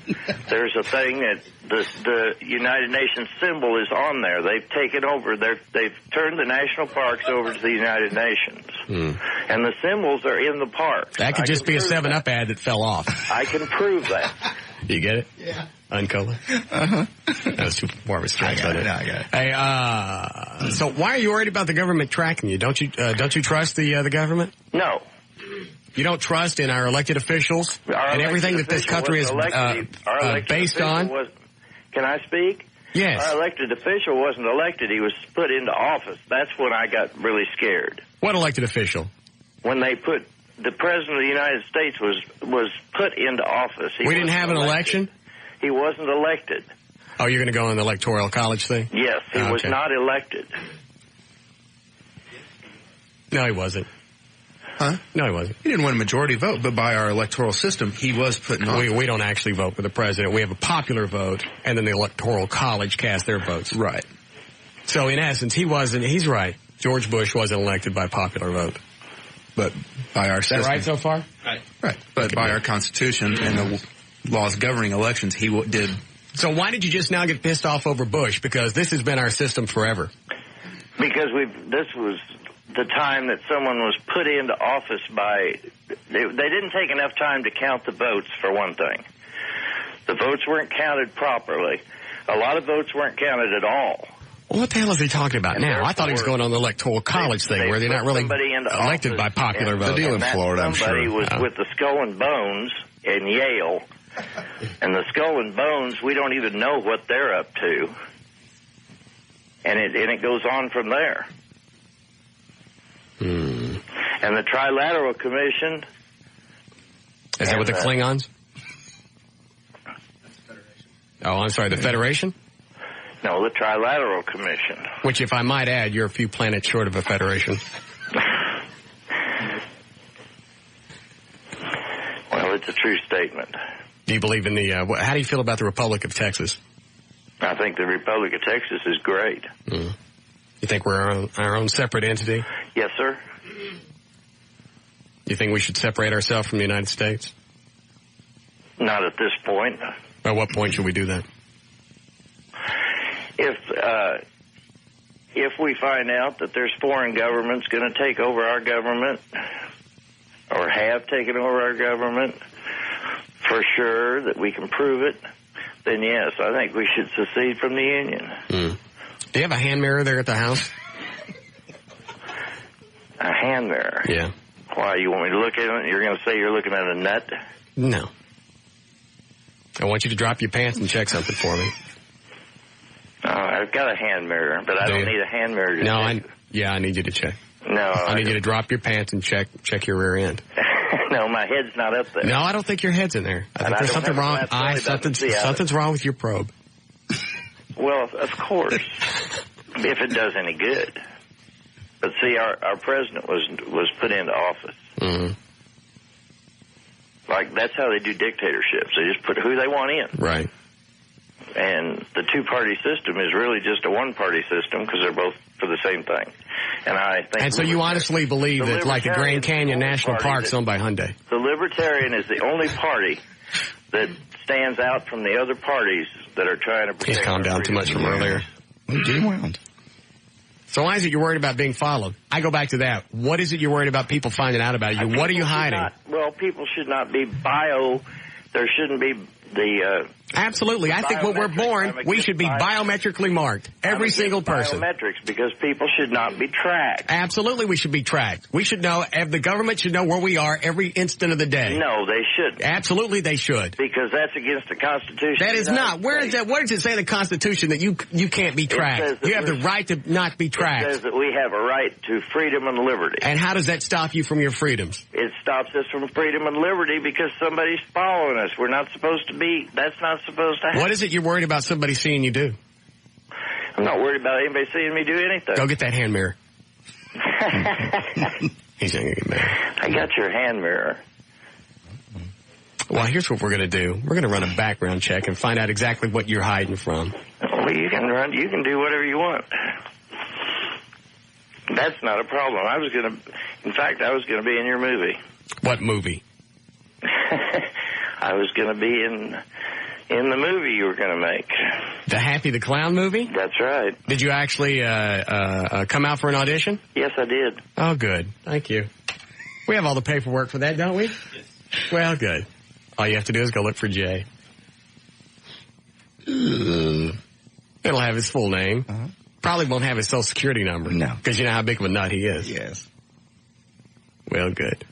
there's a thing that the United Nations symbol is on there. They've taken over. They've turned the national parks over to the United Nations. And the symbols are in the park. That could just be a 7-Up ad that fell off. I can prove that. You get it? Yeah. Uncolor? Uh-huh. That was too far of a stretch. I got it. Hey, so why are you worried about the government tracking you? Don't you trust the government? No. You don't trust in our elected officials and everything that this country is based on? Can I speak? Yes. Our elected official wasn't elected. He was put into office. That's when I got really scared. What elected official? When they put the President of the United States was put into office. We didn't have an election? He wasn't elected. Oh, you're going to go on the Electoral College thing? Yes, he was not elected. No, he wasn't. Huh? No, he wasn't. He didn't win a majority vote, but by our electoral system, he was put in office. We don't actually vote for the president. We have a popular vote, and then the Electoral College cast their votes. Right. So, in essence, he's right. George Bush wasn't elected by popular vote. But by our system. Is that right so far? Right. But by our Constitution and the laws governing elections, he did. So why did you just now get pissed off over Bush? Because this has been our system forever. Because this was the time that someone was put into office by... They didn't take enough time to count the votes, for one thing. The votes weren't counted properly. A lot of votes weren't counted at all. Well, what the hell is he talking about now? I thought he was going on the Electoral College thing where they're not really elected by popular vote. The deal in Florida, I'm sure. Somebody was with the Skull and Bones in Yale, and the Skull and Bones, we don't even know what they're up to. And it goes on from there. And the Trilateral Commission... Is that with the Klingons? Oh, I'm sorry, the Federation? No, the Trilateral Commission. Which, if I might add, you're a few planets short of a federation. Well, it's a true statement. Do you believe in the... how do you feel about the Republic of Texas? I think the Republic of Texas is great. You think we're our own separate entity? Yes, sir. You think we should separate ourselves from the United States? Not at this point. At what point should we do that? If we find out that there's foreign governments going to take over our government, or have taken over our government, for sure, that we can prove it, then yes, I think we should secede from the Union. Do you have a hand mirror there at the house? A hand mirror? Yeah. Why, you want me to look at it? You're going to say you're looking at a nut? No. I want you to drop your pants and check something for me. I've got a hand mirror, but I don't need a hand mirror to check. I need you to check. No. I need you to drop your pants and check your rear end. No, my head's not up there. No, I don't think your head's in there. I think there's something wrong. Something's wrong with your probe. Well, of course, if it does any good. But see, our president was put into office. Mm-hmm. Like, that's how they do dictatorships. They just put who they want in. Right. And the two-party system is really just a one-party system because they're both for the same thing. And I think. And so you honestly believe that, like, the Grand Canyon National Park is owned by Hyundai? The Libertarian is the only party that stands out from the other parties that are trying to protect. He's calmed down too much from earlier. So why is it you're worried about being followed? I go back to that. What is it you're worried about people finding out about you? What are you hiding? People should not be there shouldn't be the... Absolutely. I think when we're born, we should be biometrically marked. Every single person. Biometrics, because people should not be tracked. Absolutely, we should be tracked. We should know, the government should know where we are every instant of the day. No, they shouldn't. Absolutely, they should. Because that's against the Constitution. That is not. Where is that? Where does it say in the Constitution that you can't be tracked? You have the right to not be tracked. It says that we have a right to freedom and liberty. And how does that stop you from your freedoms? It stops us from freedom and liberty because somebody's following us. We're not supposed to be. That's not supposed to happen. What is it you're worried about somebody seeing you do? I'm not worried about anybody seeing me do anything. Go get that hand mirror. He's not going to get mad. I got your hand mirror. Well, here's what we're going to do. We're going to run a background check and find out exactly what you're hiding from. Well, you can do whatever you want. That's not a problem. In fact, I was going to be in your movie. What movie? I was going to be in the movie you were going to make. The Happy the Clown movie? That's right. Did you actually come out for an audition? Yes, I did. Oh, good. Thank you. We have all the paperwork for that, don't we? Yes. Well, good. All you have to do is go look for Jay. It'll have his full name. Uh-huh. Probably won't have his social security number. No. Because you know how big of a nut he is. Yes. Well, good.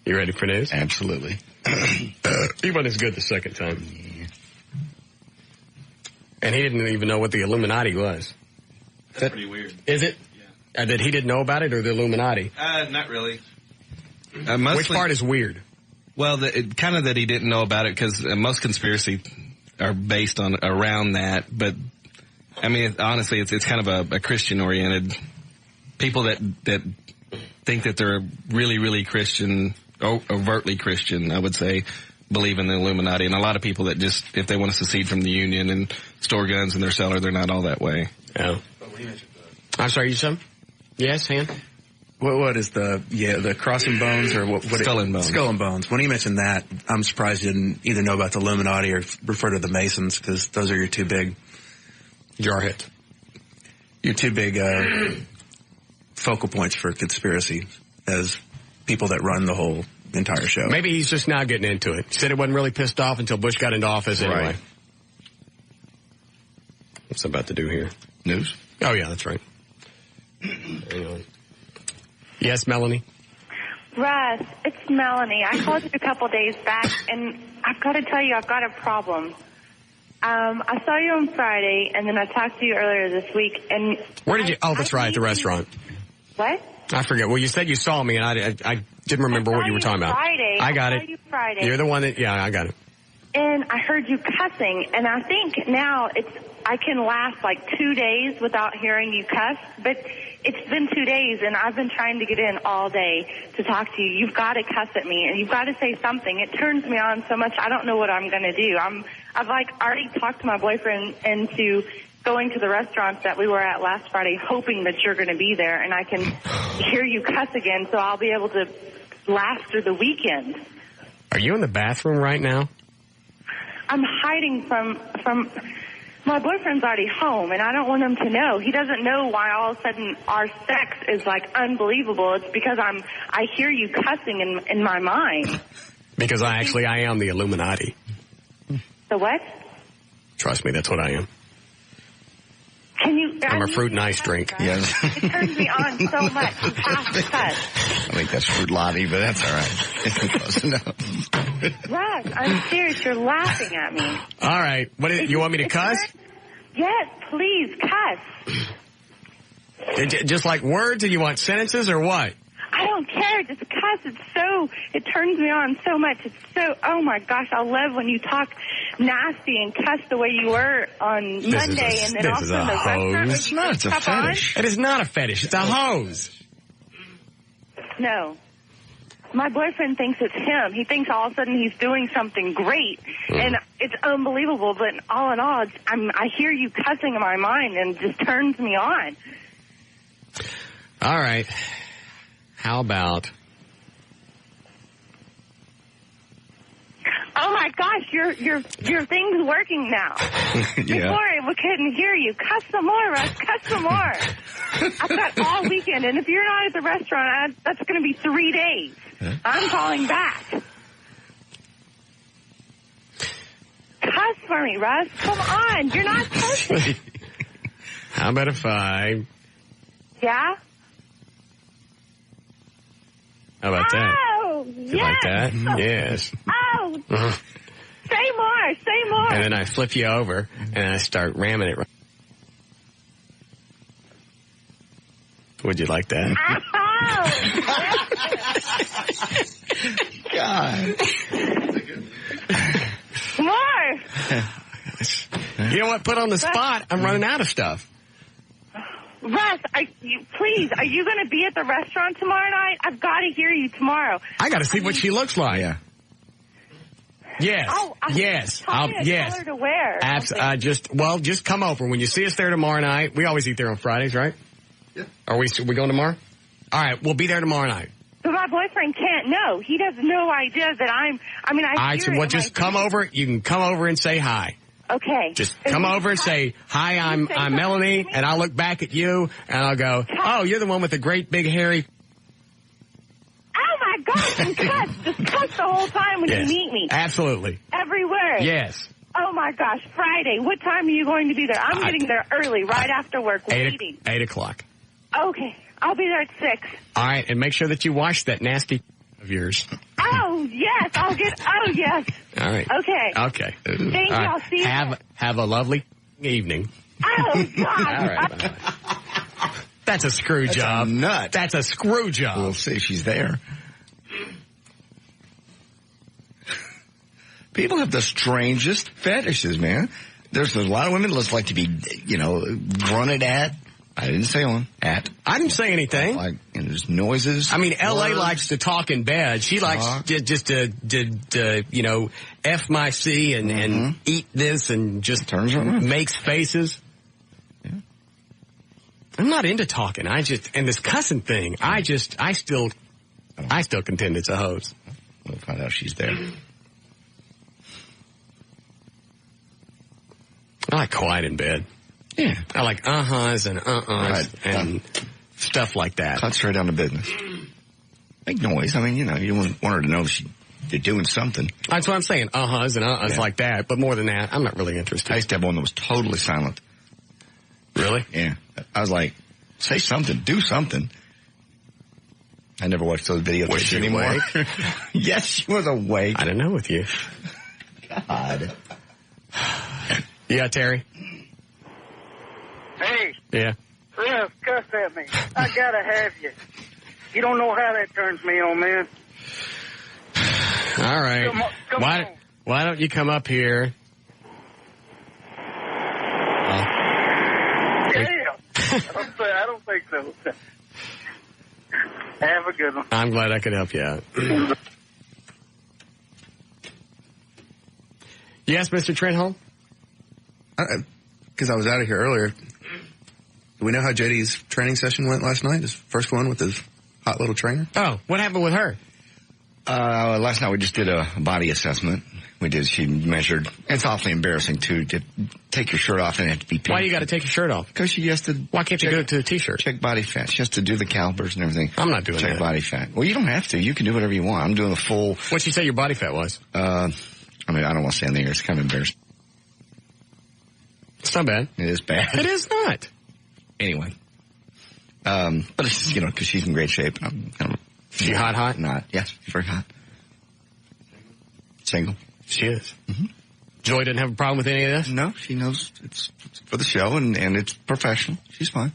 You ready for news? Absolutely. He wasn't as good the second time. Yeah. And he didn't even know what the Illuminati was. That's pretty weird. Is it? Yeah. That he didn't know about it, or the Illuminati? Not really. Which part is weird? Well, kind of that he didn't know about it, because most conspiracy are based on around that. But I mean, honestly, it's kind of a Christian-oriented. People that think that they're really, really Christian, overtly Christian, I would say, believe in the Illuminati. And a lot of people that just, if they want to secede from the Union and store guns in their cellar, they're not all that way. Oh. I'm sorry, you said? Yes, Han? What is the crossing bones or what? Skull and bones. Skull and bones. When he mentioned that, I'm surprised you didn't either know about the Illuminati or refer to the Masons, because those are your two big jarheads. Your two big focal points for conspiracy as people that run the whole entire show. Maybe he's just now getting into it. He said it wasn't really pissed off until Bush got into office anyway. Right. What's it about to do here? News? Oh, yeah, that's right. Hang on. Yes, Melanie? Russ, it's Melanie. I called you a couple days back, and I've got to tell you, I've got a problem. I saw you on Friday, and then I talked to you earlier this week, and... Where did you... Oh, that's right, at the restaurant. What? I forget. Well, you said you saw me, and I didn't remember what you were talking about. Friday. I got I it. saw you Friday. You're the one that... Yeah, I got it. And I heard you cussing, and I think now I can last like 2 days without hearing you cuss, but it's been 2 days, and I've been trying to get in all day to talk to you. You've got to cuss at me, and you've got to say something. It turns me on so much, I don't know what I'm going to do. I've like already talked to my boyfriend into going to the restaurant that we were at last Friday, hoping that you're going to be there, and I can hear you cuss again, so I'll be able to last through the weekend. Are you in the bathroom right now? I'm hiding from my boyfriend's already home, and I don't want him to know. He doesn't know why all of a sudden our sex is like unbelievable. It's because I hear you cussing in my mind. Because I am the Illuminati. The what? Trust me, that's what I am. Can you? I'm a fruit and ice drink. Yes. It turns me on so much. You have to cuss. I think that's Fruit Lottie, but that's all right. Close enough. Russ, I'm serious. You're laughing at me. All right. You want me to cuss? Yes, please, cuss. Just like words, or you want sentences, or what? I don't care. Just cuss. It turns me on so much. Oh my gosh, I love when you talk nasty and cuss the way you were on Monday, and then also in the restaurant. It's not. It's a fetish. It is not a fetish. It's a hose. No. My boyfriend thinks it's him. He thinks all of a sudden he's doing something great, and it's unbelievable. But all in all, I hear you cussing in my mind, and it just turns me on. All right. How about... Oh my gosh, your thing's working now. Before we couldn't hear you. Cuss some more, Russ. Cuss some more. I've got all weekend, and if you're not at the restaurant, that's going to be 3 days. I'm calling back. Cuss for me, Russ. Come on, you're not cussing. How about if I... Yeah? How about that? Oh, You like that? Yes. Oh, say more. And then I flip you over, and I start ramming it. Would you like that? God. More. You know what? Put on the spot. I'm running out of stuff. Russ, are you going to be at the restaurant tomorrow night? I've got to hear you tomorrow. I got to see what she looks like. Yeah. Yes. Yes. Yes. Color to wear. Just come over when you see us there tomorrow night. We always eat there on Fridays, right? Yeah. Are we going tomorrow? All right, we'll be there tomorrow night. But my boyfriend can't know. He has no idea that I just come over. You can come over and say hi. Okay. Just come over and say, hi, I'm Melanie, and I'll look back at you, and I'll go, oh, you're the one with the great big hairy... Oh, my gosh, and cuss. Just cuss the whole time when you meet me. Absolutely. Every word. Yes. Oh, my gosh, Friday. What time are you going to be there? I'm getting there early, right after work, waiting. 8 o'clock. Okay. I'll be there at 6. All right, and make sure that you wash that nasty of yours. Oh, yes. Oh, yes. All right. Okay. Thank you. I'll see you. Have a lovely evening. Oh, God. All right. Bye. That's a screw job. Nut. That's a screw job. We'll see if she's there. People have the strangest fetishes, man. There's a lot of women that like to be, grunted at. I didn't say on. At. I didn't say anything. And there's noises. I mean, L.A. likes to talk in bed. She likes just to F my C and eat this and just makes faces. Yeah. I'm not into talking. And this cussing thing, I still contend it's a hose. We'll find out she's there. I like quiet in bed. Yeah. I like uh-huhs and and stuff like that. Cut straight down to business. Make noise. I mean, you want her to know you're doing something. That's what I'm saying. Uh-huhs and uh-uhs like that. But more than that, I'm not really interested. I used to have one that was totally silent. Really? Yeah. I was like, say something. Do something. I never watched those videos was she anymore. Awake? Yes, she was awake. I don't know with you. God. Yeah, Terry? Hey. Yeah. Russ, cuss at me. I gotta have you. You don't know how that turns me on, man. All right. Come on. Why don't you come up here? Damn. I don't think so. Have a good one. I'm glad I could help you out. Yes, Mr. Trenholm? Because I was out of here earlier. Do we know how JD's training session went last night? His first one with his hot little trainer? Oh, what happened with her? Last night we just did a body assessment. She measured. It's awfully embarrassing, too, to take your shirt off and have to be pink. Why you got to take your shirt off? Because she has to... Why can't you go to the T-shirt? Check body fat. She has to do the calipers and everything. I'm not doing that. Check body fat. Well, you don't have to. You can do whatever you want. I'm doing the full... What'd she say your body fat was? I don't want to say anything. It's kind of embarrassing. It's not bad. It is bad. It is not. Anyway. But it's, because she's in great shape. I'm kind of... She hot? Not. Yes, she's very hot. Single. She is. Mm-hmm. Joy didn't have a problem with any of this? No, she knows it's for the show and it's professional. She's fine.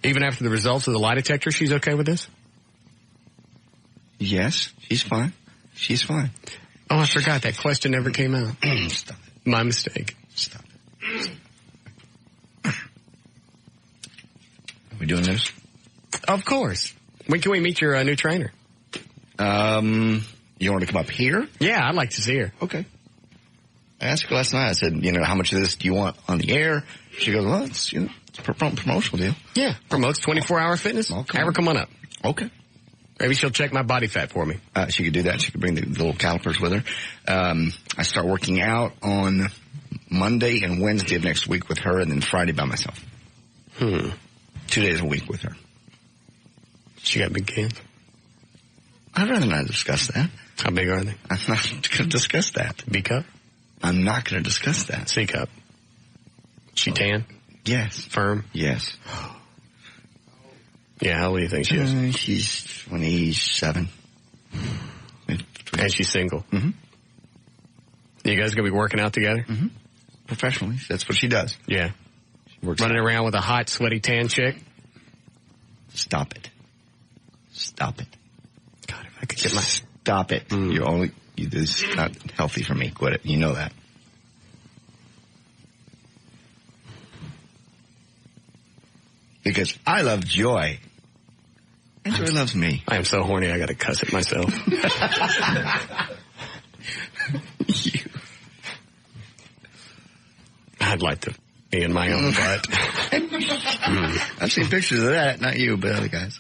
Even after the results of the lie detector, she's okay with this? Yes, she's fine. She's fine. Oh, I forgot. That question never came out. Stop it. My mistake. Stop it. Are we doing this? Of course. When can we meet your new trainer? You want to come up here? Yeah, I'd like to see her. Okay. I asked her last night. I said, how much of this do you want on the air? She goes, well, it's a promotional deal. Yeah, promotes 24-hour fitness. Have her come on up. Okay. Maybe she'll check my body fat for me. She could do that. She could bring the little calipers with her. I start working out on Monday and Wednesday of next week with her, and then Friday by myself. 2 days a week with her. She got big cans? I'd rather not discuss that. How big are they? I'm not going to discuss that. B cup? I'm not going to discuss that. C cup? She tan? Yes. Firm? Yes. Yeah, how old do you think she is? She's 27. And she's single? Mm-hmm. You guys going to be working out together? Mm-hmm. Professionally. That's what she does. Yeah. She works running around with a hot, sweaty, tan chick? Stop it. Stop it. God, if I could get my... Stop it. This is not healthy for me. Quit it. You know that. Because I love Joy. And Joy loves me. I am so horny I got to cuss at myself. I'd like to be in my own butt. I've seen pictures of that. Not you, but other guys.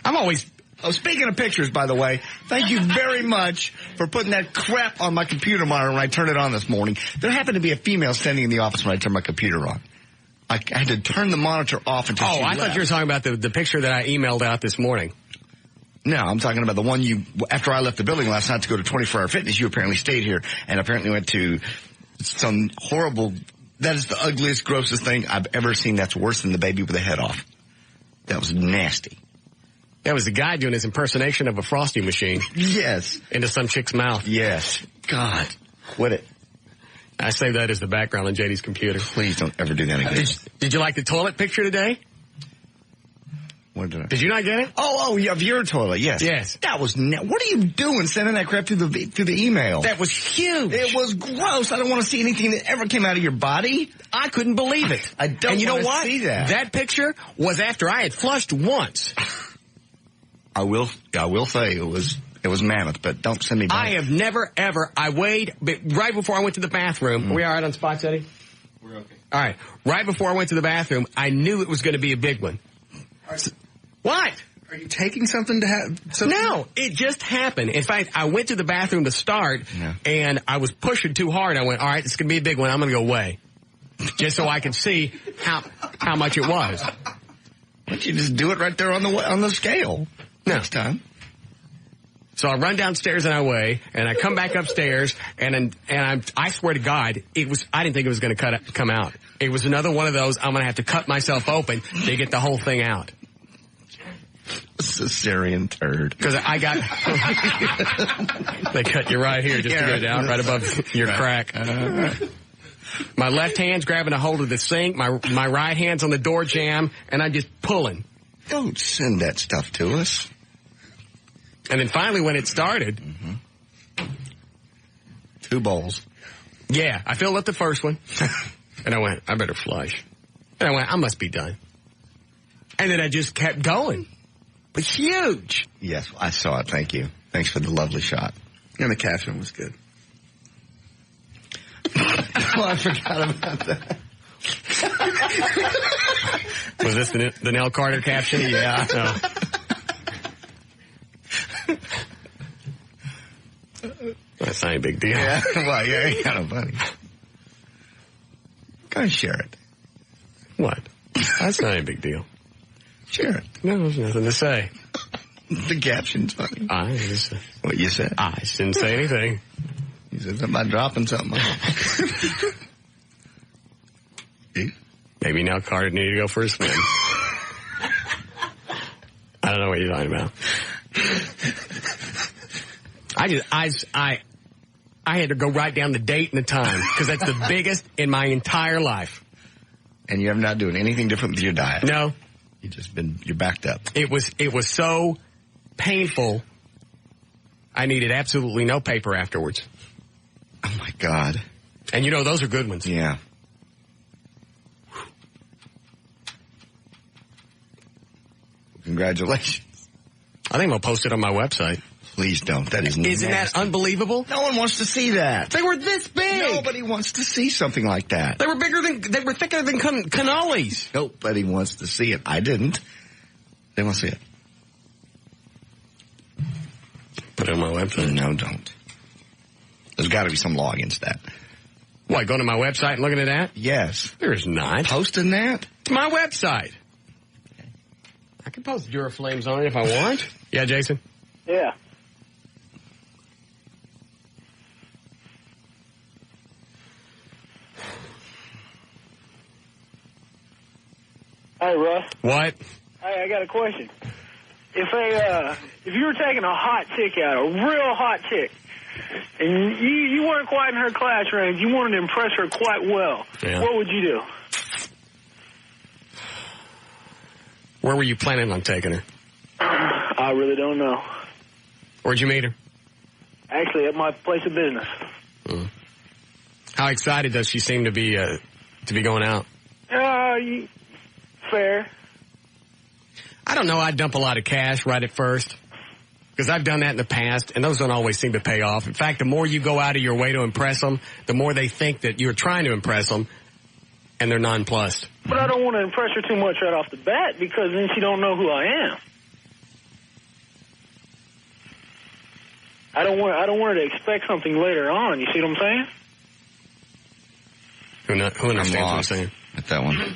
I'm always... Oh, speaking of pictures, by the way, thank you very much for putting that crap on my computer monitor when I turned it on this morning. There happened to be a female standing in the office when I turned my computer on. I had to turn the monitor off until she left. Thought you were talking about the picture that I emailed out this morning. No, I'm talking about the one after I left the building last night to go to 24-Hour Fitness, you apparently stayed here and apparently went to some horrible, that is the ugliest, grossest thing I've ever seen. That's worse than the baby with the head off. That was nasty. That was the guy doing his impersonation of a Frosty machine. Yes. Into some chick's mouth. Yes. God. Quit it. I saved that as the background on JD's computer. Please don't ever do that again. Did you like the toilet picture today? What did I? Did you not get it? Oh, of your toilet, yes. Yes. That was, what are you doing sending that crap through the email? That was huge. It was gross. I don't want to see anything that ever came out of your body. I couldn't believe it. I don't and you know want to what? see that. That picture was after I had flushed once. I will say it was mammoth, but don't send me back. I have never, ever, I weighed, right before I went to the bathroom. Are we all right on spots, Eddie? We're okay. All right. Right before I went to the bathroom, I knew it was going to be a big one. What? Are you taking something to have? No, it just happened. In fact, I went to the bathroom to start, and I was pushing too hard. I went, all right, it's going to be a big one. I'm going to go weigh. Just so I could see how much it was. Why don't you just do it right there on the scale next time? So I run downstairs and I weigh, and I come back upstairs, and I swear to God, I didn't think it was going to come out. It was another one of those, I'm going to have to cut myself open to get the whole thing out. Cesarean turd. Because I got, they cut you right here just to get it out, right above your crack. My left hand's grabbing a hold of the sink, my right hand's on the door jamb, and I'm just pulling. Don't send that stuff to us. And then finally, when it started, 2 bowls. Yeah, I filled up the first one, and I went, I better flush. And I went, I must be done. And then I just kept going. But huge. Yes, I saw it. Thank you. Thanks for the lovely shot. And the caption was good. Well, I forgot about that. Was this the Nell Carter caption? Yeah. No. That's not a big deal. Yeah, well, yeah, kind of funny. Go and share it. What? That's not a big deal. Share it. No, there's nothing to say. The caption's funny. What you said? I just didn't say anything. You said something about dropping something. Maybe now Carter needed to go for a swim. I don't know what you're talking about. I had to go write down the date and the time because that's the biggest in my entire life. And you're not doing anything different with your diet. No. You're backed up. It was so painful. I needed absolutely no paper afterwards. Oh my God. And you know, those are good ones. Yeah. Congratulations. I think I'll post it on my website. Please don't. That is Isn't that unbelievable? No one wants to see that. They were this big. Nobody wants to see something like that. They were thicker than cannolis. Nobody wants to see it. I didn't. They want to see it. Put it on my website. No, don't. There's got to be some law against that. What, going to my website and looking at that? Yes. There's not. Posting that? It's my website. Okay. I can post Duraflames on it if I want. Yeah, Jason? Yeah. Hey, Russ. What? Hey, I got a question. If you were taking a hot chick out, a real hot chick, and you weren't quite in her class range, you wanted to impress her quite well, what would you do? Where were you planning on taking her? I really don't know. Where'd you meet her? Actually, at my place of business. How excited does she seem to be going out? Fair. I don't know. I'd dump a lot of cash right at first because I've done that in the past, and those don't always seem to pay off. In fact, the more you go out of your way to impress them, the more they think that you're trying to impress them, and they're nonplussed. But I don't want to impress her too much right off the bat because then she don't know who I am. I don't want her to expect something later on. You see what I'm saying? Who understands what I'm saying? At that one.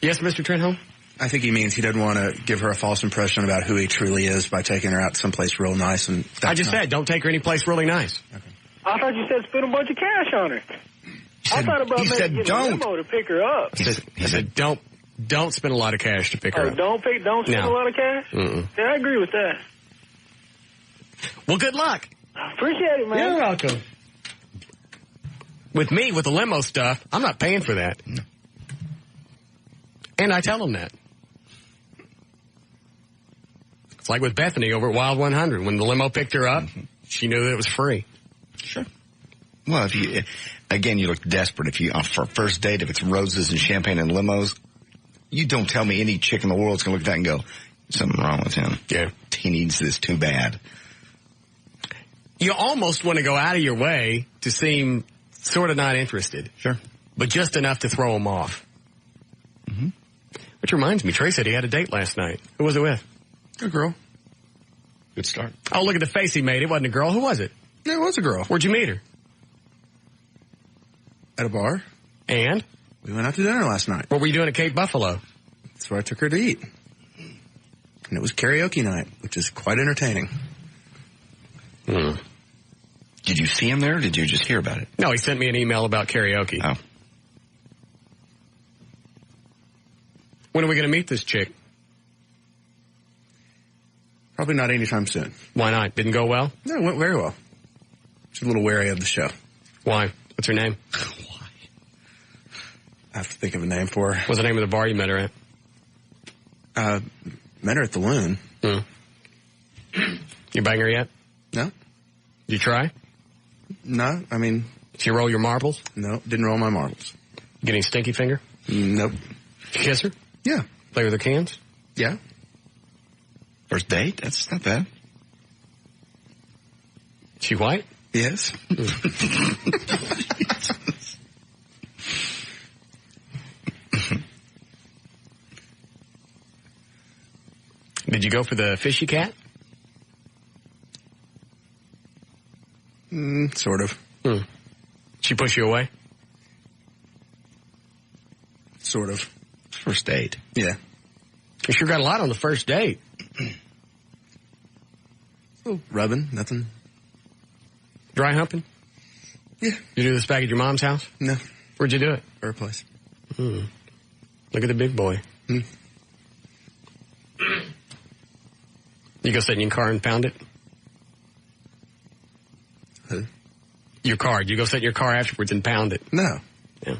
Yes, Mr. Trenholm? I think he means he doesn't want to give her a false impression about who he truly is by taking her out someplace real nice. And I just said, don't take her any place really nice. Okay. I thought you said spend a bunch of cash on her. I thought about maybe getting a limo to pick her up. He said, don't spend a lot of cash to pick her up. Don't spend a lot of cash? Mm-mm. Yeah, I agree with that. Well, good luck. Appreciate it, man. You're welcome. With me, with the limo stuff, I'm not paying for that. No. And I tell them that. It's like with Bethany over at Wild 100. When the limo picked her up, she knew that it was free. Sure. Well, if you, again, you look desperate. If you, for a first date, if it's roses and champagne and limos, you don't tell me any chick in the world's going to look at that and go, something wrong with him. Yeah. He needs this too bad. You almost want to go out of your way to seem sort of not interested. Sure. But just enough to throw him off. Mm-hmm. Which reminds me, Trey said he had a date last night. Who was it with? A girl. Good start. Oh, look at the face he made. It wasn't a girl. Who was it? It was a girl. Where'd you meet her? At a bar. And? We went out to dinner last night. What were you doing at Cape Buffalo? That's where I took her to eat. And it was karaoke night, which is quite entertaining. Did you see him there, or did you just hear about it? No, he sent me an email about karaoke. Oh. When are we going to meet this chick? Probably not anytime soon. Why not? Didn't go well? No, it went very well. She's a little wary of the show. Why? What's her name? Why? I have to think of a name for her. What's the name of the bar you met her at? Met her at the Loon. You bang her yet? No. You try? No, I mean... Did you roll your marbles? No, didn't roll my marbles. Getting stinky finger? Nope. Did you kiss her? Yeah. Play with her cans? Yeah. First date? That's not bad. She white? Yes. Did you go for the fishy cat? Sort of. She push you away? Sort of. First date. Yeah. You sure got a lot on the first date. Oh, rubbing, nothing. Dry humping? Yeah. You do this back at your mom's house? No. Where'd you do it? Her place. Look at the big boy. You go sit in your car and pound it? Who? Your car. You go sit in your car afterwards and pound it? No. Yeah.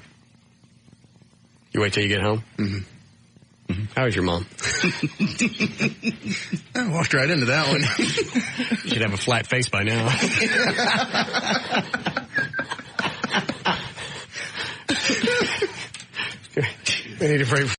You wait till you get home? How is your mom? I walked right into that one. You should have a flat face by now. We need to pray for...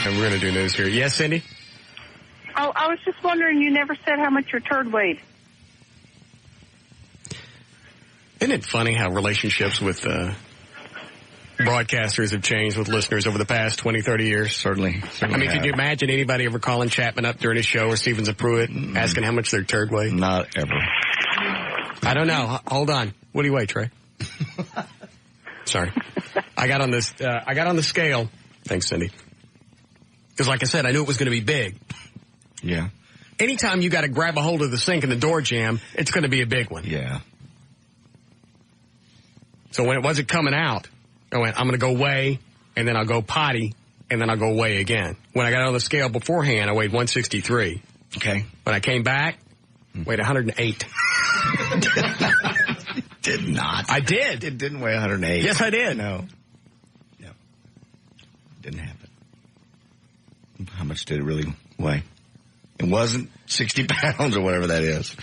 And we're going to do news here. Yes, Cindy? Oh, I was just wondering, you never said how much your turd weighed. Isn't it funny how relationships with broadcasters have changed with listeners over the past 20, 30 years? Certainly I mean, could you imagine anybody ever calling Chapman up during his show or Stevens of Pruitt asking how much their turd weighed? Not ever. I don't know. Hold on. What do you weigh, Trey? Sorry. I got on the scale. Thanks, Cindy. Because like I said, I knew it was going to be big. Yeah. Anytime you got to grab a hold of the sink and the door jam, it's going to be a big one. Yeah. So when it wasn't coming out, I went, I'm going to go weigh, and then I'll go potty, and then I'll go weigh again. When I got on the scale beforehand, I weighed 163. Okay. When I came back, weighed 108. Did not. I did. It didn't weigh 108. Yes, I did. No. Didn't happen. How much did it really weigh? It wasn't 60 pounds or whatever that is.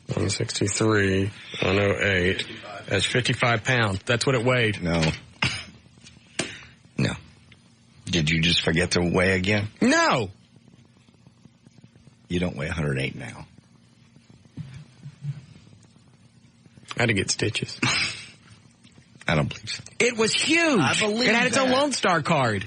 163, 108. That's 55 pounds. That's what it weighed. No. No. Did you just forget to weigh again? No. You don't weigh 108 now. I had to get stitches. I don't believe so. It was huge. I believe it had its own Lone Star card.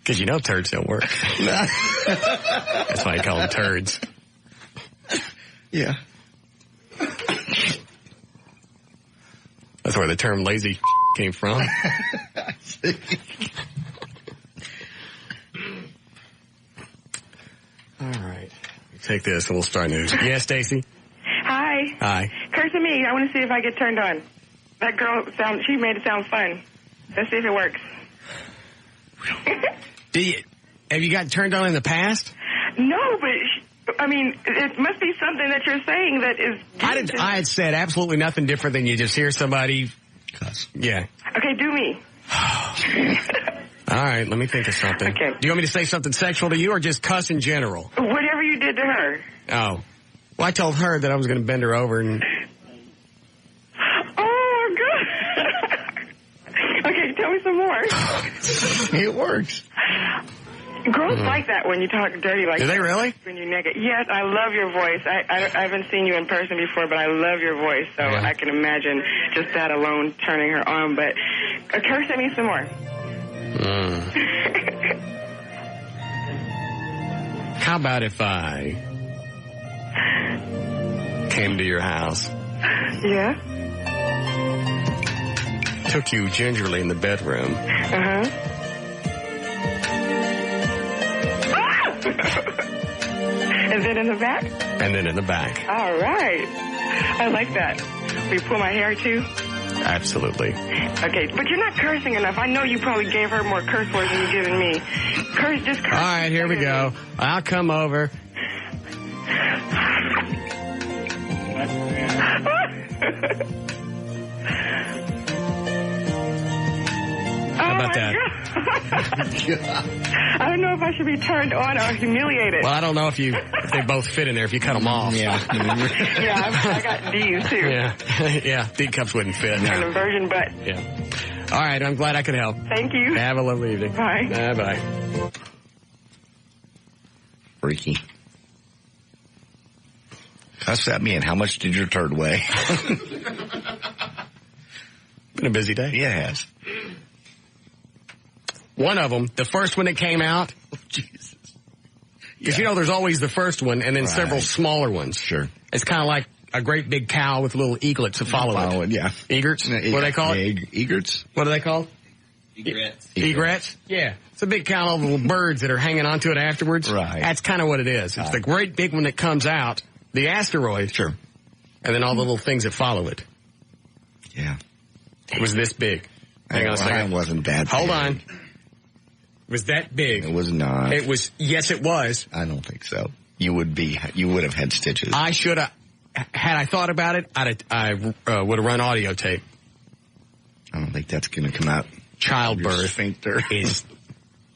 Because you know turds don't work. That's why I call them turds. Yeah. That's where the term lazy came from. All right. Take this and we'll start news. Yeah, Stacy? Hi. Hi. Curse at me. I want to see if I get turned on. That girl, she made it sound fun. Let's see if it works. Have you gotten turned on in the past? No, but, it must be something that you're saying that is... I had said absolutely nothing different than you just hear somebody... Cuss. Yeah. Okay, do me. All right, let me think of something. Okay. Do you want me to say something sexual to you or just cuss in general? Whatever you did to her. Oh. Well, I told her that I was going to bend her over and... Oh, good. Okay, tell me some more. It works. Girls like that when you talk dirty like that. Do they really? When you're naked. Yes, I love your voice. I haven't seen you in person before, but I love your voice, so yeah. I can imagine just that alone turning her on. But curse at me some more. How about if I came to your house? Yeah? Took you gingerly in the bedroom. Uh-huh. And then in the back? And then in the back. All right. I like that. Will you pull my hair, too? Absolutely. Okay, but you're not cursing enough. I know you probably gave her more curse words than you've given me. Just curse. All right, here we go. I'll come over. How about that? I don't know if I should be turned on or humiliated. Well, I don't know if they both fit in there if you cut them off. Yeah. I got D's, too. Yeah. Yeah, D cups wouldn't fit. And a virgin butt. Yeah. All right, I'm glad I could help. Thank you. Have a lovely evening. Bye. Bye. Freaky. Cuss at me, and how much did your turd weigh? Been a busy day. Yeah, it has. One of them, the first one that came out. Oh, Jesus. Because, there's always the first one and then several smaller ones. Sure. It's kind of like a great big cow with little eaglets to follow it. Yeah. Egrets? What do they call it? Egrets? What are they called? Egrets? Yeah. It's a big cow with little birds that are hanging onto it afterwards. Right. That's kind of what it is. It's the great big one that comes out, the asteroid. Sure. And then all the little things that follow it. Yeah. It was this big. Hang on a second. It wasn't that big. Hold on. It was that big. It was not. It was, yes, it was. I don't think so. You would have had stitches. I should have, had I thought about it, I would have run audio tape. I don't think that's going to come out. Childbirth sphincter is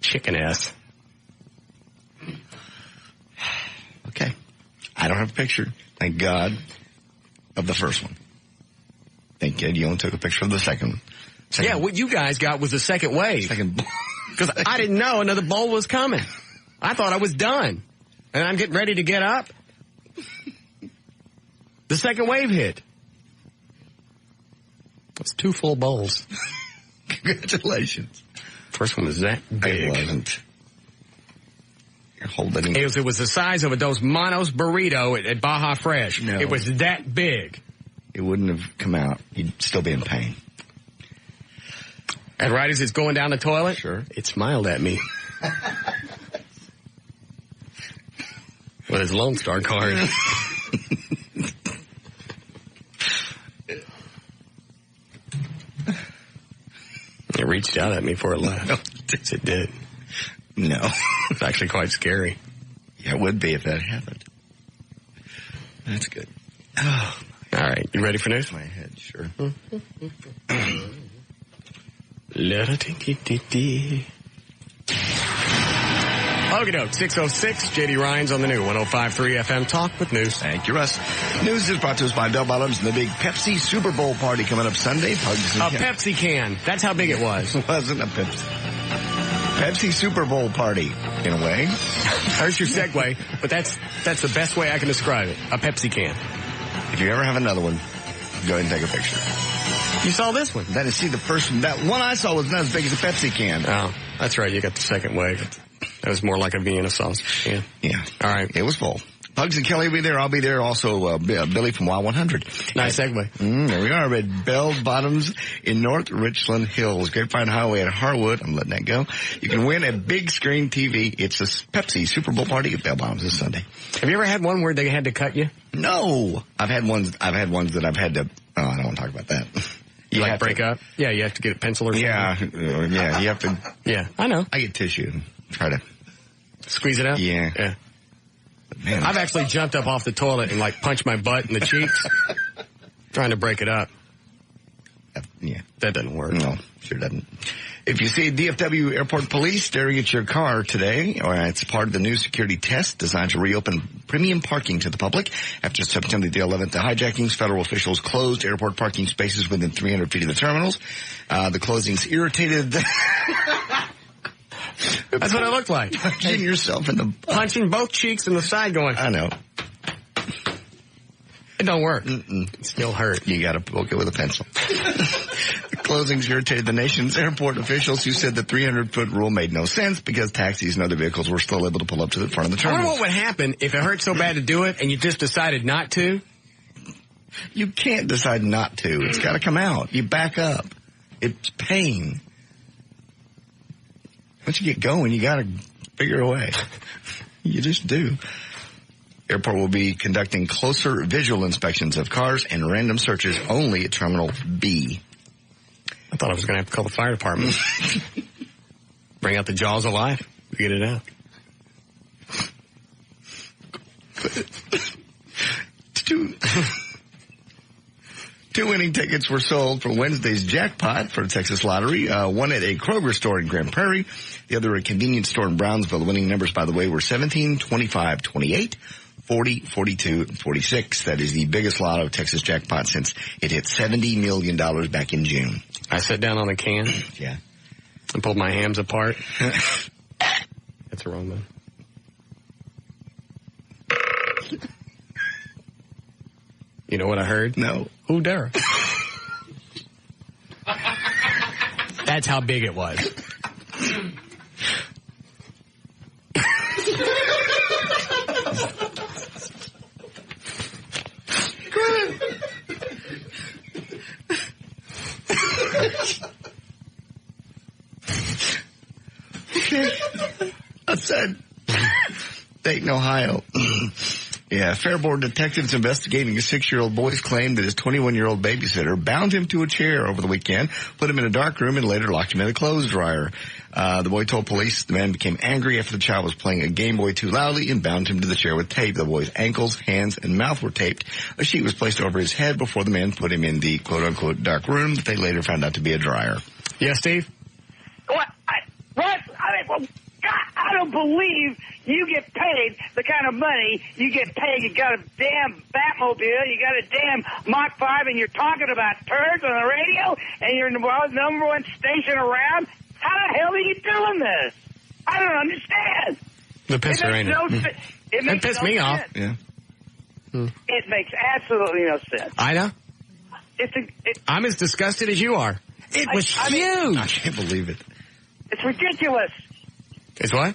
chicken ass. Okay. I don't have a picture, thank God, of the first one. Thank God you only took a picture of the second one. Yeah, what you guys got was the second wave. Because I didn't know another bowl was coming. I thought I was done. And I'm getting ready to get up. The second wave hit. It's 2 full bowls. Congratulations. First one was that big. It wasn't. You're holding it. It was the size of a Dos Manos burrito at Baja Fresh. No. It was that big. It wouldn't have come out. You'd still be in pain. And right as it's going down the toilet, sure, it smiled at me. With his Lone Star card. It reached out at me for a laugh. Yes, it did. No. It's actually quite scary. Yeah, it would be if that happened. That's good. Oh, all right. You ready for news? My head, sure. La-da-dee-dee-dee-dee. Okie-doke, 606, J.D. Ryan's on the new 105.3 FM Talk with News. Thank you, Russ. News is brought to us by Bell Bottoms and the big Pepsi Super Bowl party coming up Sunday. Pepsi can. That's how big it was. It wasn't a Pepsi Super Bowl party, in a way. There's your segue, but that's the best way I can describe it. A Pepsi can. If you ever have another one, go ahead and take a picture. You saw this one? Then see the first one. That one I saw was not as big as a Pepsi can. Oh, that's right. You got the second wave. That was more like a Vienna sauce. Yeah. Yeah. All right. It was full. Bugs and Kelly will be there. I'll be there. Also, Billy from Y100. Nice segue. There we are at Bell Bottoms in North Richland Hills. Grapevine Highway at Harwood. I'm letting that go. You can win a big screen TV. It's a Pepsi Super Bowl party at Bell Bottoms this Sunday. Have you ever had one where they had to cut you? No. I've had ones that I've had to, I don't want to talk about that. You like break up? Yeah, you have to get a pencil or something. Yeah, you have to. Yeah, I know. I get tissue and try to squeeze it out. Yeah. Man, I've actually jumped up off the toilet and like punched my butt in the cheeks, trying to break it up. Yeah, that doesn't work. No, sure doesn't. If you see DFW Airport Police staring at your car today, it's part of the new security test designed to reopen premium parking to the public. After September the 11th, the hijackings, federal officials closed airport parking spaces within 300 feet of the terminals. The closings irritated... That's what it looked like. Punching yourself in the butt. Punching both cheeks in the side going... I know. It don't work. It still hurt. You got to poke it with a pencil. The closings irritated the nation's airport officials who said the 300-foot rule made no sense because taxis and other vehicles were still able to pull up to the front of the terminal. I wonder what would happen if it hurt so bad to do it and you just decided not to. You can't decide not to. It's got to come out. You back up. It's pain. Once you get going, you got to figure a way. You just do. Airport will be conducting closer visual inspections of cars and random searches only at Terminal B. I thought I was going to have to call the fire department. Bring out the jaws of life to get it out. Two winning tickets were sold for Wednesday's jackpot for the Texas Lottery. One at a Kroger store in Grand Prairie. The other at a convenience store in Brownsville. The winning numbers, by the way, were 17, 25, 28, 40, 42, and 46. That is the biggest lotto Texas jackpot since it hit $70 million back in June. I sat down on a can. Yeah. And pulled my hams apart. That's the wrong one. You know what I heard? No. Who dare? That's how big it was. Okay. Outside Dayton, Ohio. Yeah, Fair Board detectives investigating a 6-year-old boy's claim that his 21-year-old babysitter bound him to a chair over the weekend, put him in a dark room, and later locked him in a clothes dryer. The boy told police the man became angry after the child was playing a Game Boy too loudly and bound him to the chair with tape. The boy's ankles, hands, and mouth were taped. A sheet was placed over his head before the man put him in the quote-unquote dark room that they later found out to be a dryer. Yeah, Steve? What? Russ, I don't believe you get paid the kind of money you get paid. You got a damn Batmobile, you got a damn Mach 5, and you're talking about turds on the radio, and you're the number one station around. How the hell are you doing this? I don't understand. The pisser, ain't it? It pissed me off. Yeah. It makes absolutely no sense. I know. I'm as disgusted as you are. It was huge. I can't believe it. It's ridiculous. It's what?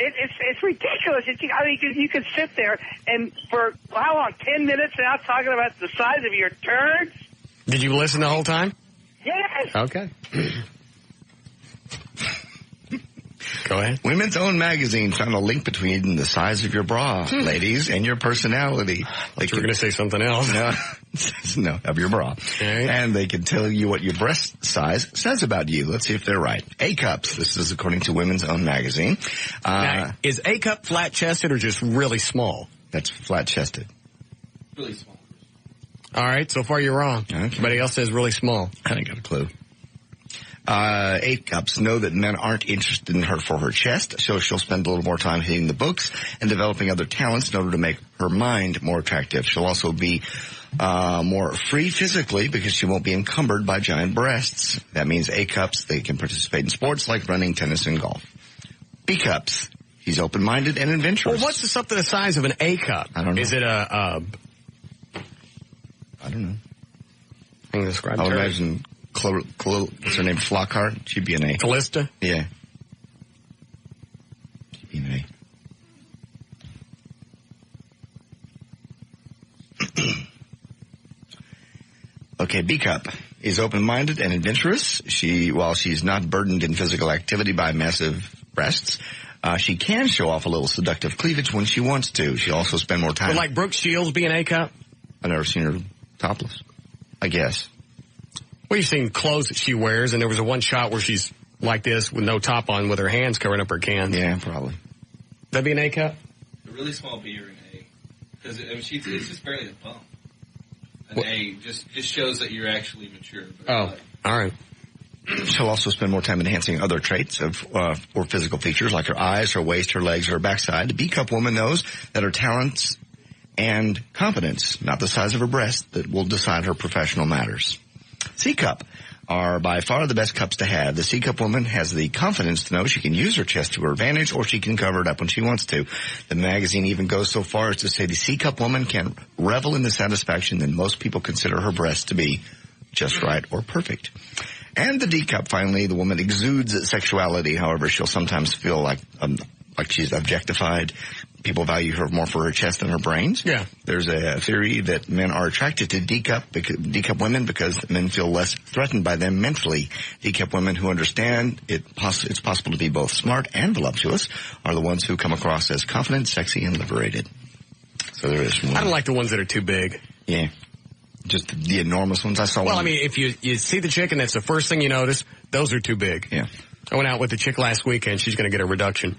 It's ridiculous. You could sit there and for how long? 10 minutes now talking about the size of your turds? Did you listen the whole time? Yes. Okay. Go ahead. Women's Own Magazine found a link between the size of your bra, ladies, and your personality. Like you were going to say something else. No, of your bra. Okay. And they can tell you what your breast size says about you. Let's see if they're right. A-cups. This is according to Women's Own Magazine. Now, is A-cup flat-chested or just really small? That's flat-chested. Really small. All right, so far you're wrong. Okay. Everybody else says really small. I ain't got a clue. A-cups know that men aren't interested in her for her chest, so she'll spend a little more time hitting the books and developing other talents in order to make her mind more attractive. She'll also be more free physically because she won't be encumbered by giant breasts. That means A-cups, they can participate in sports like running, tennis, and golf. B-cups, he's open-minded and adventurous. Well, what's something the size of an A-cup? I don't know. Is it I don't know. I can describe I would her. imagine what's her name? Flockhart? She'd be an A. Callista? Yeah. She'd be an A. Okay, B cup is open-minded and adventurous. While she's not burdened in physical activity by massive breasts, she can show off a little seductive cleavage when she wants to. She'll also spend more time. Would like Brooke Shields be an A cup? I've never seen her topless, I guess. Well, you've seen clothes that she wears, and there was a one shot where she's like this with no top on with her hands covering up her cans. Yeah, probably. That'd be an A cup? A really small B or an A. Because, it's just barely a bump. An A just shows that you're actually mature. All right. She'll also spend more time enhancing other traits or physical features like her eyes, her waist, her legs, or her backside. The B-cup woman knows that her talents and competence, not the size of her breast, that will decide her professional matters. C-cup are by far the best cups to have. The C-cup woman has the confidence to know she can use her chest to her advantage, or she can cover it up when she wants to. The magazine even goes so far as to say the C-cup woman can revel in the satisfaction that most people consider her breasts to be just right or perfect. And the D-cup, finally, the woman exudes sexuality. However, she'll sometimes feel like she's objectified. People value her more for her chest than her brains. Yeah. There's a theory that men are attracted to D-cup women because men feel less threatened by them mentally. D-cup women who understand it's possible to be both smart and voluptuous are the ones who come across as confident, sexy, and liberated. So there is one. I don't like the ones that are too big. Yeah. Just the enormous ones. I saw one. Well, I mean, if you see the chick and that's the first thing you notice, those are too big. Yeah. I went out with the chick last weekend. She's going to get a reduction.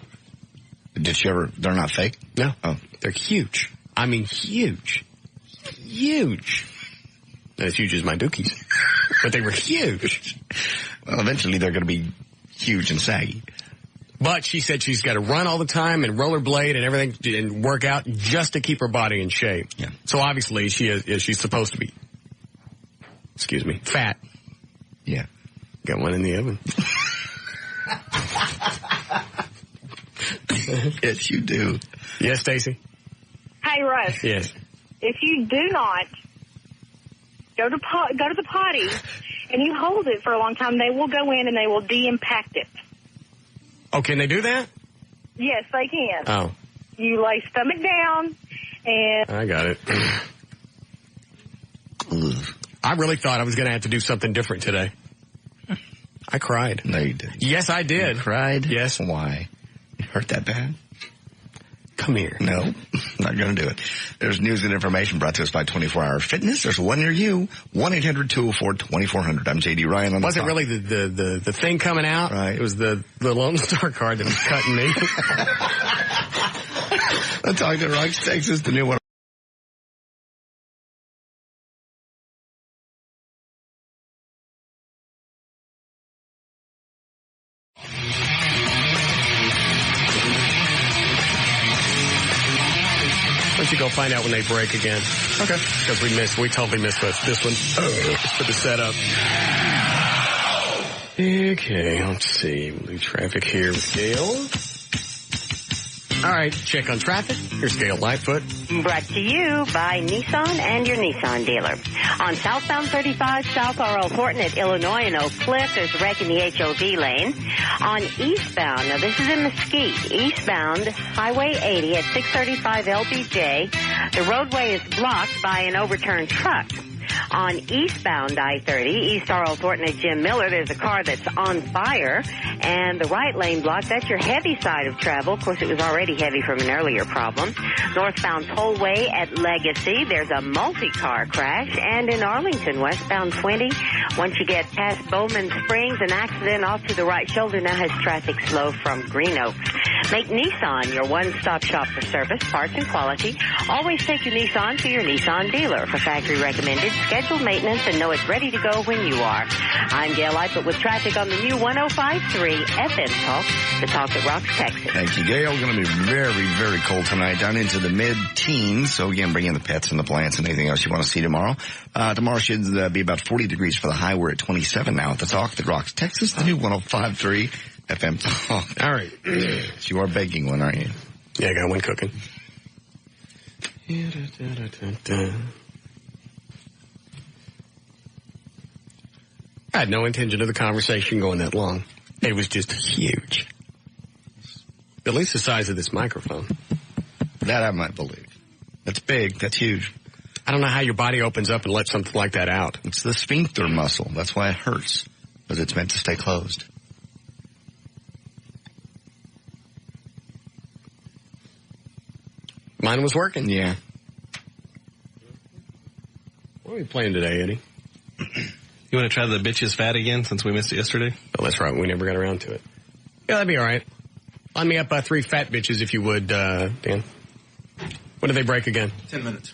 Did she ever? They're not fake? No. Oh. They're huge. I mean, huge. Huge. Not as huge as my dookies. But they were huge. Well, eventually they're going to be huge and saggy. But she said she's got to run all the time and rollerblade and everything and work out just to keep her body in shape. Yeah. So obviously she's supposed to be, fat. Yeah. Got one in the oven. Yes, you do. Yes, Stacy? Hey, Russ. Yes. If you do not go to the potty and you hold it for a long time, they will go in and they will de-impact it. Oh, can they do that? Yes, they can. Oh. You lay stomach down and... I got it. I really thought I was going to have to do something different today. I cried. No, you didn't. Yes, I did. You cried? Yes. Why? It hurt that bad? Come here. No, not going to do it. There's news and information brought to us by 24 Hour Fitness. There's one near you. 1-800-204-2400. I'm J.D. Ryan on the Wasn't really the thing coming out. Right. It was the Lone Star card that was cutting me. Let's talk to Rocks, Texas, the new one. Why don't you go find out when they break again? Okay. Because we totally missed this one for the setup. Okay, let's see. We'll do traffic here with Gail. All right, check on traffic. Here's Gail Lightfoot. Brought to you by Nissan and your Nissan dealer. On southbound 35 South R.L. Thornton at Illinois and Oak Cliff, there's a wreck in the HOV lane. On eastbound, now this is in Mesquite, eastbound Highway 80 at 635 LBJ, the roadway is blocked by an overturned truck. On eastbound I-30, East R.L. Thornton at Jim Miller, there's a car that's on fire, and the right lane blocked. That's your heavy side of travel. Of course, it was already heavy from an earlier problem. Northbound Tollway at Legacy, there's a multi-car crash, and in Arlington, westbound 20, once you get past Bowman Springs, an accident off to the right shoulder now has traffic slow from Green Oaks. Make Nissan your one-stop shop for service, parts, and quality. Always take your Nissan to your Nissan dealer for factory recommended, scheduled maintenance, and know it's ready to go when you are. I'm Gail Lightfoot with traffic on the new 105.3 FM Talk, the talk that rocks Texas. Thank you, Gail. Going to be very, very cold tonight, down into the mid-teens. So again, bring in the pets and the plants and anything else you want to see tomorrow. Tomorrow should be about 40 degrees for the high. We're at 27 now at the talk that rocks Texas, the new 105.3 FM Talk. All right. You are baking one, aren't you? Yeah, I got one cooking. I had no intention of the conversation going that long. It was just huge. At least the size of this microphone. That I might believe. That's big. That's huge. I don't know how your body opens up and lets something like that out. It's the sphincter muscle. That's why it hurts, because it's meant to stay closed. Mine was working. Yeah. What are we playing today, Eddie? You want to try the bitches fat again since we missed it yesterday? Oh, that's right. We never got around to it. Yeah, that'd be all right. Line me up 3 fat bitches if you would, Dan. When do they break again? 10 minutes.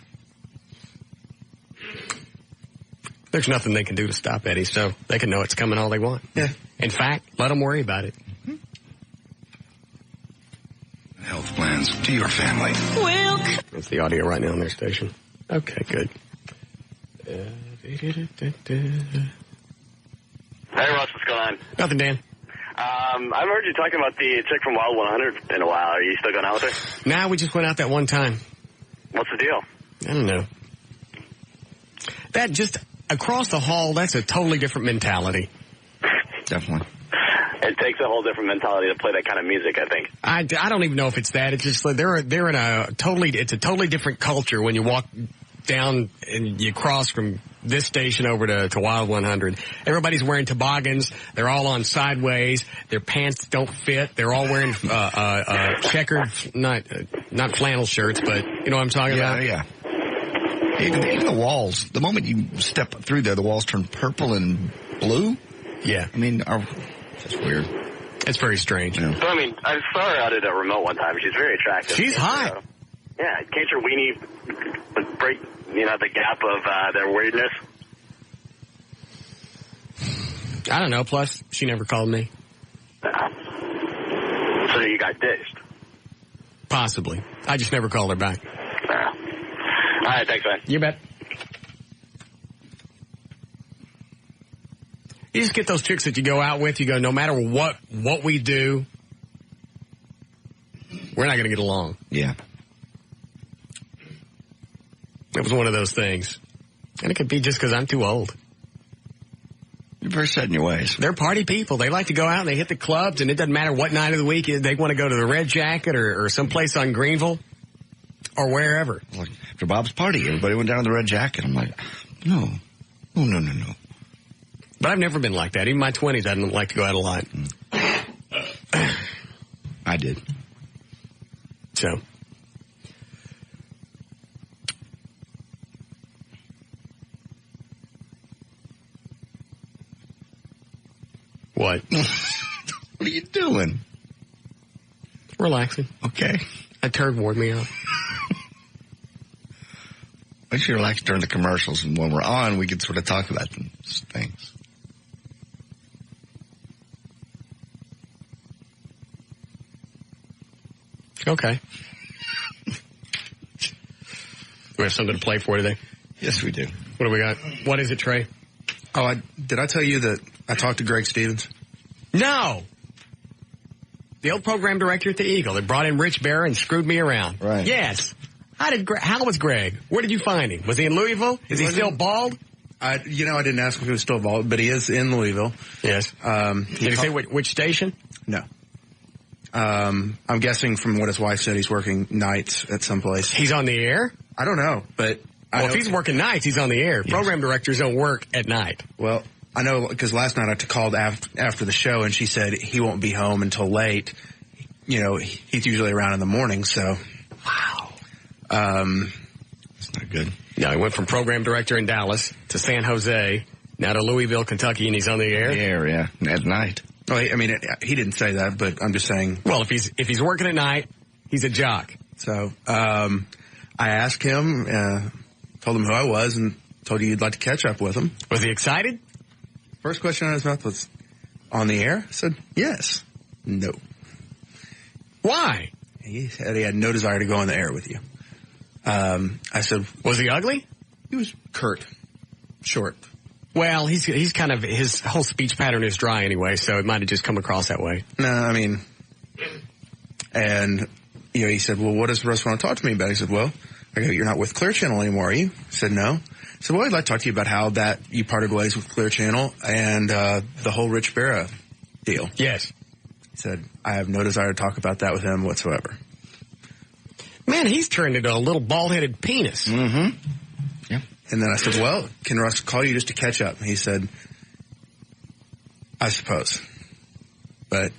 There's nothing they can do to stop Eddie, so they can know it's coming all they want. Yeah. In fact, let them worry about it. Health plans to your family. That's the audio right now on their station. Okay, good. Hey, Russ, what's going on? Nothing, Dan. I've heard you talking about the chick from Wild 100 in a while. Are you still going out with her? Nah, we just went out that one time. What's the deal? I don't know. That just across the hall, that's a totally different mentality. Definitely. It takes a whole different mentality to play that kind of music, I think. I don't even know if it's that. It's just like they're in it's a totally different culture when you walk down and you cross from this station over to Wild 100. Everybody's wearing toboggans. They're all on sideways. Their pants don't fit. They're all wearing checkered, not flannel shirts, but you know what I'm talking about? Yeah. Even the walls. The moment you step through there, the walls turn purple and blue. Yeah. I mean, that's weird. It's very strange. Yeah. So, I mean, I saw her out at a remote one time. She's very attractive. She's hot. Yeah. Can't your weenie break, the gap of their weirdness? I don't know. Plus, she never called me. So you got ditched? Possibly. I just never called her back. All right, thanks, man. You bet. You just get those chicks that you go out with, you go, no matter what we do, we're not going to get along. Yeah. It was one of those things. And it could be just because I'm too old. You're very set in your ways. They're party people. They like to go out and they hit the clubs, and it doesn't matter what night of the week. They want to go to the Red Jacket or someplace on Greenville or wherever. Like, after Bob's party, everybody went down to the Red Jacket. I'm like, no. But I've never been like that. Even in my 20s, I didn't like to go out a lot. I did. So. What? What are you doing? Relaxing. Okay. A turd wore me out. I should relax during the commercials, and when we're on, we can sort of talk about things. Okay. We have something to play for today? Yes, we do. What do we got? What is it, Trey? Oh, did I tell you that I talked to Greg Stevens? No. The old program director at the Eagle that brought in Rich Bear and screwed me around. Right. Yes. How was Greg? Where did you find him? Was he in Louisville? Is he still bald? I didn't ask if he was still bald, but he is in Louisville. Yes. Did he say which station? No. I'm guessing from what his wife said, he's working nights at some place. He's on the air? I don't know, but if he's working nights, he's on the air. Yes. Program directors don't work at night. Well, I know because last night I called after the show, and she said he won't be home until late. He's usually around in the morning, so. Wow. It's not good. No, he went from program director in Dallas to San Jose, now to Louisville, Kentucky, and he's on the air? The air, yeah, at night. Well, he didn't say that, but I'm just saying. Well, if he's working at night, he's a jock. So, I asked him, told him who I was, and told you you'd like to catch up with him. Was he excited? First question out of his mouth was, on the air? I said, yes. No. Why? He said he had no desire to go on the air with you. I said, was he ugly? He was curt, short. Well, he's kind of, his whole speech pattern is dry anyway, so it might have just come across that way. No, and he said, well, what does Russ want to talk to me about? He said, well, I go, you're not with Clear Channel anymore, are you? I said, no. I said, well, I'd like to talk to you about how that you parted ways with Clear Channel and the whole Rich Berra deal. Yes. He said, I have no desire to talk about that with him whatsoever. Man, he's turned into a little bald-headed penis. Mm-hmm. And then I said, well, can Russ call you just to catch up? And he said, I suppose. But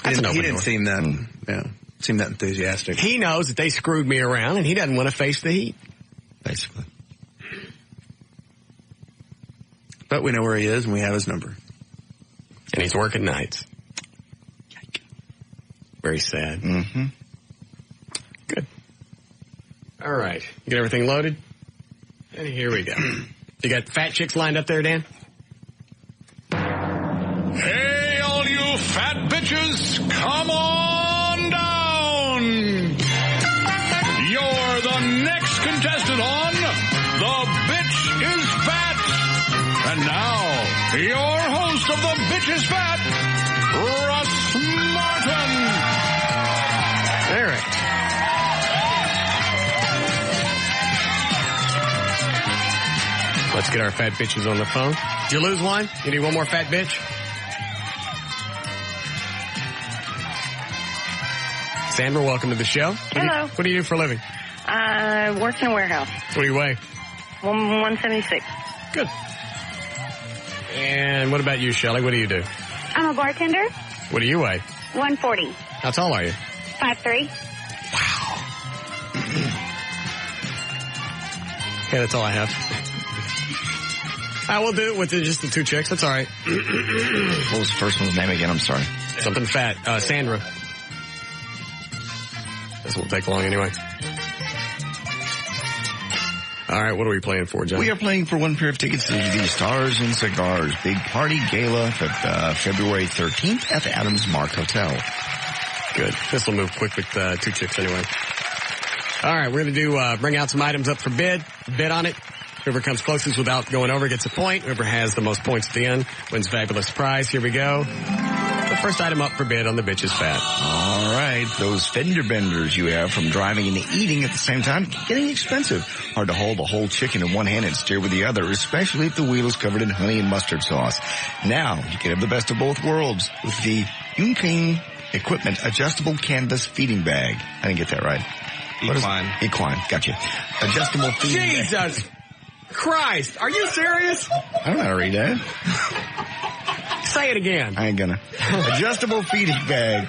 he didn't seem that, seem that enthusiastic. He knows that they screwed me around, and he doesn't want to face the heat. Basically. But we know where he is, and we have his number. And he's working nights. Very sad. Mm-hmm. Good. All right. You get everything loaded? And here we go. You got fat chicks lined up there, Dan? Hey, all you fat bitches, come on down. You're the next contestant on The Bitch is Fat. And now, your host of The Bitch is Fat, Russ Martin. All right. Let's get our fat bitches on the phone. Did you lose one? You need one more fat bitch? Sandra, welcome to the show. Hello. What do you do for a living? I work in a warehouse. What do you weigh? 176. Good. And what about you, Shelley? What do you do? I'm a bartender. What do you weigh? 140. How tall are you? 5'3". Okay, that's all I have. I will do it with just the two chicks. That's all right. What was the first one's name again? I'm sorry. Something fat. Sandra. This won't take long anyway. All right, what are we playing for, John? We are playing for one pair of tickets to the Stars and Cigars Big Party Gala February 13th at the Adams Mark Hotel. Good. This will move quick with two chicks anyway. All right, we're going to do bring out some items up for bid on it. Whoever comes closest without going over gets a point. Whoever has the most points at the end wins fabulous prize. Here we go. The first item up for bid on The Bitch is Fat. All right. Those fender benders you have from driving and eating at the same time, getting expensive. Hard to hold a whole chicken in one hand and steer with the other, especially if the wheel is covered in honey and mustard sauce. Now, you can have the best of both worlds with the Unclean Equipment Adjustable Canvas Feeding Bag. I didn't get that right. Equine. Gotcha. Adjustable feeding bag. Jesus Christ. Are you serious? I don't know how to read that. Say it again. I ain't gonna. Adjustable feeding bag.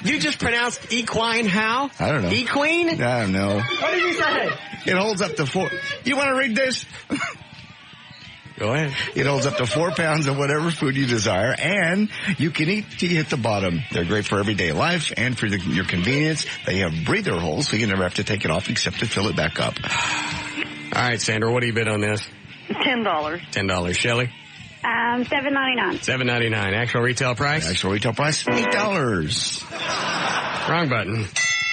You just pronounced equine how? I don't know. Equine? I don't know. What did you say? It holds up to 4. You want to read this? Go ahead. It holds up to 4 pounds of whatever food you desire, and you can eat till you hit the bottom. They're great for everyday life and for your convenience. They have breather holes, so you never have to take it off except to fill it back up. All right, Sandra, what do you bid on this? $10. $10. Shelley? $7.99. $7.99. Actual retail price? Actual retail price, $8. Wrong button.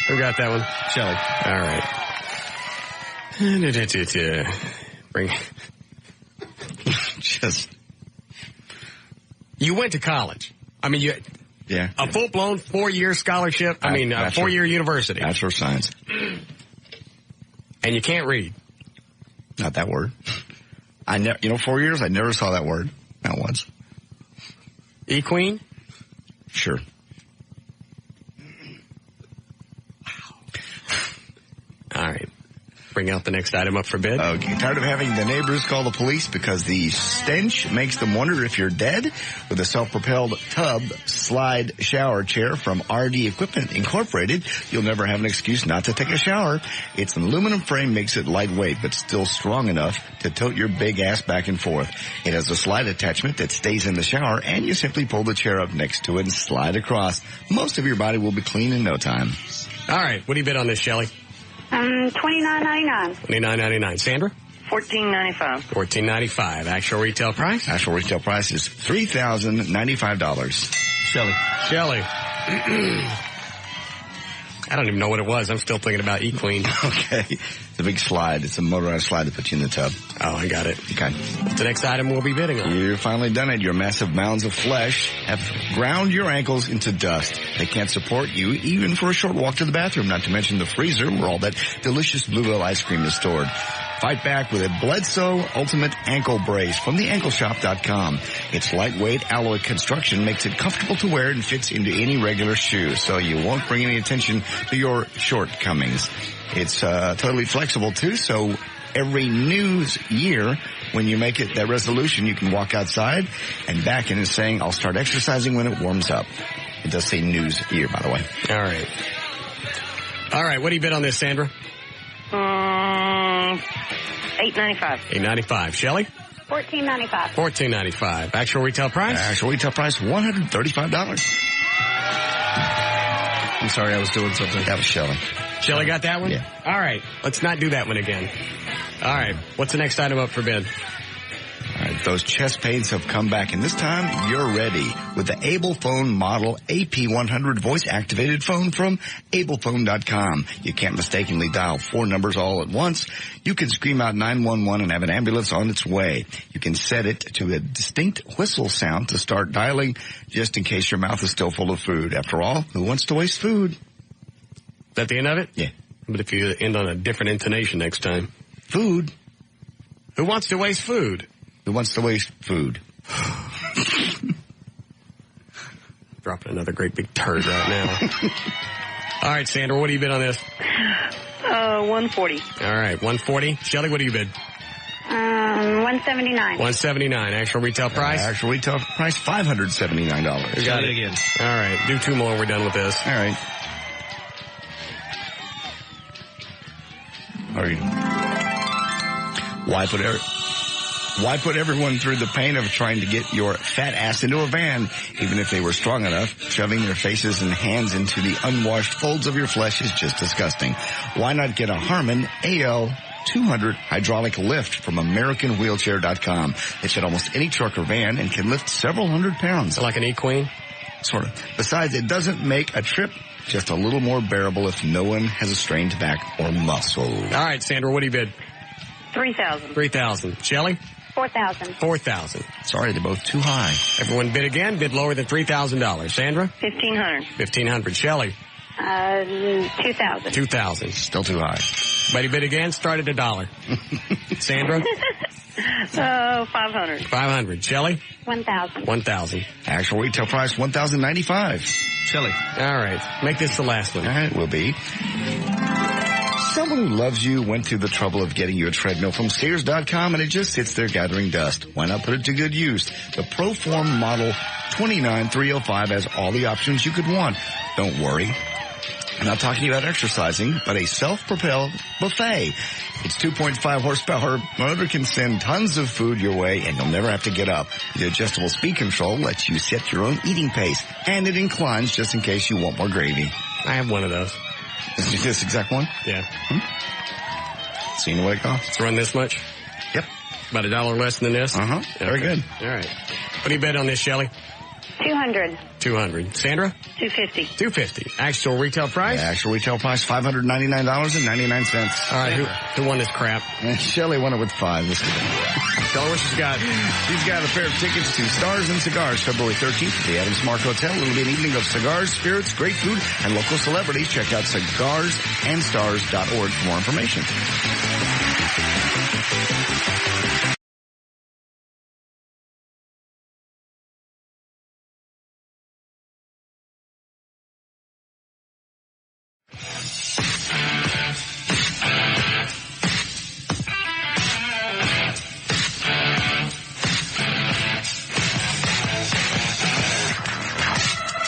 Who got that one? Shelley. All right. Bring. You went to college. I mean, a full-blown 4-year scholarship. I mean, a 4-year university. Bachelor of Science. And you can't read. Not that word. 4 years, I never saw that word. Not once. Equine? Sure. All right. Bring out the next item up for bid. Okay. Tired of having the neighbors call the police because the stench makes them wonder if you're dead? With a self-propelled tub slide shower chair from RD Equipment Incorporated, you'll never have an excuse not to take a shower. Its aluminum frame makes it lightweight but still strong enough to tote your big ass back and forth. It has a slide attachment that stays in the shower, and you simply pull the chair up next to it and slide across. Most of your body will be clean in no time. All right. What do you bid on this, Shelley? $29.99. $29.99. Sandra? $14.95. $14.95. Actual retail price? Actual retail price is $3,095. Shelley. I don't even know what it was. I'm still thinking about equine. Okay. It's a big slide. It's a motorized slide to put you in the tub. Oh, I got it. Okay. The next item we'll be bidding on. You've finally done it. Your massive mounds of flesh have ground your ankles into dust. They can't support you even for a short walk to the bathroom, not to mention the freezer where all that delicious Bluebell ice cream is stored. Fight back with a Bledsoe Ultimate Ankle Brace from theankleshop.com. Its lightweight alloy construction makes it comfortable to wear and fits into any regular shoe, so you won't bring any attention to your shortcomings. It's totally flexible, too, so every news year, when you make it that resolution, you can walk outside and back in is saying, I'll start exercising when it warms up. It does say news year, by the way. All right. All right. What do you bid on this, Sandra? $8.95. $8.95. Shelley? $14.95. $14.95. Actual retail price? Actual retail price, $135. I'm sorry, I was doing something. That was Shelley. Shelley got that one? Yeah. All right. Let's not do that one again. All right. What's the next item up for bid? All right, those chest pains have come back, and this time you're ready with the AblePhone model AP100 voice-activated phone from ablephone.com. You can't mistakenly dial 4 numbers all at once. You can scream out 911 and have an ambulance on its way. You can set it to a distinct whistle sound to start dialing, just in case your mouth is still full of food. After all, who wants to waste food? Is that the end of it? Yeah. But if you end on a different intonation next time. Food. Who wants to waste food? Who wants to waste food? Dropping another great big turd right now. All right, Sandra, what do you bid on this? $140. All right, $140. Shelley, what do you bid? $179. $179. Actual retail price? Actual retail price, $579. We got it again. All right, do 2 more. We're done with this. All right. Why put everyone through the pain of trying to get your fat ass into a van, even if they were strong enough? Shoving their faces and hands into the unwashed folds of your flesh is just disgusting. Why not get a Harman AL200 hydraulic lift from AmericanWheelchair.com? They fit almost any truck or van and can lift several hundred pounds. Like an E-Queen? Sort of. Besides, it doesn't make a trip just a little more bearable if no one has a strained back or muscle. All right, Sandra, what do you bid? $3,000. $3,000. Shelley? $4,000. $4,000. Sorry, they're both too high. Everyone bid again. Bid lower than $3,000. Sandra? $1,500. $1,500. Shelley? $2,000. $2,000. Still too high. Buddy bid again. Start at $1. Sandra? $500. $500. Shelley? $1,000. $1,000. Actual retail price, $1,095. Shelley. All right. Make this the last one. All right, will be. Someone who loves you went through the trouble of getting you a treadmill from Sears.com, and it just sits there gathering dust. Why not put it to good use? The ProForm Model 29305 has all the options you could want. Don't worry. I'm not talking about exercising, but a self-propelled buffet. Its 2.5 horsepower motor can send tons of food your way, and you'll never have to get up. The adjustable speed control lets you set your own eating pace, and it inclines just in case you want more gravy. I have one of those. Is this exact one? Yeah. Seen what it costs? It's run this much? Yep. About $1 less than this? Uh-huh. Okay. Very good. All right. What do you bet on this, Shelley? $200. $200. Sandra? $250. $250. Actual retail price? Yeah, actual retail price, $599.99. All right, who won this crap? Shelley won it with 5. Let's get it. Tell her what she's got. She's got a pair of tickets to Stars and Cigars, February 13th at the Adams Mark Hotel. It'll be an evening of cigars, spirits, great food, and local celebrities. Check out cigarsandstars.org for more information.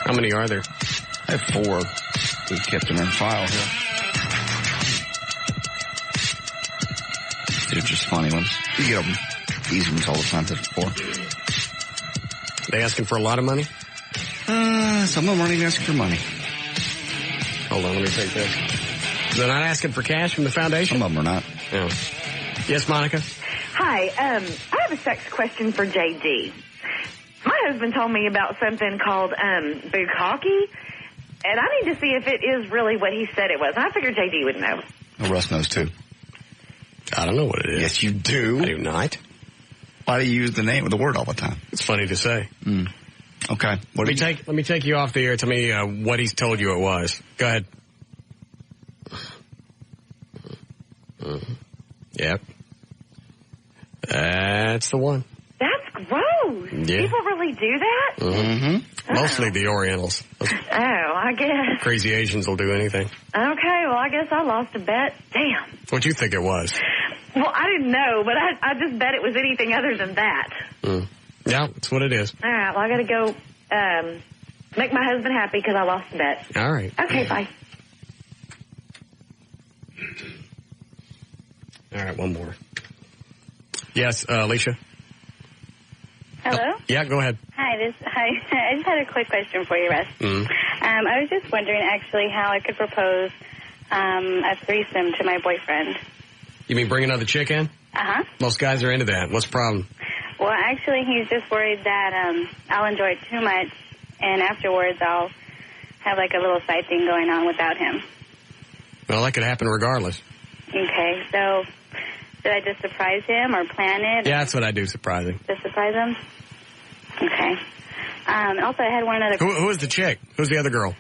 How many are there? I have 4. We've kept them in file here. They're just funny ones. You get them, these ones all the time. There's 4. They asking for a lot of money? Some of them aren't even asking for money. Hold on, let me take this. They're not asking for cash from the foundation? Some of them are not. No. Yes, Monica? Hi, I have a sex question for JD. My husband told me about something called bukkake, and I need to see if it is really what he said it was. And I figured JD would know. Well, Russ knows too. I don't know what it is. Yes, you do. I do not. Why do you use the name of the word all the time? It's funny to say. Okay. Let me take you off the air. Tell me what he's told you it was. Go ahead. Yep. That's the one. That's gross. Yeah. People really do that? Mm-hmm. Mostly the Orientals. Oh, I guess. Crazy Asians will do anything. Okay, well, I guess I lost a bet. Damn. What'd you think it was? Well, I didn't know, but I just bet it was anything other than that. Yeah, that's what it is. All right, well, I got to go make my husband happy because I lost the bet. All right. Okay, bye. All right, one more. Yes, Alicia? Hello? Yeah, go ahead. Hi. I just had a quick question for you, Russ. I was just wondering, actually, how I could propose a threesome to my boyfriend. You mean bring another chick in? Uh-huh. Most guys are into that. What's the problem? Well, actually, he's just worried that I'll enjoy it too much, and afterwards I'll have like a little side thing going on without him. Well, that could happen regardless. Okay, so should I just surprise him or plan it? Yeah, that's what I do, surprising. Just surprise him? Okay. Also, I had one other... Who is the chick? Who's the other girl?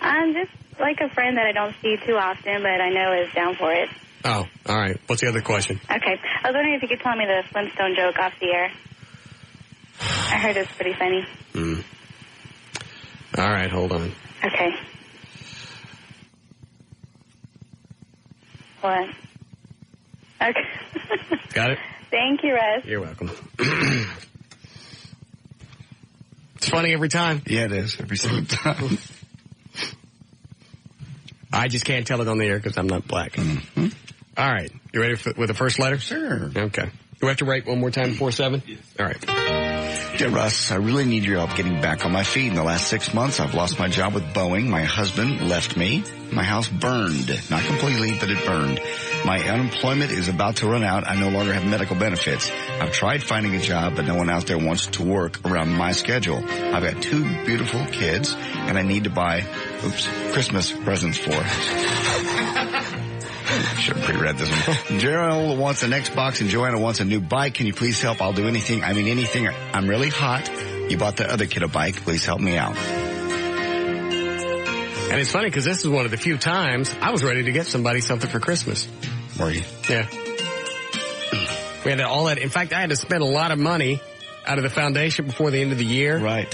Just like a friend that I don't see too often, but I know is down for it. Oh, all right. What's the other question? Okay. I was wondering if you could tell me the Flintstone joke off the air. I heard it's pretty funny. All right, hold on. Okay. What? Okay. Got it? Thank you, Russ. You're welcome. It's funny every time. Yeah, it is. Every single time. I just can't tell it on the air because I'm not black. All right. You ready with the first letter? Sure. Okay. Do we have to write one more time before 7? Yes. All right. Dear Russ, I really need your help getting back on my feet. In the last 6 months, I've lost my job with Boeing. My husband left me. My house burned. Not completely, but it burned. My unemployment is about to run out. I no longer have medical benefits. I've tried finding a job, but no one out there wants to work around my schedule. I've got 2 beautiful kids, and I need to buy, Christmas presents for. Should have pre-read this one. Gerald wants an Xbox and Joanna wants a new bike. Can you please help? I'll do anything. I mean, anything. I'm really hot. You bought the other kid a bike. Please help me out. And it's funny because this is one of the few times I was ready to get somebody something for Christmas. Were you? Yeah. We had all that. In fact, I had to spend a lot of money out of the foundation before the end of the year. Right.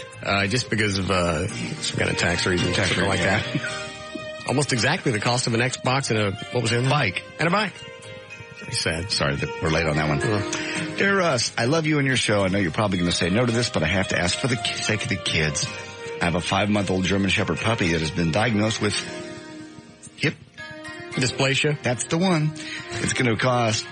Just because of some kind of tax reason, something like that. Almost exactly the cost of an Xbox and a bike. And a bike. Very sad. Sorry that we're late on that one. Dear Russ, I love you and your show. I know you're probably going to say no to this, but I have to ask for the sake of the kids. I have a 5-month-old German Shepherd puppy that has been diagnosed with hip dysplasia. That's the one. It's going to cost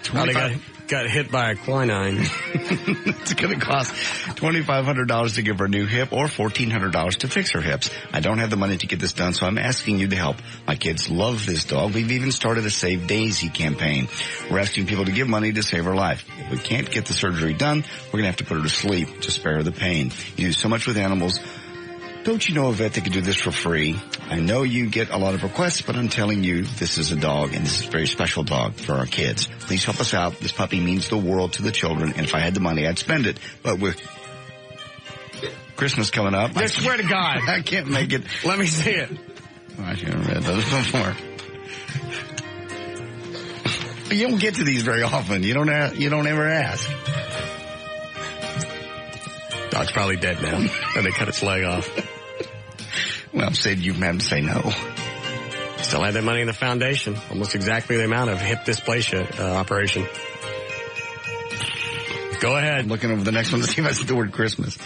got hit by a quinine. It's going to cost $2,500 to give her a new hip or $1,400 to fix her hips. I don't have the money to get this done, so I'm asking you to help. My kids love this dog. We've even started a Save Daisy campaign. We're asking people to give money to save her life. If we can't get the surgery done, we're going to have to put her to sleep to spare her the pain. You do so much with animals. Don't you know a vet that can do this for free? I know you get a lot of requests, but I'm telling you, this is a dog, and this is a very special dog for our kids. Please help us out. This puppy means the world to the children, and if I had the money, I'd spend it. But with Christmas coming up... I swear to God. I can't make it. Let me see it. Oh, I should have read those before. You don't get to these very often. You don't ever ask. Dog's probably dead now. And they cut its leg off. Well, Sid, you had to say no. Still had that money in the foundation. Almost exactly the amount of hip dysplasia operation. Go ahead. I'm looking over the next one to see if I see the word Christmas.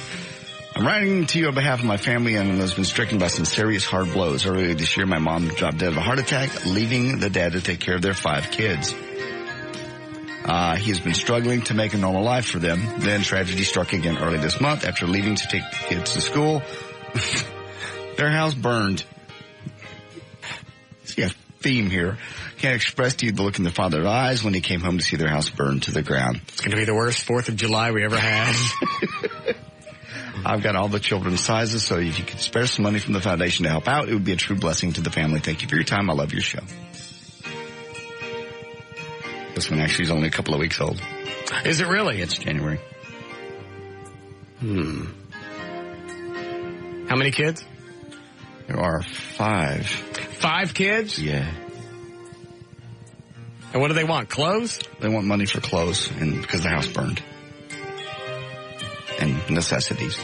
I'm writing to you on behalf of my family and has been stricken by some serious hard blows. Earlier this year, my mom dropped dead of a heart attack, leaving the dad to take care of their 5 kids. He has been struggling to make a normal life for them. Then tragedy struck again early this month. After leaving to take the kids to school, their house burned. See a theme here. Can't express to you the look in the father's eyes when he came home to see their house burned to the ground. It's going to be the worst 4th of July we ever had. I've got all the children's sizes, so if you could spare some money from the foundation to help out, it would be a true blessing to the family. Thank you for your time. I love your show. This one actually is only a couple of weeks old. Is it really? It's January. How many kids? There are 5. 5 kids? Yeah. And what do they want? Clothes? They want money for clothes and because the house burned. And necessities.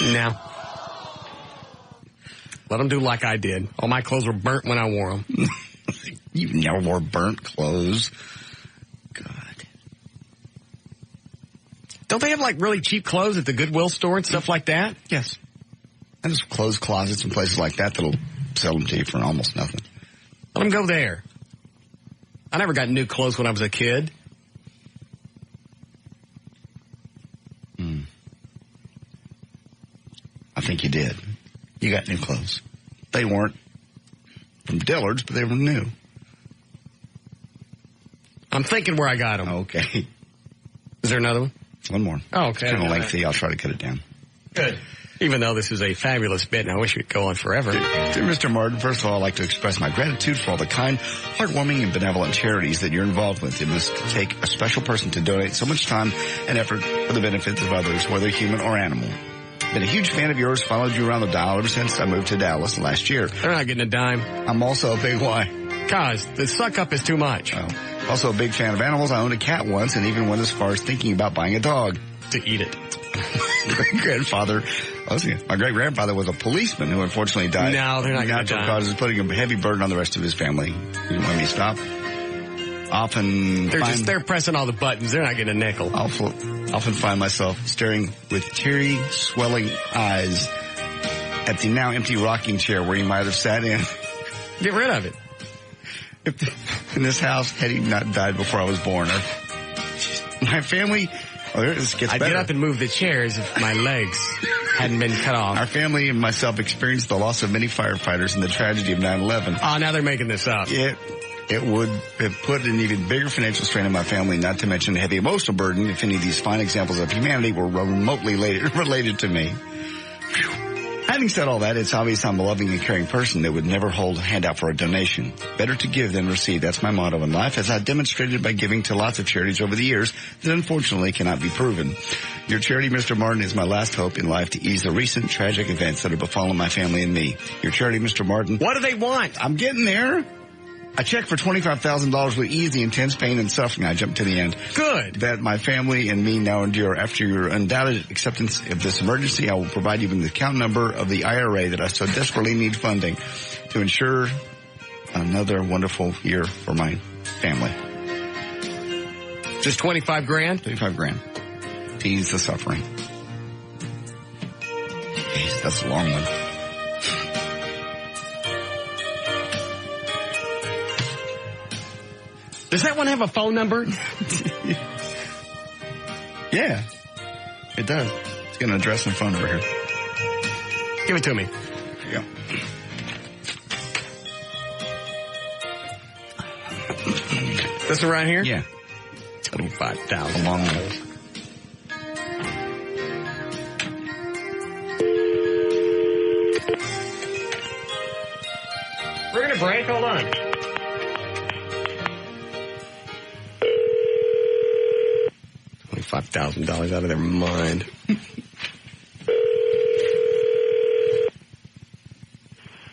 No. Let them do like I did. All my clothes were burnt when I wore them. You never wore burnt clothes. God. Don't they have like really cheap clothes at the Goodwill store and stuff like that? Yes. And there's clothes closets and places like that that'll sell them to you for almost nothing. Let them go there. I never got new clothes when I was a kid. I think you did. You got new clothes. They weren't from Dillard's, but they were new. I'm thinking where I got them. Okay. Is there another one? One more. Oh, okay. It's kind of lengthy. I'll try to cut it down. Good. Even though this is a fabulous bit, and I wish it could go on forever. Dear Mr. Martin, first of all, I'd like to express my gratitude for all the kind, heartwarming, and benevolent charities that you're involved with. It must take a special person to donate so much time and effort for the benefits of others, whether human or animal. Been a huge fan of yours, followed you around the dial ever since I moved to Dallas last year. They're not getting a dime. I'm also a big why. Cause the suck up is too much. Oh. Also a big fan of animals. I owned a cat once and even went as far as thinking about buying a dog. To eat it. My great-grandfather was a policeman who unfortunately died. No, they're not going to die. Natural causes, putting a heavy burden on the rest of his family. You want me to stop? They're pressing all the buttons. They're not getting a nickel. Often find myself staring with teary, swelling eyes at the now empty rocking chair where he might have sat in. Get rid of it. In this house, had he not died before I was born. My family... this gets better. I'd get up and move the chairs if my legs hadn't been cut off. Our family and myself experienced the loss of many firefighters and the tragedy of 9/11. Oh, now they're making this up. It would have put an even bigger financial strain on my family, not to mention a heavy emotional burden if any of these fine examples of humanity were remotely related to me. Having said all that, it's obvious I'm a loving and caring person that would never hold a hand out for a donation. Better to give than receive. That's my motto in life, as I've demonstrated by giving to lots of charities over the years that unfortunately cannot be proven. Your charity, Mr. Martin, is my last hope in life to ease the recent tragic events that have befallen my family and me. Your charity, Mr. Martin. What do they want? I'm getting there. A check for $25,000 will ease the intense pain and suffering. I jumped to the end. Good. That my family and me now endure. After your undoubted acceptance of this emergency, I will provide you with the account number of the IRA that I so desperately need funding to ensure another wonderful year for my family. Just $25,000? $25,000. To ease the suffering. Jeez, that's a long one. Does that one have a phone number? Yeah, it does. It's got an address and phone number here. Give it to me. Here you go. This one right here? Yeah. $25,000. A long one. We're going to break. Hold on. $25,000 out of their mind.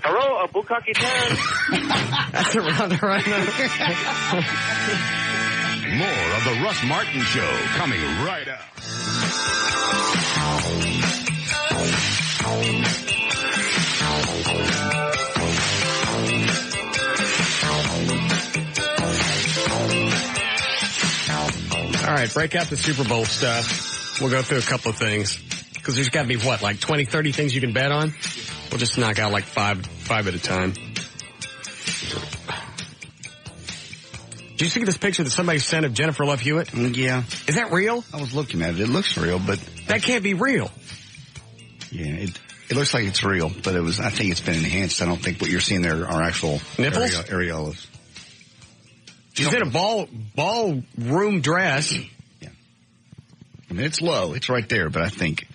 Hello, a Bukkake Town. That's around the right now. More of the Russ Martin Show coming right up. All right, break out the Super Bowl stuff. We'll go through a couple of things. Because there's got to be, like 20, 30 things you can bet on? We'll just knock out like five at a time. Did you see this picture that somebody sent of Jennifer Love Hewitt? Yeah. Is that real? I was looking at it. It looks real, but... That can't be real. Yeah, it looks like it's real, but I think it's been enhanced. I don't think what you're seeing there are actual... Nipples? Areolas. She's in a ballroom dress. Yeah. I mean, it's low. It's right there, but I think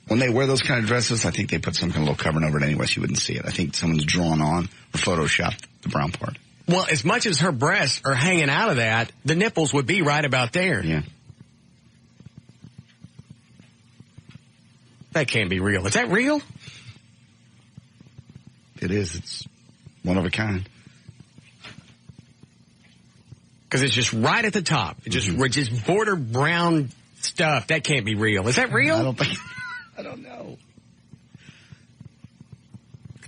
when they wear those kind of dresses, I think they put some kind of little covering over it anyway so you wouldn't see it. I think someone's drawn on or photoshopped the brown part. Well, as much as her breasts are hanging out of that, the nipples would be right about there. Yeah. That can't be real. Is that real? It is. It's one of a kind. Because it's just right at the top. It's just border brown stuff. That can't be real. Is that real? I don't know.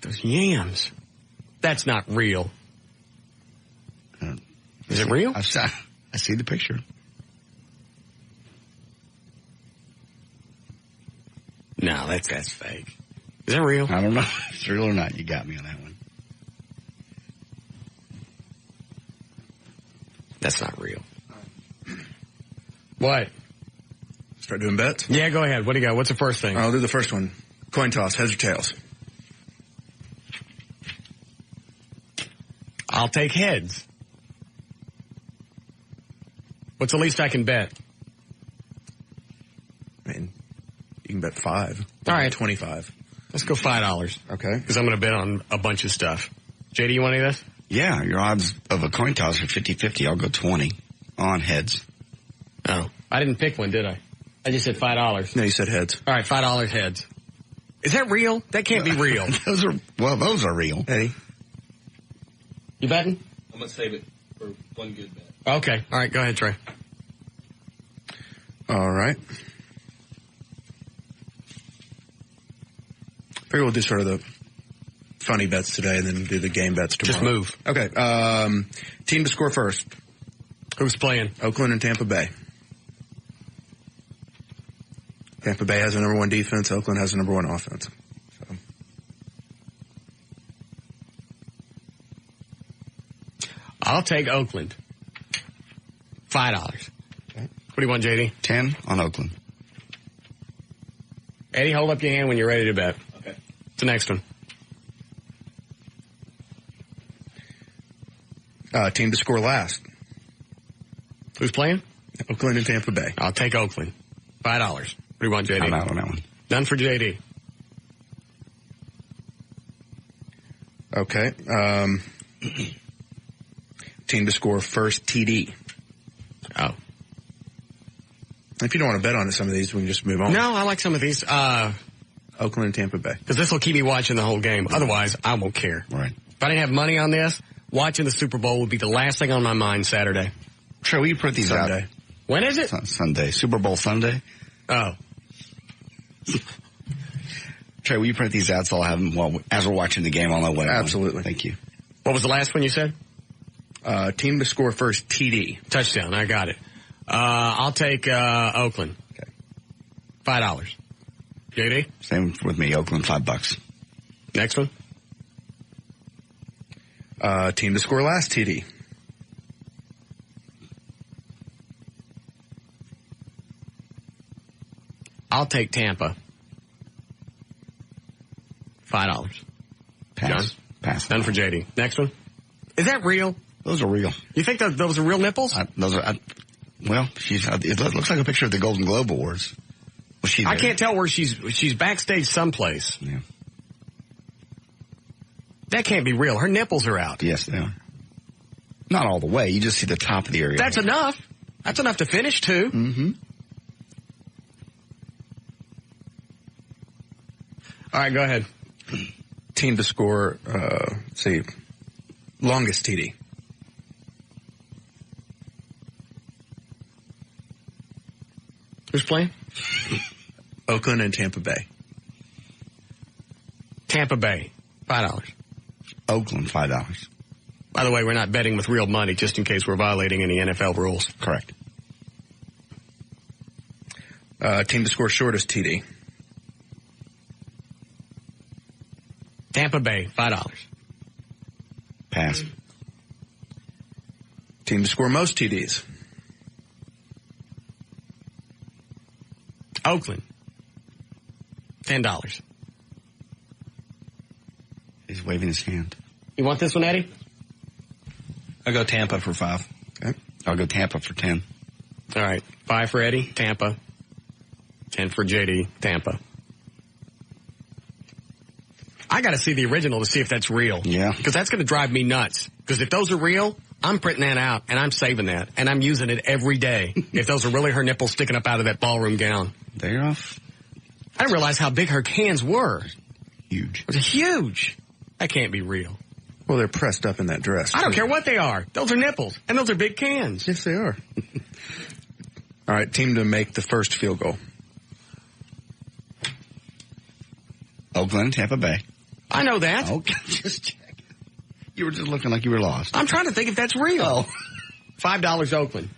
those yams. That's not real. Is it real? I see the picture. No, that's fake. Is that real? I don't know if it's real or not. You got me on that one. That's not real. What? Start doing bets? Yeah, go ahead. What do you got? What's the first thing? I'll do the first one. Coin toss, heads or tails? I'll take heads. What's the least I can bet? I mean, you can bet 5. All right. 25. Let's go $5. Okay. Because I'm going to bet on a bunch of stuff. JD, you want any of this? Yeah, your odds of a coin toss are 50-50. I'll go 20 on heads. Oh, I didn't pick one, did I? I just said $5. No, you said heads. All right, $5 heads. Is that real? That can't be real. Those are real. Eddie? You betting? I'm going to save it for one good bet. Okay. All right, go ahead, Trey. All right. Maybe we'll do sort of the funny bets today and then do the game bets tomorrow. Just move. Okay. Team to score first. Who's playing? Oakland and Tampa Bay. Tampa Bay has the number 1 defense. Oakland has the number 1 offense. So. I'll take Oakland. $5. Okay. What do you want, JD? 10 on Oakland. Eddie, hold up your hand when you're ready to bet. Okay. What's the next one? Team to score last. Who's playing? Oakland and Tampa Bay. I'll take Oakland. $5. What do you want, JD? I'm out on that one. None for JD. Okay. Team to score first TD. Oh. If you don't want to bet on some of these, we can just move on. No, I like some of these. Oakland and Tampa Bay. Because this will keep me watching the whole game. Otherwise, I won't care. Right. If I didn't have money on this, watching the Super Bowl would be the last thing on my mind Saturday. Trey, will you print these Sunday. out? When is it? Sunday. Super Bowl Sunday. Oh. Trey, will you print these out so I'll have them as we're watching the game? I'll know what. Absolutely. Thank you. What was the last one you said? Team to score first TD. Touchdown. I got it. I'll take Oakland. Okay. $5. JD? Same with me. Oakland, $5. Next one? Team to score last TD. I'll take Tampa. $5. Pass. John? Pass. None for JD. Next one? Is that real? Those are real. You think those are real nipples? Those are. Well, it looks like a picture of the Golden Globe Awards. Was she there? I can't tell where she's backstage someplace. Yeah. That can't be real. Her nipples are out. Yes, they are. Not all the way. You just see the top of the area. That's enough. That's enough to finish, too. Mm-hmm. All right, go ahead. Team to score, let's see, longest TD. Who's playing? Oakland and Tampa Bay. Tampa Bay, $5. Oakland, $5. By the way, we're not betting with real money just in case we're violating any NFL rules. Correct. Team to score shortest TD. Tampa Bay, $5. Pass. Team to score most TDs. Oakland, $10. He's waving his hand. You want this one, Eddie? I'll go Tampa for 5. Okay. I'll go Tampa for 10. All right. 5 for Eddie, Tampa. 10 for JD, Tampa. I got to see the original to see if that's real. Yeah. Because that's going to drive me nuts. Because if those are real, I'm printing that out, and I'm saving that, and I'm using it every day. If those are really her nipples sticking up out of that ballroom gown. They're off. I didn't realize how big her cans were. Huge. It was huge. That can't be real. Well, they're pressed up in that dress. I don't care what they are. Those are nipples, and those are big cans. Yes, they are. All right, team to make the first field goal. Oakland, Tampa Bay. I know that. Okay, just check. You were just looking like you were lost. I'm trying to think if that's real. Oh. $5 Oakland.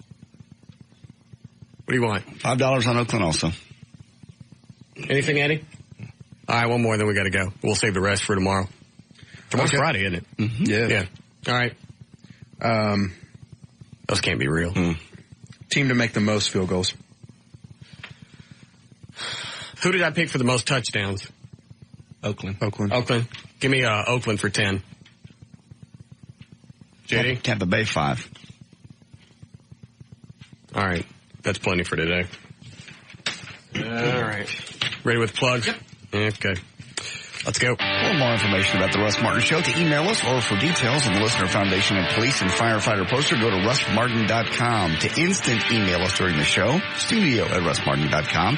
What do you want? $5 on Oakland also. Anything, Eddie? All right, one more, then we got to go. We'll save the rest for tomorrow. Tomorrow's Friday, isn't it? Mm-hmm. Yeah. All right. Those can't be real. Team to make the most field goals. Who did I pick for the most touchdowns? Oakland. Give me Oakland for 10. JD? Tampa Bay 5. All right. That's plenty for today. All right. Ready with plugs? Yep. Okay. Let's go. For more information about the Russ Martin Show, to email us or for details on the Listener Foundation and Police and Firefighter poster, go to russmartin.com. To instant email us during the show, studio@russmartin.com.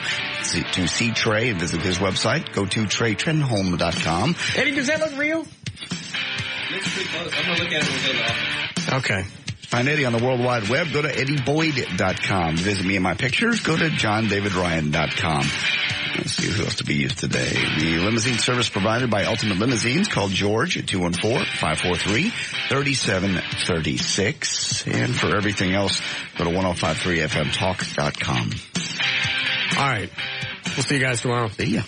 To see Trey and visit his website, go to TreyTrenholm.com. Eddie, does that look real? Looks pretty close. I'm going to look at it when we go to the office. Okay. Find Eddie on the World Wide Web. Go to eddieboyd.com. Visit me and my pictures. Go to johndavidryan.com. Let's see who else to be used today. The limousine service provided by Ultimate Limousines. Call George at 214-543-3736. And for everything else, go to 1053fmtalk.com. All right. We'll see you guys tomorrow. See ya.